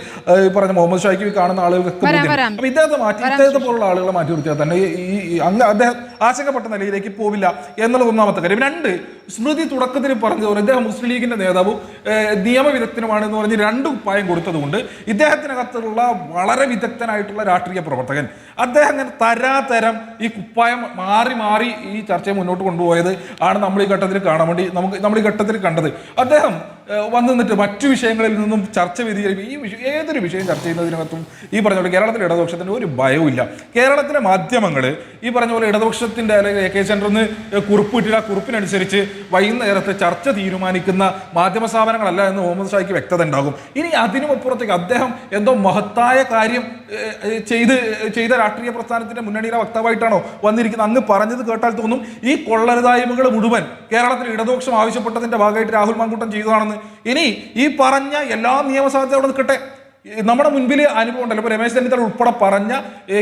പറഞ്ഞ മുഹമ്മദ് ഷായ്ക്ക് കാണുന്ന ആളുകൾക്ക് ബോധ്യമുണ്ട്. അപ്പൊ ഇദ്ദേഹത്തെ പോലുള്ള ആളുകളെ മാറ്റി നിർത്തിയാൽ തന്നെ അദ്ദേഹം ആശങ്കപ്പെട്ട നിലയിലേക്ക് പോവില്ല എന്നുള്ളത് ഒന്നാമത്തെ കാര്യം. 2, സ്മൃതി തുടക്കത്തിൽ പറഞ്ഞതുപോലെ ഇദ്ദേഹം മുസ്ലിം ലീഗിന്റെ നേതാവും നിയമവിദഗ്ധനുമാണെന്ന് പറഞ്ഞ് 2 ഉപ്പായം കൊടുത്തതുകൊണ്ട് ഇദ്ദേഹത്തിനകത്തുള്ള വളരെ വിദഗ്ധനായിട്ടുള്ള രാഷ്ട്രീയ പ്രവർത്തകൻ അദ്ദേഹം അങ്ങനെ തരാതരം ഈ കുപ്പായം മാറി മാറി ഈ ചർച്ചയെ മുന്നോട്ട് കൊണ്ടുപോയത് ആണ് നമ്മൾ ഈ ഘട്ടത്തിൽ കാണാൻ വേണ്ടി നമ്മൾ ഈ ഘട്ടത്തിൽ കണ്ടത്. അദ്ദേഹം വന്നിട്ട് മറ്റു വിഷയങ്ങളിൽ നിന്നും ചർച്ച വ്യതിചലിക്കും. ഏതൊരു വിഷയം ചർച്ച ചെയ്യുന്നതിനകത്തും ഈ പറഞ്ഞ പോലെ കേരളത്തിലെ ഇടതുപക്ഷത്തിന് ഒരു ഭയവും ഇല്ല. കേരളത്തിലെ മാധ്യമങ്ങൾ ഈ പറഞ്ഞ പോലെ ഇടതുപക്ഷത്തിന്റെ അല്ലെങ്കിൽ AK സെന്ററിൽ നിന്ന് കുറിപ്പ് കിട്ടിയ കുറിപ്പിനനുസരിച്ച് വൈകുന്നേരത്തെ ചർച്ച തീരുമാനിക്കുന്ന മാധ്യമ സ്ഥാപനങ്ങളല്ല എന്ന് മുഹമ്മദ് ഷായ്ക്ക് വ്യക്തത ഉണ്ടാകും. ഇനി അതിനുമപ്പുറത്തേക്ക് അദ്ദേഹം എന്തോ മഹത്തായ കാര്യം ചെയ്ത രാഷ്ട്രീയ പ്രസ്ഥാനത്തിന്റെ മുന്നണിയിലെ വക്താവായിട്ടാണോ വന്നിരിക്കുന്നത്? അങ്ങ് പറഞ്ഞത് കേട്ടാൽ തോന്നും ഈ കൊള്ളരുതായ്മകൾ മുഴുവൻ കേരളത്തിൽ ഇടതുപക്ഷം ആവശ്യപ്പെട്ടതിന്റെ ഭാഗമായിട്ട് രാഹുൽ മാങ്കൂട്ടം ചെയ്തതാണെന്ന്. ഇനി ഈ പറഞ്ഞ എല്ലാ നിയമസാധ്യത അവിടെ നിൽക്കട്ടെ, നമ്മുടെ മുൻപിൽ അനുഭവം ഉണ്ടല്ലോ. ഇപ്പൊ രമേശ് ചെന്നിത്തല ഉൾപ്പെടെ പറഞ്ഞ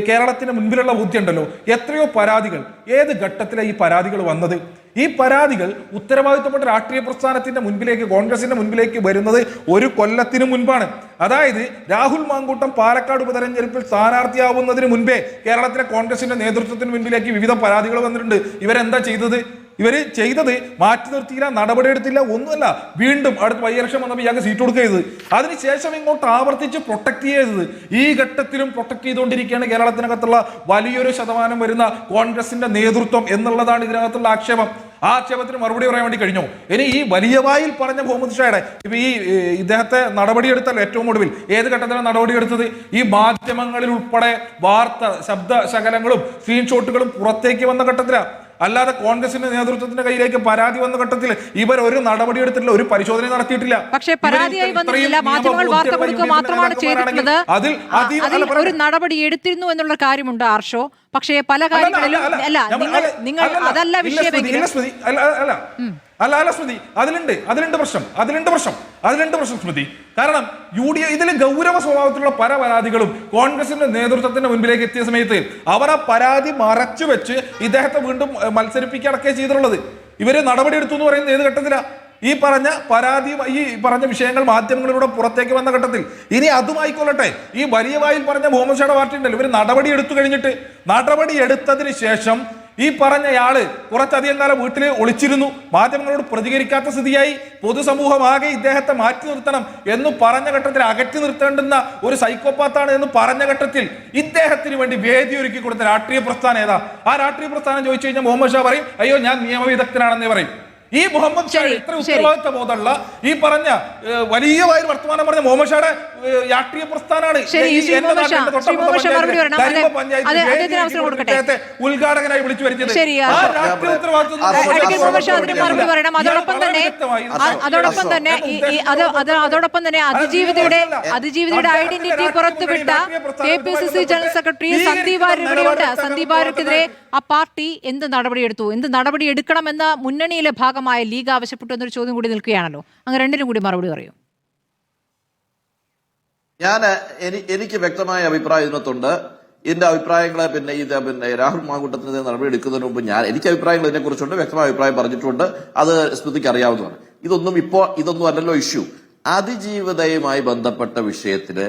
കേരളത്തിന് മുൻപിലുള്ള ബുദ്ധി ഉണ്ടല്ലോ, എത്രയോ പരാതികൾ, ഏത് ഘട്ടത്തിലാണ് ഈ പരാതികൾ വന്നത്? ഈ പരാതികൾ ഉത്തരവാദിത്തപ്പെട്ട രാഷ്ട്രീയ പ്രസ്ഥാനത്തിന്റെ മുൻപിലേക്ക്, കോൺഗ്രസിന്റെ മുൻപിലേക്ക് വരുന്നത് 1 കൊല്ലത്തിന് മുൻപാണ്. അതായത് രാഹുൽ മാങ്കൂട്ടം പാലക്കാട് ഉപതെരഞ്ഞെടുപ്പിൽ സ്ഥാനാർത്ഥിയാവുന്നതിന് മുൻപേ കേരളത്തിലെ കോൺഗ്രസിന്റെ നേതൃത്വത്തിന് മുൻപിലേക്ക് വിവിധ പരാതികൾ വന്നിട്ടുണ്ട്. ഇവരെന്താ ചെയ്തത്? ഇവർ ചെയ്തത് മാറ്റി നിർത്തിയില്ല, നടപടിയെടുത്തില്ല, ഒന്നുമല്ല. വീണ്ടും അടുത്ത ബൈ-ഇലക്ഷൻ വന്നപ്പോൾ ഇയാൾക്ക് സീറ്റ് കൊടുക്കരുത്, അതിനുശേഷം ഇങ്ങോട്ട് ആവർത്തിച്ച് പ്രൊട്ടക്ട് ചെയ്തത്. ഈ ഘട്ടത്തിലും പ്രൊട്ടക്ട് ചെയ്തുകൊണ്ടിരിക്കുകയാണ് കേരളത്തിനകത്തുള്ള വലിയൊരു ശതമാനം വരുന്ന കോൺഗ്രസിന്റെ നേതൃത്വം എന്നുള്ളതാണ് ഇതിനകത്തുള്ള ആക്ഷേപം. ആ ആക്ഷേപത്തിന് മറുപടി പറയാൻ വേണ്ടി കഴിഞ്ഞോ? ഇനി ഈ വലിയ വായിൽ പറഞ്ഞ മുഹമ്മദ് ഷായുടെ ഇപ്പൊ ഈ ഇദ്ദേഹത്തെ നടപടിയെടുത്താൽ ഏറ്റവും ഒടുവിൽ ഏത് ഘട്ടത്തിലാണ് നടപടിയെടുത്തത്? ഈ മാധ്യമങ്ങളിൽ ഉൾപ്പെടെ വാർത്ത ശബ്ദ ശകലങ്ങളും സ്ക്രീൻഷോട്ടുകളും പുറത്തേക്ക് വന്ന ഘട്ടത്തിലാണ്. അല്ലാതെ കോൺഗ്രസിന്റെ നേതൃത്വത്തിന്റെ കയ്യിലേക്ക് പരാതി വന്ന ഘട്ടത്തിൽ ഇവർ ഒരു നടപടി എടുത്തിട്ടില്ല, ഒരു പരിശോധന നടത്തിയിട്ടില്ല. പക്ഷേ പരാതിയായി വന്നിട്ടില്ല, മാധ്യമങ്ങൾ വാർത്ത കൊടുക്കുക മാത്രമാണ് ചെയ്തിട്ടുള്ളത്. ഒരു നടപടി എടുത്തിരുന്നു എന്നുള്ള കാര്യമുണ്ട് ആർഷോ. പക്ഷേ പല കാര്യങ്ങളിലും അല്ല നിങ്ങൾ അതല്ല വിഷയമെങ്കിലും സ്മൃതി അതിലുണ്ട് പ്രശ്നം സ്മൃതി. കാരണം ഇതിൽ ഗൗരവ സ്വഭാവത്തിലുള്ള പല പരാതികളും കോൺഗ്രസിന്റെ നേതൃത്വത്തിന്റെ മുൻപിലേക്ക് എത്തിയ സമയത്ത് അവർ ആ പരാതി മറച്ചു വെച്ച് ഇദ്ദേഹത്തെ വീണ്ടും മത്സരിപ്പിക്കുകയൊക്കെ ചെയ്തിട്ടുള്ളത്. ഇവര് നടപടിയെടുത്തു എന്ന് പറയുന്നത് ഏത് ഘട്ടത്തിലാണ്? ഈ പറഞ്ഞ വിഷയങ്ങൾ മാധ്യമങ്ങളിലൂടെ പുറത്തേക്ക് വന്ന ഘട്ടത്തിൽ. ഇനി അതും ആയിക്കൊള്ളട്ടെ, ഈ വലിയ വായിൽ പറഞ്ഞ മുഹമ്മദ് ഷായുടെ പാർട്ടി ഉണ്ടല്ലോ, ഇവർ നടപടി എടുത്തതിന് ശേഷം ഈ പറഞ്ഞയാള് കുറച്ചധികം കാലം വീട്ടിൽ ഒളിച്ചിരുന്നു, മാധ്യമങ്ങളോട് പ്രതികരിക്കാത്ത സ്ഥിതിയായി, പൊതുസമൂഹമാകെ ഇദ്ദേഹത്തെ മാറ്റി നിർത്തണം എന്ന് പറഞ്ഞ ഘട്ടത്തിൽ അകറ്റി നിർത്തേണ്ടുന്ന ഒരു സൈക്കോപാത്താണ് എന്ന് പറഞ്ഞ ഘട്ടത്തിൽ ഇദ്ദേഹത്തിന് വേണ്ടി വേദി ഒരുക്കി കൊടുത്ത രാഷ്ട്രീയ പ്രസ്ഥാനം ഏതാ? ആ രാഷ്ട്രീയ പ്രസ്ഥാനം ചോദിച്ചു കഴിഞ്ഞാൽ മുഹമ്മദ് ഷാ പറയും, അയ്യോ ഞാൻ നിയമവിദഗ്ധനാണെന്നേ പറയും. ഈ മുഹമ്മദ് ഷാ ഇത്ര ഉത്തരവാദിത്ത ബോധമുള്ള ഈ പറഞ്ഞ വലിയ വായിൽ വർത്തമാനം പറഞ്ഞ മുഹമ്മദ് ഷായുടെ രാഷ്ട്രീയ പ്രസ്ഥാനമാണ് ഉദ്ഘാടകനായി വിളിച്ചു വരുത്തിയത്. അതോടൊപ്പം തന്നെ അതിജീവിതയുടെ ഐഡന്റിറ്റി പുറത്തുവിട്ട KPCC ജനറൽ സെക്രട്ടറി സന്ദീപ് വാര്യരുടെയുണ്ട്. സന്ദീപ് വാര്യർക്കെതിരെ ആ പാർട്ടി എന്ത് നടപടി എടുക്കണമെന്ന മുന്നണിയിലെ ഭാഗമായ ലീഗ് ആവശ്യപ്പെട്ടു എന്നൊരു ചോദ്യം കൂടി നിൽക്കുകയാണല്ലോ. അങ്ങ് രണ്ടിനും കൂടി മറുപടി പറയൂ. എനിക്ക് വ്യക്തമായ അഭിപ്രായം ഇതിനകത്തുണ്ട്. എന്റെ അഭിപ്രായങ്ങളെ പിന്നെ രാഹുൽ മാങ്കൂട്ടത്തിന് നടപടി എടുക്കുന്നതിന് മുമ്പ് എനിക്ക് അഭിപ്രായങ്ങൾ ഇതിനെ കുറിച്ചുണ്ട്, വ്യക്തമായ അഭിപ്രായം പറഞ്ഞിട്ടുണ്ട്. അത് സ്മൃതിക്ക് അറിയാവുന്നതാണ്. ഇതൊന്നും അല്ലല്ലോ ഇഷ്യൂ. അതിജീവിതയുമായി ബന്ധപ്പെട്ട വിഷയത്തില്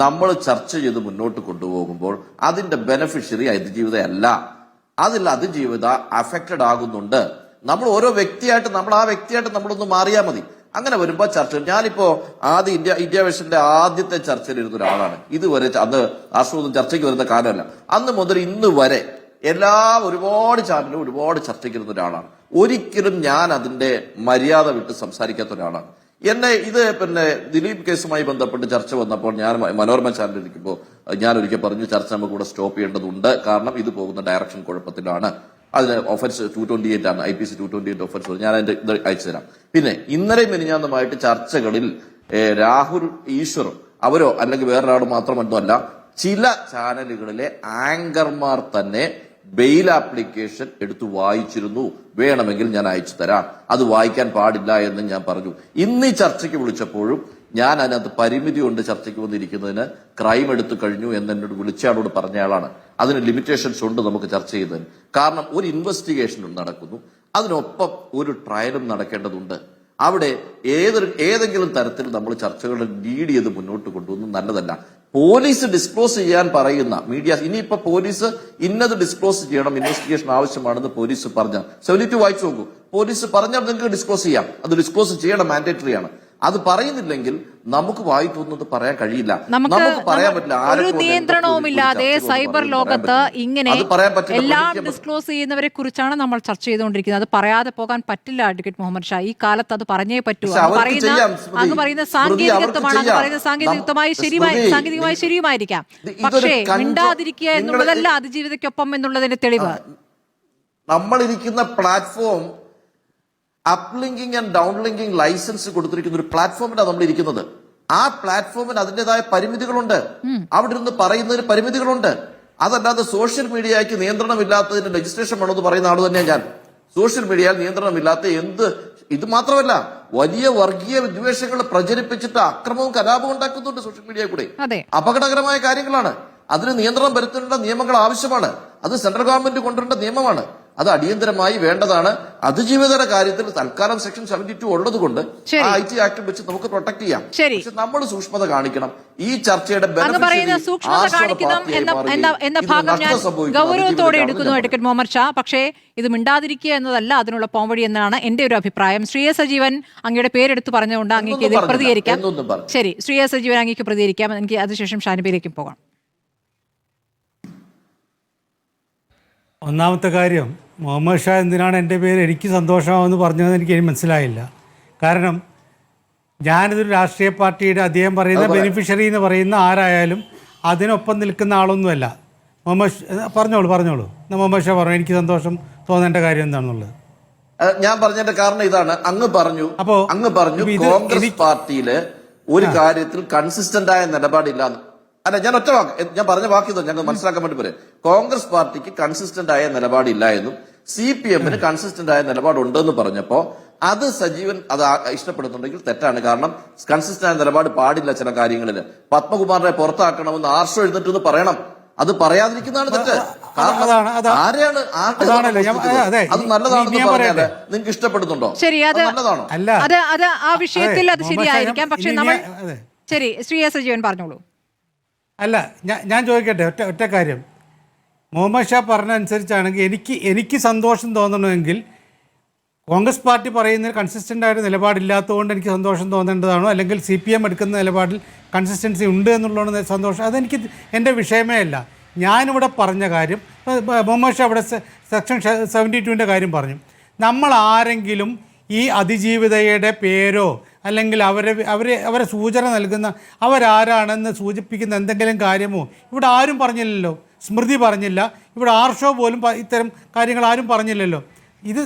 നമ്മൾ ചർച്ച ചെയ്ത് മുന്നോട്ട് കൊണ്ടുപോകുമ്പോൾ അതിന്റെ ബെനഫിഷ്യറി അതിജീവിതയല്ല. അതിജീവിത അഫക്റ്റഡ് ആകുന്നുണ്ട്. നമ്മൾ ഓരോ വ്യക്തിയായിട്ട് നമ്മളൊന്ന് മാറിയാൽ മതി. അങ്ങനെ വരുമ്പോൾ ചർച്ച, ഞാനിപ്പോ ഇന്ത്യ വിഷന്റെ ആദ്യത്തെ ചർച്ചയിലിരുന്ന ഒരാളാണ്. ഇതുവരെ അന്ന് രാഷ്ട്രീയ ചർച്ചയ്ക്ക് വരുന്ന കാലമല്ല, അന്ന് മുതൽ ഇന്ന് വരെ ഒരുപാട് ചാനലും ഒരുപാട് ചർച്ചയ്ക്ക് ഇരുന്ന ഒരാളാണ്. ഒരിക്കലും ഞാൻ അതിന്റെ മര്യാദ വിട്ട് സംസാരിക്കാത്ത ഒരാളാണ്. പിന്നെ ദിലീപ് കേസുമായി ബന്ധപ്പെട്ട് ചർച്ച വന്നപ്പോൾ ഞാൻ മനോരമ ചാനലിൽ ഇരിക്കുമ്പോൾ ഞാൻ ഒരിക്കൽ പറഞ്ഞു, ചർച്ച നമുക്ക് കൂടെ സ്റ്റോപ്പ് ചെയ്യേണ്ടതുണ്ട്, കാരണം ഇത് പോകുന്ന ഡയറക്ഷൻ കുഴപ്പത്തിലാണ്. അതിന് ഒഫൻസ് 228 ആണ്, IPC 228 ഒഫൻസ്. ഞാൻ അതിന്റെ ഇത് അയച്ചു തരാം. പിന്നെ ഇന്നലെ മിനിഞ്ഞാന്നുമായിട്ട് ചർച്ചകളിൽ രാഹുൽ ഈശ്വർ അവരോ അല്ലെങ്കിൽ വേറൊരാൾ മാത്രമൊന്നുമല്ല, ചില ചാനലുകളിലെ ആങ്കർമാർ തന്നെ ബെയിൽ ആപ്ലിക്കേഷൻ എടുത്തു വായിച്ചിരുന്നു. വേണമെങ്കിൽ ഞാൻ അയച്ചു തരാം, അത് വായിക്കാൻ പാടില്ല എന്ന് ഞാൻ പറഞ്ഞു. ഇന്ന് ഈ ചർച്ചയ്ക്ക് വിളിച്ചപ്പോഴും ഞാൻ അതിനകത്ത് പരിമിതി കൊണ്ട് ചർച്ചയ്ക്ക് വന്നിരിക്കുന്നതിന് ക്രൈം എടുത്തു കഴിഞ്ഞു എന്ന് എന്നോട് വിളിച്ചയാളോട് പറഞ്ഞയാളാണ്. അതിന് ലിമിറ്റേഷൻസ് ഉണ്ട് നമുക്ക് ചർച്ച ചെയ്യുന്നതിന്. കാരണം ഒരു ഇൻവെസ്റ്റിഗേഷനും നടക്കുന്നു, അതിനൊപ്പം ഒരു ട്രയലും നടക്കേണ്ടതുണ്ട്. അവിടെ ഏതെങ്കിലും തരത്തിൽ നമ്മൾ ചർച്ചകൾ ലീഡ് ചെയ്ത് മുന്നോട്ട് കൊണ്ടുവന്നത് നല്ലതല്ല. പോലീസ് ഡിസ്ക്ലോസ് ചെയ്യാൻ പറയുന്ന മീഡിയ, ഇനിയിപ്പോ പോലീസ് ഇന്നത് ഡിസ്ക്ലോസ് ചെയ്യണം, ഇൻവെസ്റ്റിഗേഷൻ ആവശ്യമാണെന്ന് പോലീസ് പറഞ്ഞാൽ 72 വായിച്ചു നോക്കൂ. പോലീസ് പറഞ്ഞാൽ നിങ്ങൾക്ക് ഡിസ്ക്ലോസ് ചെയ്യാം, അത് ഡിസ്ക്ലോസ് ചെയ്യണം, മാൻഡേറ്ററി ആണ്. അത് പറയുന്നില്ലെങ്കിൽ നമുക്ക് വായി തോന്നുന്നത് പറയാൻ കഴിയില്ല, നമുക്ക് പറയാൻ പറ്റില്ല. ഒരു നിയന്ത്രണവുമില്ലാതെ സൈബർ ലോകത്ത് ഇങ്ങനെ എല്ലാം ഡിസ്ക്ലോസ് ചെയ്യുന്നവരെ കുറിച്ചാണ് നമ്മൾ ചർച്ച ചെയ്തുകൊണ്ടിരിക്കുന്നത്. അത് പറയാതെ പോകാൻ പറ്റില്ല അഡ്വക്കേറ്റ് മുഹമ്മദ് ഷാ. ഈ കാലത്ത് അത് പറഞ്ഞേ പറ്റൂ. അങ്ങ് പറയുന്ന സാങ്കേതികത്വമാണ്, അങ്ങ് പറയുന്ന സാങ്കേതികമായി ശരിയുമായിരിക്കാം. പക്ഷേ മിണ്ടാതിരിക്കുക എന്നുള്ളതല്ല അതിജീവിതയ്ക്കൊപ്പം എന്നുള്ളതിന്റെ തെളിവ്. നമ്മളിരിക്കുന്ന പ്ലാറ്റ്ഫോം അപ്ലിങ്കിങ് ആൻഡ് ഡൗൺലിങ്കിങ് ലൈസൻസ് കൊടുത്തിരിക്കുന്ന ഒരു പ്ലാറ്റ്ഫോമിലാണ് നമ്മൾ ഇരിക്കുന്നത്. ആ പ്ലാറ്റ്ഫോമിന് അതിൻ്റെതായ പരിമിതികളുണ്ട്, അവിടെ ഇരുന്ന് പറയുന്നതിന് പരിമിതികളുണ്ട്. അതല്ലാതെ സോഷ്യൽ മീഡിയയ്ക്ക് നിയന്ത്രണമില്ലാത്തതിന് ലെജിസ്ലേഷൻ വേണമെന്ന് പറയുന്ന ആൾ തന്നെയാണ് ഞാൻ. സോഷ്യൽ മീഡിയയിൽ നിയന്ത്രണമില്ലാത്ത ഇത് മാത്രമല്ല, വലിയ വർഗീയ വിദ്വേഷങ്ങൾ പ്രചരിപ്പിച്ചിട്ട് അക്രമവും കലാപവും ഉണ്ടാക്കുന്നുണ്ട് സോഷ്യൽ മീഡിയയിൽ കൂടെ. അപകടകരമായ കാര്യങ്ങളാണ്. അതിന് നിയന്ത്രണം വരുത്തേണ്ട നിയമങ്ങൾ ആവശ്യമാണ്. അത് സെൻട്രൽ ഗവൺമെന്റ് കൊണ്ടുവരേണ്ട നിയമമാണ്. അത് അടിയന്തരമായി വേണ്ടതാണ്. അതിജീവിതയുടെ കാര്യത്തിൽ തൽക്കാലം സെക്ഷൻ 72 ഉള്ളത് കൊണ്ട് IT ആക്ട് വെച്ച് നമുക്ക് പ്രൊട്ടക്ട് ചെയ്യാം. പക്ഷെ നമ്മൾ സൂക്ഷ്മത കാണിക്കണം. ഈ ചർച്ചയുടെ എന്ന ഭാഗം ഞാൻ ഗൗരവത്തോടെ എടുക്കുന്നു അഡ്വക്കേറ്റ് മുഹമ്മദ് ഷാ. പക്ഷേ ഇത് മിണ്ടാതിരിക്കുക എന്നതല്ല അതിനുള്ള പോംവഴി എന്നാണ് എന്റെ ഒരു അഭിപ്രായം. ശ്രീ എ സജീവൻ അങ്ങയുടെ പേരെടുത്ത് പറഞ്ഞുകൊണ്ട് അങ്ങേക്ക് ഇതിൽ പ്രതികരിക്കാം. ശരി, ശ്രീ എ സജീവൻ അങ്ങേക്ക് പ്രതികരിക്കാം. എനിക്ക് അതിനുശേഷം ഷാനിബയിലേക്കും പോകാം. ഒന്നാമത്തെ കാര്യം, മുഹമ്മദ് ഷാ എന്തിനാണ് എൻ്റെ പേര് എനിക്ക് സന്തോഷമാവെന്ന് പറഞ്ഞതെന്ന് എനിക്ക് മനസ്സിലായില്ല. കാരണം ഞാനിതൊരു രാഷ്ട്രീയ പാർട്ടിയുടെ അദ്ദേഹം പറയുന്ന ബെനിഫിഷ്യറി എന്ന് പറയുന്ന ആരായാലും അതിനൊപ്പം നിൽക്കുന്ന ആളൊന്നുമല്ല. പറഞ്ഞോളൂ മുഹമ്മദ് ഷാ പറഞ്ഞു എനിക്ക് സന്തോഷം തോന്നേണ്ട കാര്യം എന്താണെന്നുള്ളത്. ഞാൻ പറഞ്ഞതിന്റെ കാരണം ഇതാണ്. അങ്ങ് പറഞ്ഞു കോൺഗ്രസ് പാർട്ടിയില് ഒരു കാര്യത്തിൽ കൺസിസ്റ്റന്റ് ആയ നിലപാടില്ല. അല്ല, ഞാൻ ഒറ്റ വാക്ക്, ഞാൻ പറഞ്ഞ വാക്ക് ഞങ്ങൾ മനസ്സിലാക്കാൻ വേണ്ടി പറയാം. കോൺഗ്രസ് പാർട്ടിക്ക് കൺസിസ്റ്റന്റ് ആയ നിലപാടില്ല എന്നും CPM-ന് കൺസിസ്റ്റന്റ് ആയ നിലപാടുണ്ടെന്ന് പറഞ്ഞപ്പോ അത് സജീവൻ അത് ഇഷ്ടപ്പെടുന്നുണ്ടെങ്കിൽ തെറ്റാണ്. കാരണം കൺസിസ്റ്റന്റ് ആയ നിലപാട് പാടില്ല ചില കാര്യങ്ങളിൽ. പത്മകുമാറിനെ പുറത്താക്കണമെന്ന് ആർഷോ എഴുന്നിട്ടെന്ന് പറയണം. അത് പറയാതിരിക്കുന്നതാണ് തെറ്റ്. ആരെയാണ് അത് നല്ലതാണെന്ന് പറഞ്ഞാല് നിങ്ങൾക്ക് ഇഷ്ടപ്പെടുന്നുണ്ടോ? ശരി, അത് നല്ലതാണോ? അത് ആ വിഷയത്തിൽ അത് ശരിയായിരിക്കാം. പക്ഷെ നമ്മൾ ശരി, ശ്രീ എസ് സജീവൻ പറഞ്ഞോളൂ. അല്ല, ഞാൻ ചോദിക്കട്ടെ ഒറ്റ കാര്യം. മുഹമ്മദ് ഷാ പറഞ്ഞ അനുസരിച്ചാണെങ്കിൽ എനിക്ക് സന്തോഷം തോന്നണമെങ്കിൽ കോൺഗ്രസ് പാർട്ടി പറയുന്നതിൽ കൺസിസ്റ്റൻ്റ് ആയിട്ട് നിലപാടില്ലാത്തതുകൊണ്ട് എനിക്ക് സന്തോഷം തോന്നേണ്ടതാണോ, അല്ലെങ്കിൽ CPM എടുക്കുന്ന നിലപാടിൽ കൺസിസ്റ്റൻസി ഉണ്ട് എന്നുള്ളതാണ് സന്തോഷം. അതെനിക്ക് എൻ്റെ വിഷയമേ അല്ല. ഞാനിവിടെ പറഞ്ഞ കാര്യം, മുഹമ്മദ് ഷാ ഇവിടെ സെക്ഷൻ 72-ൻ്റെ കാര്യം പറഞ്ഞു. നമ്മൾ ആരെങ്കിലും ഈ അതിജീവിതയുടെ പേരോ അല്ലെങ്കിൽ അവരെ സൂചന നൽകുന്ന അവരാരാണെന്ന് സൂചിപ്പിക്കുന്ന എന്തെങ്കിലും കാര്യമോ ഇവിടെ ആരും പറഞ്ഞില്ലല്ലോ. സ്മൃതി പറഞ്ഞില്ല, ഇവിടെ ആർഷോ പോലും ഇത്തരം കാര്യങ്ങൾ ആരും പറഞ്ഞില്ലല്ലോ.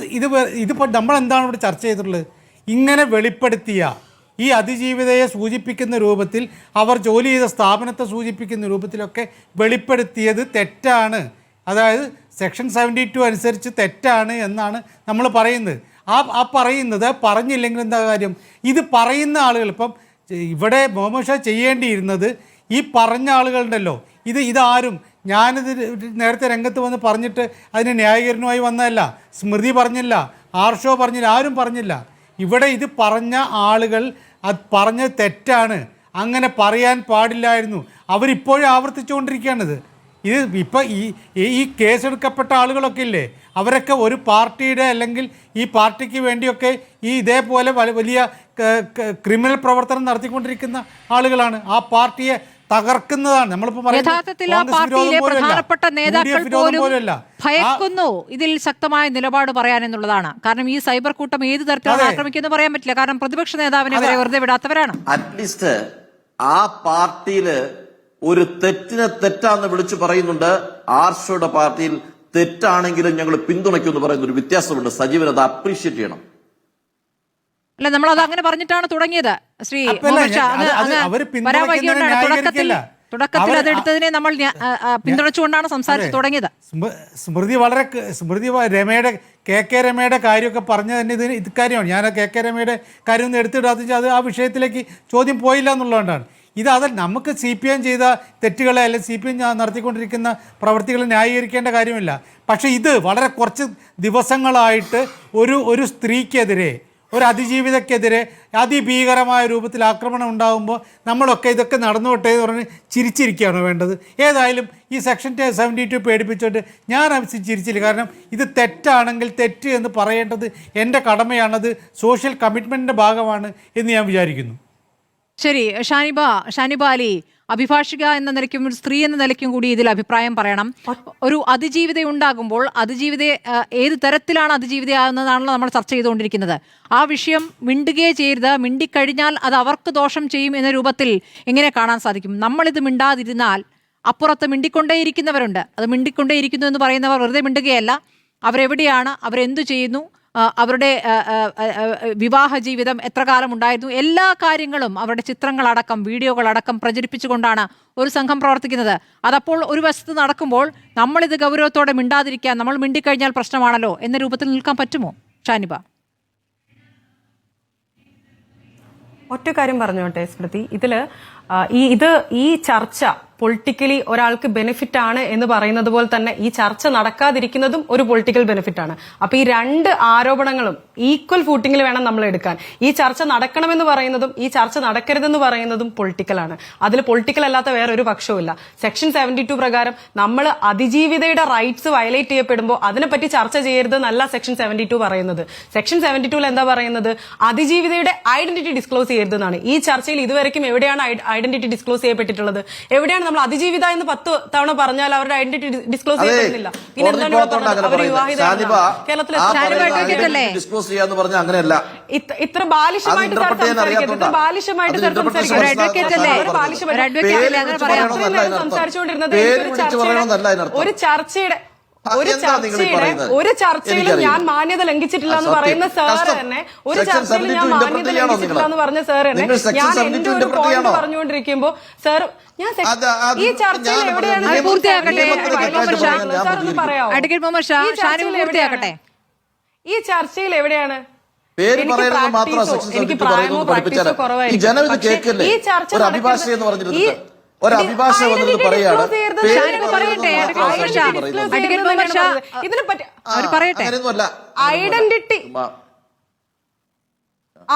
ഇതിപ്പോൾ നമ്മളെന്താണ് ഇവിടെ ചർച്ച ചെയ്തിട്ടുള്ളത്? ഇങ്ങനെ വെളിപ്പെടുത്തിയ ഈ അതിജീവിതയെ സൂചിപ്പിക്കുന്ന രൂപത്തിൽ, അവർ ജോലി ചെയ്ത സ്ഥാപനത്തെ സൂചിപ്പിക്കുന്ന രൂപത്തിലൊക്കെ വെളിപ്പെടുത്തിയത് തെറ്റാണ്. അതായത് സെക്ഷൻ 72 അനുസരിച്ച് തെറ്റാണ് എന്നാണ് നമ്മൾ പറയുന്നത്. ആ പറയുന്നത് പറഞ്ഞില്ലെങ്കിൽ എന്താ കാര്യം? ഇത് പറയുന്ന ആളുകൾ, ഇപ്പം ഇവിടെ മുഹമ്മദ് ഷാ ചെയ്യേണ്ടിയിരുന്നത് ഈ പറഞ്ഞ ആളുകളുണ്ടല്ലോ, ഇതാരും, ഞാനിത് നേരത്തെ രംഗത്ത് വന്ന് പറഞ്ഞിട്ട് അതിന് ന്യായീകരണമായി വന്നതല്ല. സ്മൃതി പറഞ്ഞില്ല, ആർഷോ പറഞ്ഞില്ല, ആരും പറഞ്ഞില്ല. ഇവിടെ ഇത് പറഞ്ഞ ആളുകൾ അത് പറഞ്ഞത് തെറ്റാണ്, അങ്ങനെ പറയാൻ പാടില്ലായിരുന്നു. അവരിപ്പോഴും ആവർത്തിച്ചുകൊണ്ടിരിക്കുകയാണിത്. ഇപ്പം ഈ കേസെടുക്കപ്പെട്ട ആളുകളൊക്കെ ഇല്ലേ, അവരൊക്കെ ഒരു പാർട്ടിയുടെ അല്ലെങ്കിൽ ഈ പാർട്ടിക്ക് വേണ്ടിയൊക്കെ ഇതേപോലെ വലിയ ക്രിമിനൽ പ്രവർത്തനം നടത്തിക്കൊണ്ടിരിക്കുന്ന ആളുകളാണ്. ആ പാർട്ടിയെ തകർക്കുന്നതാണ്. നമ്മളിപ്പോൾ യഥാർത്ഥത്തിൽ ആ പാർട്ടിയിലെ പ്രധാനപ്പെട്ട നേതാക്കൾ പോലും ഭയക്കുന്നു ഇതിൽ ശക്തമായ നിലപാട് പറയാൻ എന്നുള്ളതാണ്. കാരണം ഈ സൈബർ കൂട്ടം ഏത് തരത്തിലാണ് ആക്രമിക്കുന്നത് പറയാൻ പറ്റില്ല. കാരണം പ്രതിപക്ഷ നേതാവിനെ വരെ വെറുതെ വിടാത്തവരാണ്. അറ്റ്ലീസ്റ്റ് ആ പാർട്ടിയില് ഒരു തെറ്റിനെ തെറ്റാന്ന് വിളിച്ചു പറയുന്നുണ്ട്. ആർഷോയുടെ പാർട്ടിയിൽ തെറ്റാണെങ്കിലും ഞങ്ങൾ പിന്തുണയ്ക്കുമെന്ന് പറയുന്ന ഒരു വ്യത്യാസമുണ്ട്. സജീവൻ അത് അപ്രീഷിയേറ്റ് ചെയ്യണം. അല്ല, നമ്മൾ അത് അങ്ങനെ പറഞ്ഞിട്ടാണ് തുടങ്ങിയത്. ശ്രീ തുടക്കത്തിൽ അതെടുത്തതിനെ നമ്മൾ പിന്തുണച്ചുകൊണ്ടാണ് സംസാരിച്ച് തുടങ്ങിയത്. സ്മൃതി രമയുടെ കെ രമയുടെ കാര്യമൊക്കെ പറഞ്ഞത് തന്നെ ഇത് കാര്യമാണ്. ഞാൻ കെ രമയുടെ കാര്യം ഒന്നും എടുത്തിടാത്ത അത് ആ വിഷയത്തിലേക്ക് ചോദ്യം പോയില്ല എന്നുള്ളതുകൊണ്ടാണ്. നമുക്ക് CPM ചെയ്ത തെറ്റുകളെ അല്ലെങ്കിൽ CPM നടത്തിക്കൊണ്ടിരിക്കുന്ന പ്രവൃത്തികളെ ന്യായീകരിക്കേണ്ട കാര്യമില്ല. പക്ഷേ ഇത് വളരെ കുറച്ച് ദിവസങ്ങളായിട്ട് ഒരു സ്ത്രീക്കെതിരെ, ഒരു അതിജീവിതക്കെതിരെ അതിഭീകരമായ രൂപത്തിൽ ആക്രമണം ഉണ്ടാകുമ്പോൾ നമ്മളൊക്കെ ഇതൊക്കെ നടന്നുകൊട്ടേ എന്ന് പറഞ്ഞ് ചിരിച്ചിരിക്കുകയാണോ വേണ്ടത്? ഏതായാലും ഈ സെക്ഷൻ 72 പേടിപ്പിച്ചുകൊണ്ട് ഞാൻ ചിരിച്ചില്ല. കാരണം ഇത് തെറ്റാണെങ്കിൽ തെറ്റ് എന്ന് പറയേണ്ടത് എൻ്റെ കടമയാണത്, സോഷ്യൽ കമ്മിറ്റ്മെൻറ്റിൻ്റെ ഭാഗമാണ് എന്ന് ഞാൻ വിചാരിക്കുന്നു. ശരി, ഷാനിബ അലി, അഭിഭാഷിക എന്ന നിലയ്ക്കും ഒരു സ്ത്രീ എന്ന നിലയ്ക്കും കൂടി ഇതിൽ അഭിപ്രായം പറയണം. ഒരു അതിജീവിത ഉണ്ടാകുമ്പോൾ ഏത് തരത്തിലാണ് അതിജീവിതയാകുന്നതാണല്ലോ നമ്മൾ ചർച്ച ചെയ്തുകൊണ്ടിരിക്കുന്നത്. ആ വിഷയം മിണ്ടുകയേ ചെയ്യരുത്, മിണ്ടിക്കഴിഞ്ഞാൽ അത് അവർക്ക് ദോഷം ചെയ്യും എന്ന രൂപത്തിൽ എങ്ങനെ കാണാൻ സാധിക്കും? നമ്മളിത് മിണ്ടാതിരുന്നാൽ അപ്പുറത്ത് മിണ്ടിക്കൊണ്ടേയിരിക്കുന്നവരുണ്ട്. അത് മിണ്ടിക്കൊണ്ടേയിരിക്കുന്നു എന്ന് പറയുന്നവർ വെറുതെ മിണ്ടുകയല്ല, അവരെവിടെയാണ്, അവരെന്തു ചെയ്യുന്നു, അവരുടെ വിവാഹ ജീവിതം എത്ര കാലം ഉണ്ടായിരുന്നു, എല്ലാ കാര്യങ്ങളും അവരുടെ ചിത്രങ്ങളടക്കം വീഡിയോകളടക്കം പ്രചരിപ്പിച്ചുകൊണ്ടാണ് ഒരു സംഘം പ്രവർത്തിക്കുന്നത്. അതപ്പോൾ ഒരു വശത്ത് നടക്കുമ്പോൾ നമ്മളിത് ഗൗരവത്തോടെ മിണ്ടാതിരിക്കാൻ, നമ്മൾ മിണ്ടിക്കഴിഞ്ഞാൽ പ്രശ്നമാണല്ലോ എന്ന രൂപത്തിൽ നിൽക്കാൻ പറ്റുമോ ഷാനിബ? ഒറ്റ കാര്യം പറഞ്ഞോട്ടെ സ്മൃതി, ഈ ചർച്ച പൊളിറ്റിക്കലി ഒരാൾക്ക് ബെനിഫിറ്റ് ആണ് എന്ന് പറയുന്നത് പോലെ തന്നെ ഈ ചർച്ച നടക്കാതിരിക്കുന്നതും ഒരു പൊളിറ്റിക്കൽ ബെനിഫിറ്റ് ആണ്. അപ്പൊ ഈ രണ്ട് ആരോപണങ്ങളും ഈക്വൽ ഫൂട്ടിങ്ങിൽ വേണം നമ്മൾ എടുക്കാൻ. ഈ ചർച്ച നടക്കണമെന്ന് പറയുന്നതും ഈ ചർച്ച നടക്കരുതെന്ന് പറയുന്നതും പൊളിറ്റിക്കലാണ്. അതിൽ പൊളിറ്റിക്കൽ അല്ലാത്ത വേറെ ഒരു പക്ഷവുമില്ല. സെക്ഷൻ 72 പ്രകാരം നമ്മൾ അതിജീവിതയുടെ റൈറ്റ്സ് വയലേറ്റ് ചെയ്യപ്പെടുമ്പോൾ അതിനെപ്പറ്റി ചർച്ച ചെയ്യരുതെന്നല്ല സെക്ഷൻ 72 പറയുന്നത്. സെക്ഷൻ 72 എന്താ പറയുന്നത്? അതിജീവിതയുടെ ഐഡന്റിറ്റി ഡിസ്ക്ലോസ് ചെയ്യരുതെന്നാണ്. ഈ ചർച്ചയിൽ ഇതുവരെയും എവിടെയാണ് ഐഡന്റിറ്റി ഡിസ്ക്ലോസ് ചെയ്യപ്പെട്ടിട്ടുള്ളത്? എവിടെയാണ് നമ്മൾ അതിജീവിത എന്ന് 10 തവണ പറഞ്ഞാൽ അവരുടെ ഐഡന്റിറ്റി ഡിസ്ക്ലോസ് ചെയ്യപ്പെടുന്നില്ല? പിന്നെ ഇത്ര ബാലിശമായിട്ട് സംസാരിച്ചുകൊണ്ടിരുന്നത് ഒരു ചർച്ചയുടെ ഒരു ചർച്ചയിലും ഞാൻ മാന്യത ലംഘിച്ചിട്ടില്ല എന്ന് പറയുന്ന സാറ് തന്നെ, ഒരു ചർച്ചയിലും ഞാൻ മാന്യത ലംഘിച്ചിട്ടില്ല എന്ന് പറഞ്ഞ സാർ തന്നെ ഞാൻ എന്റെ ഒരു പോയിന്റ് പറഞ്ഞുകൊണ്ടിരിക്കുമ്പോ സാർ ഞാൻ ഈ ചർച്ചയിൽ എവിടെയാണ് സാർ ഒന്ന് പറയാമോ? ഈ ചർച്ചയിൽ എവിടെയാണ് എനിക്ക് പ്രായമോ പ്രാക്ടീസോ കുറവായിരിക്കും. ഈ ചർച്ച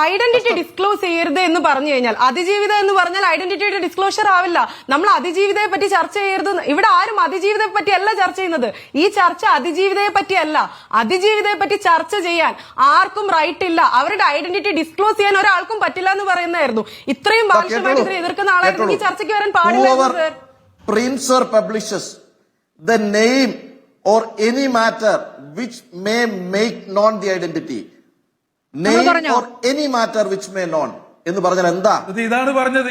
ഐഡന്റിറ്റി ഡിസ്ക്ലോസ് ചെയ്യരുത് എന്ന് പറഞ്ഞു കഴിഞ്ഞാൽ, അതിജീവിത എന്ന് പറഞ്ഞാൽ ഐഡന്റിറ്റിയുടെ ഡിസ്ക്ലോഷർ ആവില്ല. നമ്മൾ അതിജീവിതയെ പറ്റി ചർച്ച ചെയ്യരുത്. ഇവിടെ ആരും അതിജീവിതയെ പറ്റി അല്ല ചർച്ച ചെയ്യുന്നത്. ഈ ചർച്ച അതിജീവിതയെ പറ്റിയല്ല. അതിജീവിതയെ പറ്റി ചർച്ച ചെയ്യാൻ ആർക്കും റൈറ്റ് ഇല്ല. അവരുടെ ഐഡന്റിറ്റി ഡിസ്ക്ലോസ് ചെയ്യാൻ ഒരാൾക്കും പറ്റില്ല എന്ന് പറയുന്നതായിരുന്നു. ഇത്രയും ബാലിശമായിട്ട് ഇതിനെ എതിർക്കുന്ന ആളായിരുന്നു ഈ ചർച്ചയ്ക്ക് വരാൻ പാടില്ല. Prints or publishes the name or any matter which may make known the identity. Name or any matter which may known. എന്ന് പറഞ്ഞാൽ എന്താ? ഇതാണ് പറഞ്ഞത്.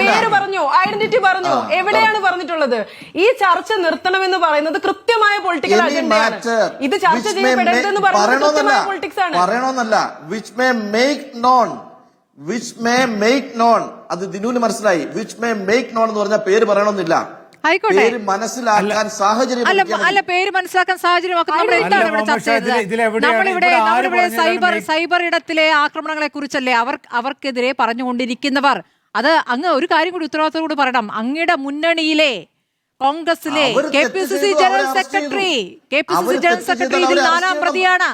പേര് പറഞ്ഞോ, ഐഡന്റിറ്റി പറഞ്ഞോ, എവിടെയാണ് പറഞ്ഞിട്ടുള്ളത്? ഈ ചർച്ച നിർത്തണമെന്ന് പറയുന്നത് കൃത്യമായ പൊളിറ്റിക്കൽ അജണ്ടയാണ്. ഇത് ചർച്ച ചെയ്യപ്പെടരുതെന്ന് പറയുന്നത് കൃത്യമായ പൊളിറ്റിക്സ് ആണ്. പറയണമെന്നല്ല, which may make known, which may make known. അത് ദിനുവിന് മനസ്സിലായി. which may make known എന്ന് പറഞ്ഞാൽ പേര് പറയണമെന്നില്ല. ആയിക്കോട്ടെ, മനസ്സിലാക്കാൻ സാഹചര്യം അല്ല പേര് മനസ്സിലാക്കാൻ സാഹചര്യമാക്കാൻ നമ്മളിവിടെ ചർച്ച ചെയ്തത്. നമ്മളിവിടെ സൈബർ ഇടത്തിലെ ആക്രമണങ്ങളെ കുറിച്ചല്ലേ അവർക്കെതിരെ പറഞ്ഞുകൊണ്ടിരിക്കുന്നവർ. അത് അങ്ങ് ഒരു കാര്യം കൂടി ഉത്തരവാദിത്തോട് പറയണം. അങ്ങയുടെ മുന്നണിയിലെ കോൺഗ്രസിലെ KPCC ജനറൽ സെക്രട്ടറി ഇതിൽ 4ാം പ്രതിയാണ്.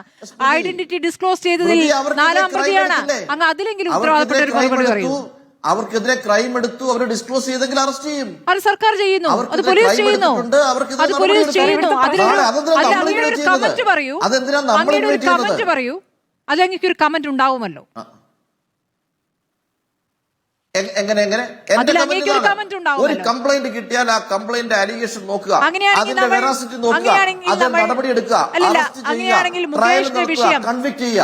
ഐഡന്റിറ്റി ഡിസ്ക്ലോസ് ചെയ്തതിൽ 4ാം പ്രതിയാണ്. അങ്ങ് അതിലെങ്കിലും ഉത്തരവാദപ്പെട്ട ഒരു മറുപടി പറയൂ. അവർക്കെതിരെ ക്രൈം എടുത്തു, അവർ ഡിസ്ക്ലോസ് ചെയ്തെങ്കിൽ അറസ്റ്റ് ചെയ്യും. അത് സർക്കാർ ചെയ്യുന്നു, അത് പോലീസ് ചെയ്യുന്നു, അത് പോലീസ് ചെയ്യുന്നു. അതിലൊരു കമന്റ് പറയൂ, അങ്ങയുടെ ഒരു കമന്റ് പറയൂ. അല്ലെങ്കിൽ ഒരു കമന്റ് ഉണ്ടാവുമല്ലോ. ഒരു കംപ്ലൈന്റ് കിട്ടിയാൽ ആ കംപ്ലൈന്റ് അലിഗേഷൻ നോക്കുക, അതിന്റെ വെറാസിറ്റി നോക്കുക, അത് നടപടി എടുക്കുക. അങ്ങനെയാണെങ്കിൽ മുകേഷിന്റെ വിഷയം,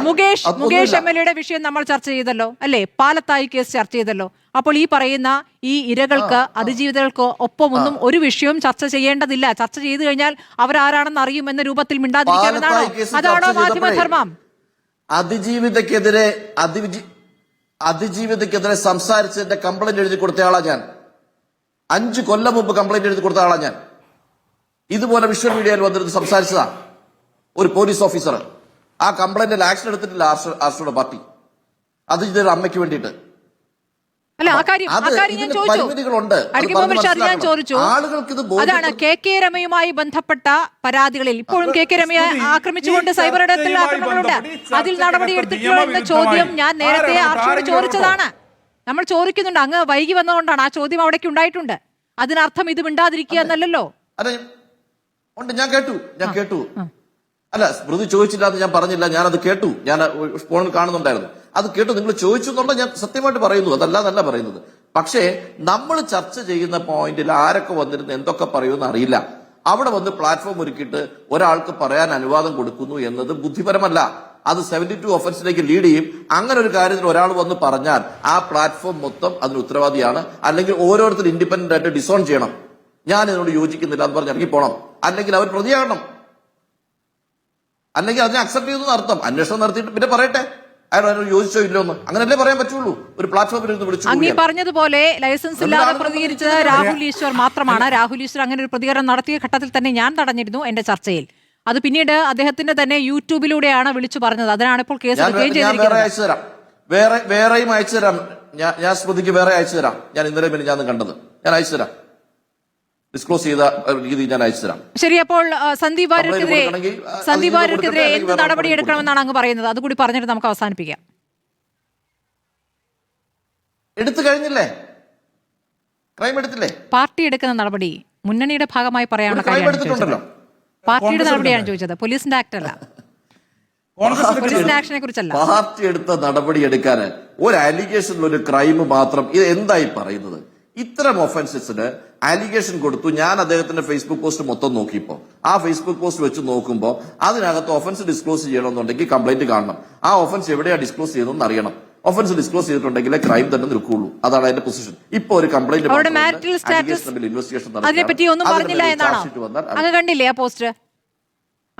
മുകേഷ് MLA വിഷയം നമ്മൾ ചർച്ച ചെയ്തല്ലോ അല്ലേ? പാലത്തായി കേസ് ചർച്ച ചെയ്തല്ലോ. അപ്പോൾ ഈ പറയുന്ന ഈ ഇരകൾക്ക്, അതിജീവിതകൾക്ക് ഒപ്പമൊന്നും ഒരു വിഷയവും ചർച്ച ചെയ്യേണ്ടതില്ല. ചർച്ച ചെയ്തു കഴിഞ്ഞാൽ അവരാരാണെന്ന് അറിയുമെന്ന രൂപത്തിൽ മിണ്ടാതിരിക്കാമെന്നാണോ? അതാണോ മാധ്യമധർമ്മം? അതിജീവിതക്കെതിരെ സംസാരിച്ചതിന്റെ കംപ്ലൈന്റ് എഴുതി കൊടുത്തയാളാ ഞാൻ. 5 കൊല്ലം മുമ്പ് കംപ്ലൈന്റ് എഴുതി കൊടുത്ത ആളാ ഞാൻ. ഇതുപോലെ വിഷ്വൽ മീഡിയയിൽ വന്നിരുന്ന് സംസാരിച്ചതാ ഒരു പോലീസ് ഓഫീസർ. ആ കംപ്ലൈന്റിൽ ആക്ഷൻ എടുത്തിട്ടില്ല ആർഷയുടെ പാർട്ടി, അതിജീവിതയുടെ അമ്മയ്ക്ക് വേണ്ടിയിട്ട്. അതാണ് KK രമയുമായി ബന്ധപ്പെട്ട പരാതികളിൽ ഇപ്പോഴും KK രമയെ ആക്രമിച്ചുകൊണ്ട് സൈബർ ഇടത്തിൽ ആക്രമണങ്ങളുണ്ട്. അതിൽ നടപടിയെടുത്തിട്ടുണ്ടോ എന്ന ചോദ്യം ഞാൻ നേരത്തെ ആർഷോട് ചോദിച്ചതാണ്. നമ്മൾ ചോദിക്കുന്നുണ്ട്. അങ്ങ് വൈകി വന്നതുകൊണ്ടാണ് ആ ചോദ്യം അവിടേക്ക് ഉണ്ടായിട്ടുണ്ട്. അതിനർത്ഥം ഇത് മിണ്ടാതിരിക്കുക എന്നല്ലല്ലോ. ഞാൻ കേട്ടു. അല്ല, സ്മൃതി ചോദിച്ചില്ല എന്ന് ഞാൻ പറഞ്ഞില്ല. ഞാനത് കേട്ടു. ഞാൻ ഫോണിൽ കാണുന്നുണ്ടായിരുന്നു. അത് കേട്ടു. നിങ്ങൾ ചോദിച്ചു എന്നുള്ള ഞാൻ സത്യമായിട്ട് പറയുന്നു, അതല്ലാതല്ല പറയുന്നത്. പക്ഷേ നമ്മൾ ചർച്ച ചെയ്യുന്ന പോയിന്റിൽ ആരൊക്കെ വന്നിരുന്ന് എന്തൊക്കെ പറയുമെന്ന് അറിയില്ല. അവിടെ വന്ന് പ്ലാറ്റ്ഫോം ഒരുക്കിയിട്ട് ഒരാൾക്ക് പറയാൻ അനുവാദം കൊടുക്കുന്നു എന്നത് ബുദ്ധിപരമല്ല. അത് 72 ഒഫൻസിലേക്ക് ലീഡ് ചെയ്യും. അങ്ങനെ ഒരു കാര്യത്തിൽ ഒരാൾ വന്ന് പറഞ്ഞാൽ ആ പ്ലാറ്റ്ഫോം മൊത്തം അതിന് ഉത്തരവാദിയാണ്. അല്ലെങ്കിൽ ഓരോരുത്തർ ഇൻഡിപെൻഡന്റ് ആയിട്ട് ഡിസോൺ ചെയ്യണം. ഞാൻ ഇതിനോട് യോജിക്കുന്നില്ല എന്ന് പറഞ്ഞ് ഇറങ്ങി പോകണം. അല്ലെങ്കിൽ അവർ പ്രതിയാകണം. അല്ലെങ്കിൽ അതിനെ അക്സെപ്റ്റ് ചെയ്തു അർത്ഥം. അന്വേഷണം നടത്തിയിട്ട് പിന്നെ പറയട്ടെ അയാൾ യോജിച്ചോ ഇല്ലോ എന്ന്. അങ്ങനല്ലേ പറയാൻ പറ്റുള്ളൂ. ഒരു പ്ലാറ്റ്ഫോമിൽ വിളിച്ചു. അങ്ങ് പറഞ്ഞതുപോലെ ലൈസൻസ് ഇല്ലാതെ പ്രതികരിച്ചത് രാഹുൽ ഈശ്വർ മാത്രമാണ്. രാഹുൽ ഈശ്വർ അങ്ങനെ ഒരു പ്രതികരണം നടത്തിയ ഘട്ടത്തിൽ തന്നെ ഞാൻ തടഞ്ഞിരുന്നു എന്റെ ചർച്ചയിൽ. അത് പിന്നീട് അദ്ദേഹത്തിന്റെ തന്നെ യൂട്യൂബിലൂടെയാണ് വിളിച്ചു പറഞ്ഞത്. അതിനാണ് ഇപ്പോൾ കേസ് വേറെയും അയച്ചു തരാം. ഞാൻ സ്മൃതിക്ക് വേറെ അയച്ചു തരാം. ഞാൻ ഇന്നലെ പിന്നെ ഞാൻ കണ്ടത് ഞാൻ അയച്ചു തരാം. ഡിസ്ക്ലോസ് ചെയ്ത രീതി ഞാൻ അയച്ചു തരാം. ശരി, അപ്പോൾ സന്ദീപ് വാര്യർക്കെതിരെ എന്ത് നടപടി എടുക്കണമെന്നാണ് അങ്ങ് പറയുന്നത്? അതുകൂടി പറഞ്ഞിട്ട് നമുക്ക് അവസാനിപ്പിക്കാം. എടുത്തു കഴിഞ്ഞില്ലേ? ക്രൈം എടുത്തില്ലേ? പാർട്ടി എടുക്കുന്ന നടപടി മുന്നണിയുടെ ഭാഗമായി പറയാനുള്ള കാര്യമാണ്. പാർട്ടിയുടെ നടപടിയാണ് ചോദിച്ചത്, പോലീസിന്റെ ആക്ട് അല്ല. പോലീസിന്റെ ആക്ഷനെ കുറിച്ചല്ല. പാർട്ടി എടുത്ത നടപടി എടുക്കാൻ ഒരു അലിഗേഷനിൽ ഒരു ക്രൈം മാത്രം ഇത് എന്തായി പറയുന്നത്? ഇത്തരം ഒഫൻസസിന് അലിഗേഷൻ കൊടുത്തു. ഞാൻ അദ്ദേഹത്തിന്റെ ഫേസ്ബുക്ക് പോസ്റ്റ് മൊത്തം നോക്കിയപ്പോ ആ ഫേസ്ബുക്ക് പോസ്റ്റ് വെച്ച് നോക്കുമ്പോൾ അതിനകത്ത് ഒഫൻസ് ഡിസ്ക്ലോസ് ചെയ്യണമെന്നുണ്ടെങ്കിൽ കംപ്ലൈന്റ് കാണണം. ആ ഒഫൻസ് എവിടെയാണ് ഡിസ്ക്ലോസ് ചെയ്തതെന്ന് അറിയണം. ഒഫൻസ് ഡിസ്ക്ലോസ് ചെയ്തിട്ടുണ്ടെങ്കിൽ ക്രൈം തന്നെ നിൽക്കുകയുള്ളൂ. അതാണ് അതിന്റെ പൊസിഷൻ. ഇപ്പൊ ഒരു കംപ്ലൈന്റ് അവരുടെ മാരിറ്റൽ സ്റ്റാറ്റസ് അതിനെപ്പറ്റി ഒന്നും പറഞ്ഞില്ല എന്നാണോ? അങ്ങ് കണ്ടില്ലേ ആ പോസ്റ്റ്?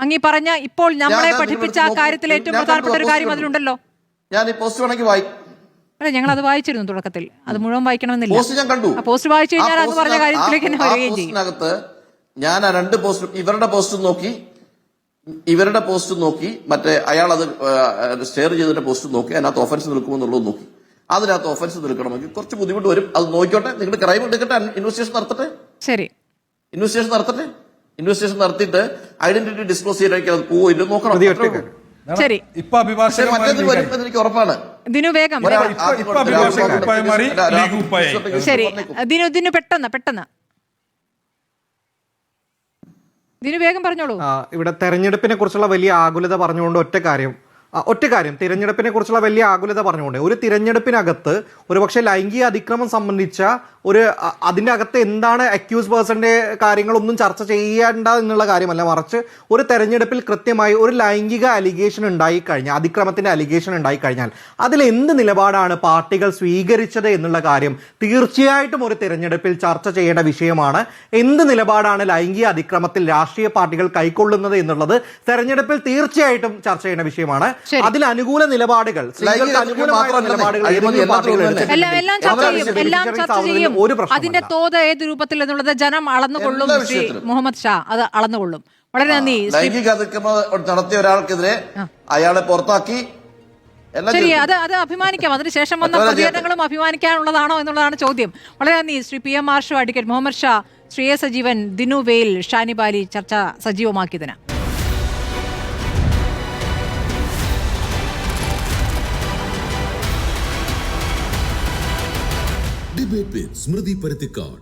അങ്ങീ പറഞ്ഞ ഇപ്പോൾ നമ്മളെ പഠിപ്പിച്ച ആ കാര്യത്തിൽ ഏറ്റവും പ്രധാനപ്പെട്ട ഒരു കാര്യം അതിലുണ്ടല്ലോ. ഞാൻ ഈ പോസ്റ്റ് വേണമെങ്കിൽ അല്ല, ഞങ്ങൾ അത് വായിച്ചിരുന്നു തുടക്കത്തിൽ. അത് മുഴുവൻ വായിക്കണമെന്നില്ല. പോസ്റ്റ് ഞാൻ കണ്ടു. ആ പോസ്റ്റ് വായിച്ചു കഴിഞ്ഞാൽ അത് പറഞ്ഞ കാര്യത്തിലേക്ക് തന്നെ വരികയും ചെയ്യും. ഞാൻ ആ 2 പോസ്റ്റും ഇവരുടെ പോസ്റ്റ് നോക്കി മറ്റേ അയാൾ അത് ഷെയർ ചെയ്തതിന്റെ പോസ്റ്റ് നോക്കി അതിനകത്ത് ഒഫൻസ് നിൽക്കുമെന്നുള്ളത് നോക്കി. അതിനകത്ത് ഒഫൻസ് നിൽക്കണമെങ്കിൽ കുറച്ച് ബുദ്ധിമുട്ട് വരും. അത് നോക്കിക്കോട്ടെ, നിങ്ങളുടെ ക്രൈം എടുക്കട്ടെ, ഇൻവെസ്റ്റിഗേഷൻ നടത്തട്ടെ. ശരി, ഇൻവെസ്റ്റിഗേഷൻ നടത്തിയിട്ട് ഐഡന്റിറ്റി ഡിസ്ക്ലോസ് ചെയ്തിട്ട് അത് പോവോ ഇല്ലോ നോക്കണം. ശരി. ഇപ്പൊ മറ്റേത് വരുമെന്ന് എനിക്ക് ഉറപ്പാണ്. ദിനു വേഗം. ശരി, ദിനു പെട്ടെന്ന് ദിനു വേഗം പറഞ്ഞോളൂ. ഇവിടെ തെരഞ്ഞെടുപ്പിനെ കുറിച്ചുള്ള വലിയ ആകുലത പറഞ്ഞുകൊണ്ട് ഒറ്റ കാര്യം തിരഞ്ഞെടുപ്പിനെ കുറിച്ചുള്ള വലിയ ആകുലത പറഞ്ഞുകൊണ്ട് ഒരു തിരഞ്ഞെടുപ്പിനകത്ത് ഒരുപക്ഷെ ലൈംഗിക അതിക്രമം സംബന്ധിച്ച അതിന്റെ അകത്ത് എന്താണ് അക്യൂസ് പേഴ്സന്റെ കാര്യങ്ങളൊന്നും ചർച്ച ചെയ്യേണ്ട എന്നുള്ള കാര്യമല്ല, മറിച്ച് ഒരു തെരഞ്ഞെടുപ്പിൽ കൃത്യമായി ഒരു ലൈംഗിക അലിഗേഷൻ ഉണ്ടായിക്കഴിഞ്ഞാൽ, അതിക്രമത്തിന്റെ അലിഗേഷൻ ഉണ്ടായിക്കഴിഞ്ഞാൽ അതിൽ എന്ത് നിലപാടാണ് പാർട്ടികൾ സ്വീകരിച്ചത് എന്നുള്ള കാര്യം തീർച്ചയായിട്ടും ഒരു തിരഞ്ഞെടുപ്പിൽ ചർച്ച ചെയ്യേണ്ട വിഷയമാണ്. എന്ത് നിലപാടാണ് ലൈംഗിക അതിക്രമത്തിൽ രാഷ്ട്രീയ പാർട്ടികൾ കൈക്കൊള്ളുന്നത് എന്നുള്ളത് തെരഞ്ഞെടുപ്പിൽ തീർച്ചയായിട്ടും ചർച്ച ചെയ്യേണ്ട വിഷയമാണ്. അതിൽ അനുകൂല നിലപാടുകൾ, അതിന്റെ തോത് ഏത് രൂപത്തിൽ എന്നുള്ളത് ജനം അളന്നുകൊള്ളും. ശ്രീ മുഹമ്മദ് ഷാ അത് അളന്നുകൊള്ളും. വളരെ നന്ദി. ലൈംഗിക അതിക്രമം നടത്തിയ ഒരാൾക്കെതിരെ അയാളെ പുറത്താക്കി. ശരി, അത് അഭിമാനിക്കാം. അതിനുശേഷം വന്ന പ്രതികരണങ്ങളും അഭിമാനിക്കാനുള്ളതാണോ എന്നുള്ളതാണ് ചോദ്യം. വളരെ നന്ദി Shri PM Arshu, advocate Muhammad Shah, Shri A Sajeevan, Dinu Veyil, Shanibali ചർച്ച സജീവമാക്കിയതിന്. ഡിബേറ്റ് വിത്ത് സ്മൃതി പരുത്തിക്കാട്.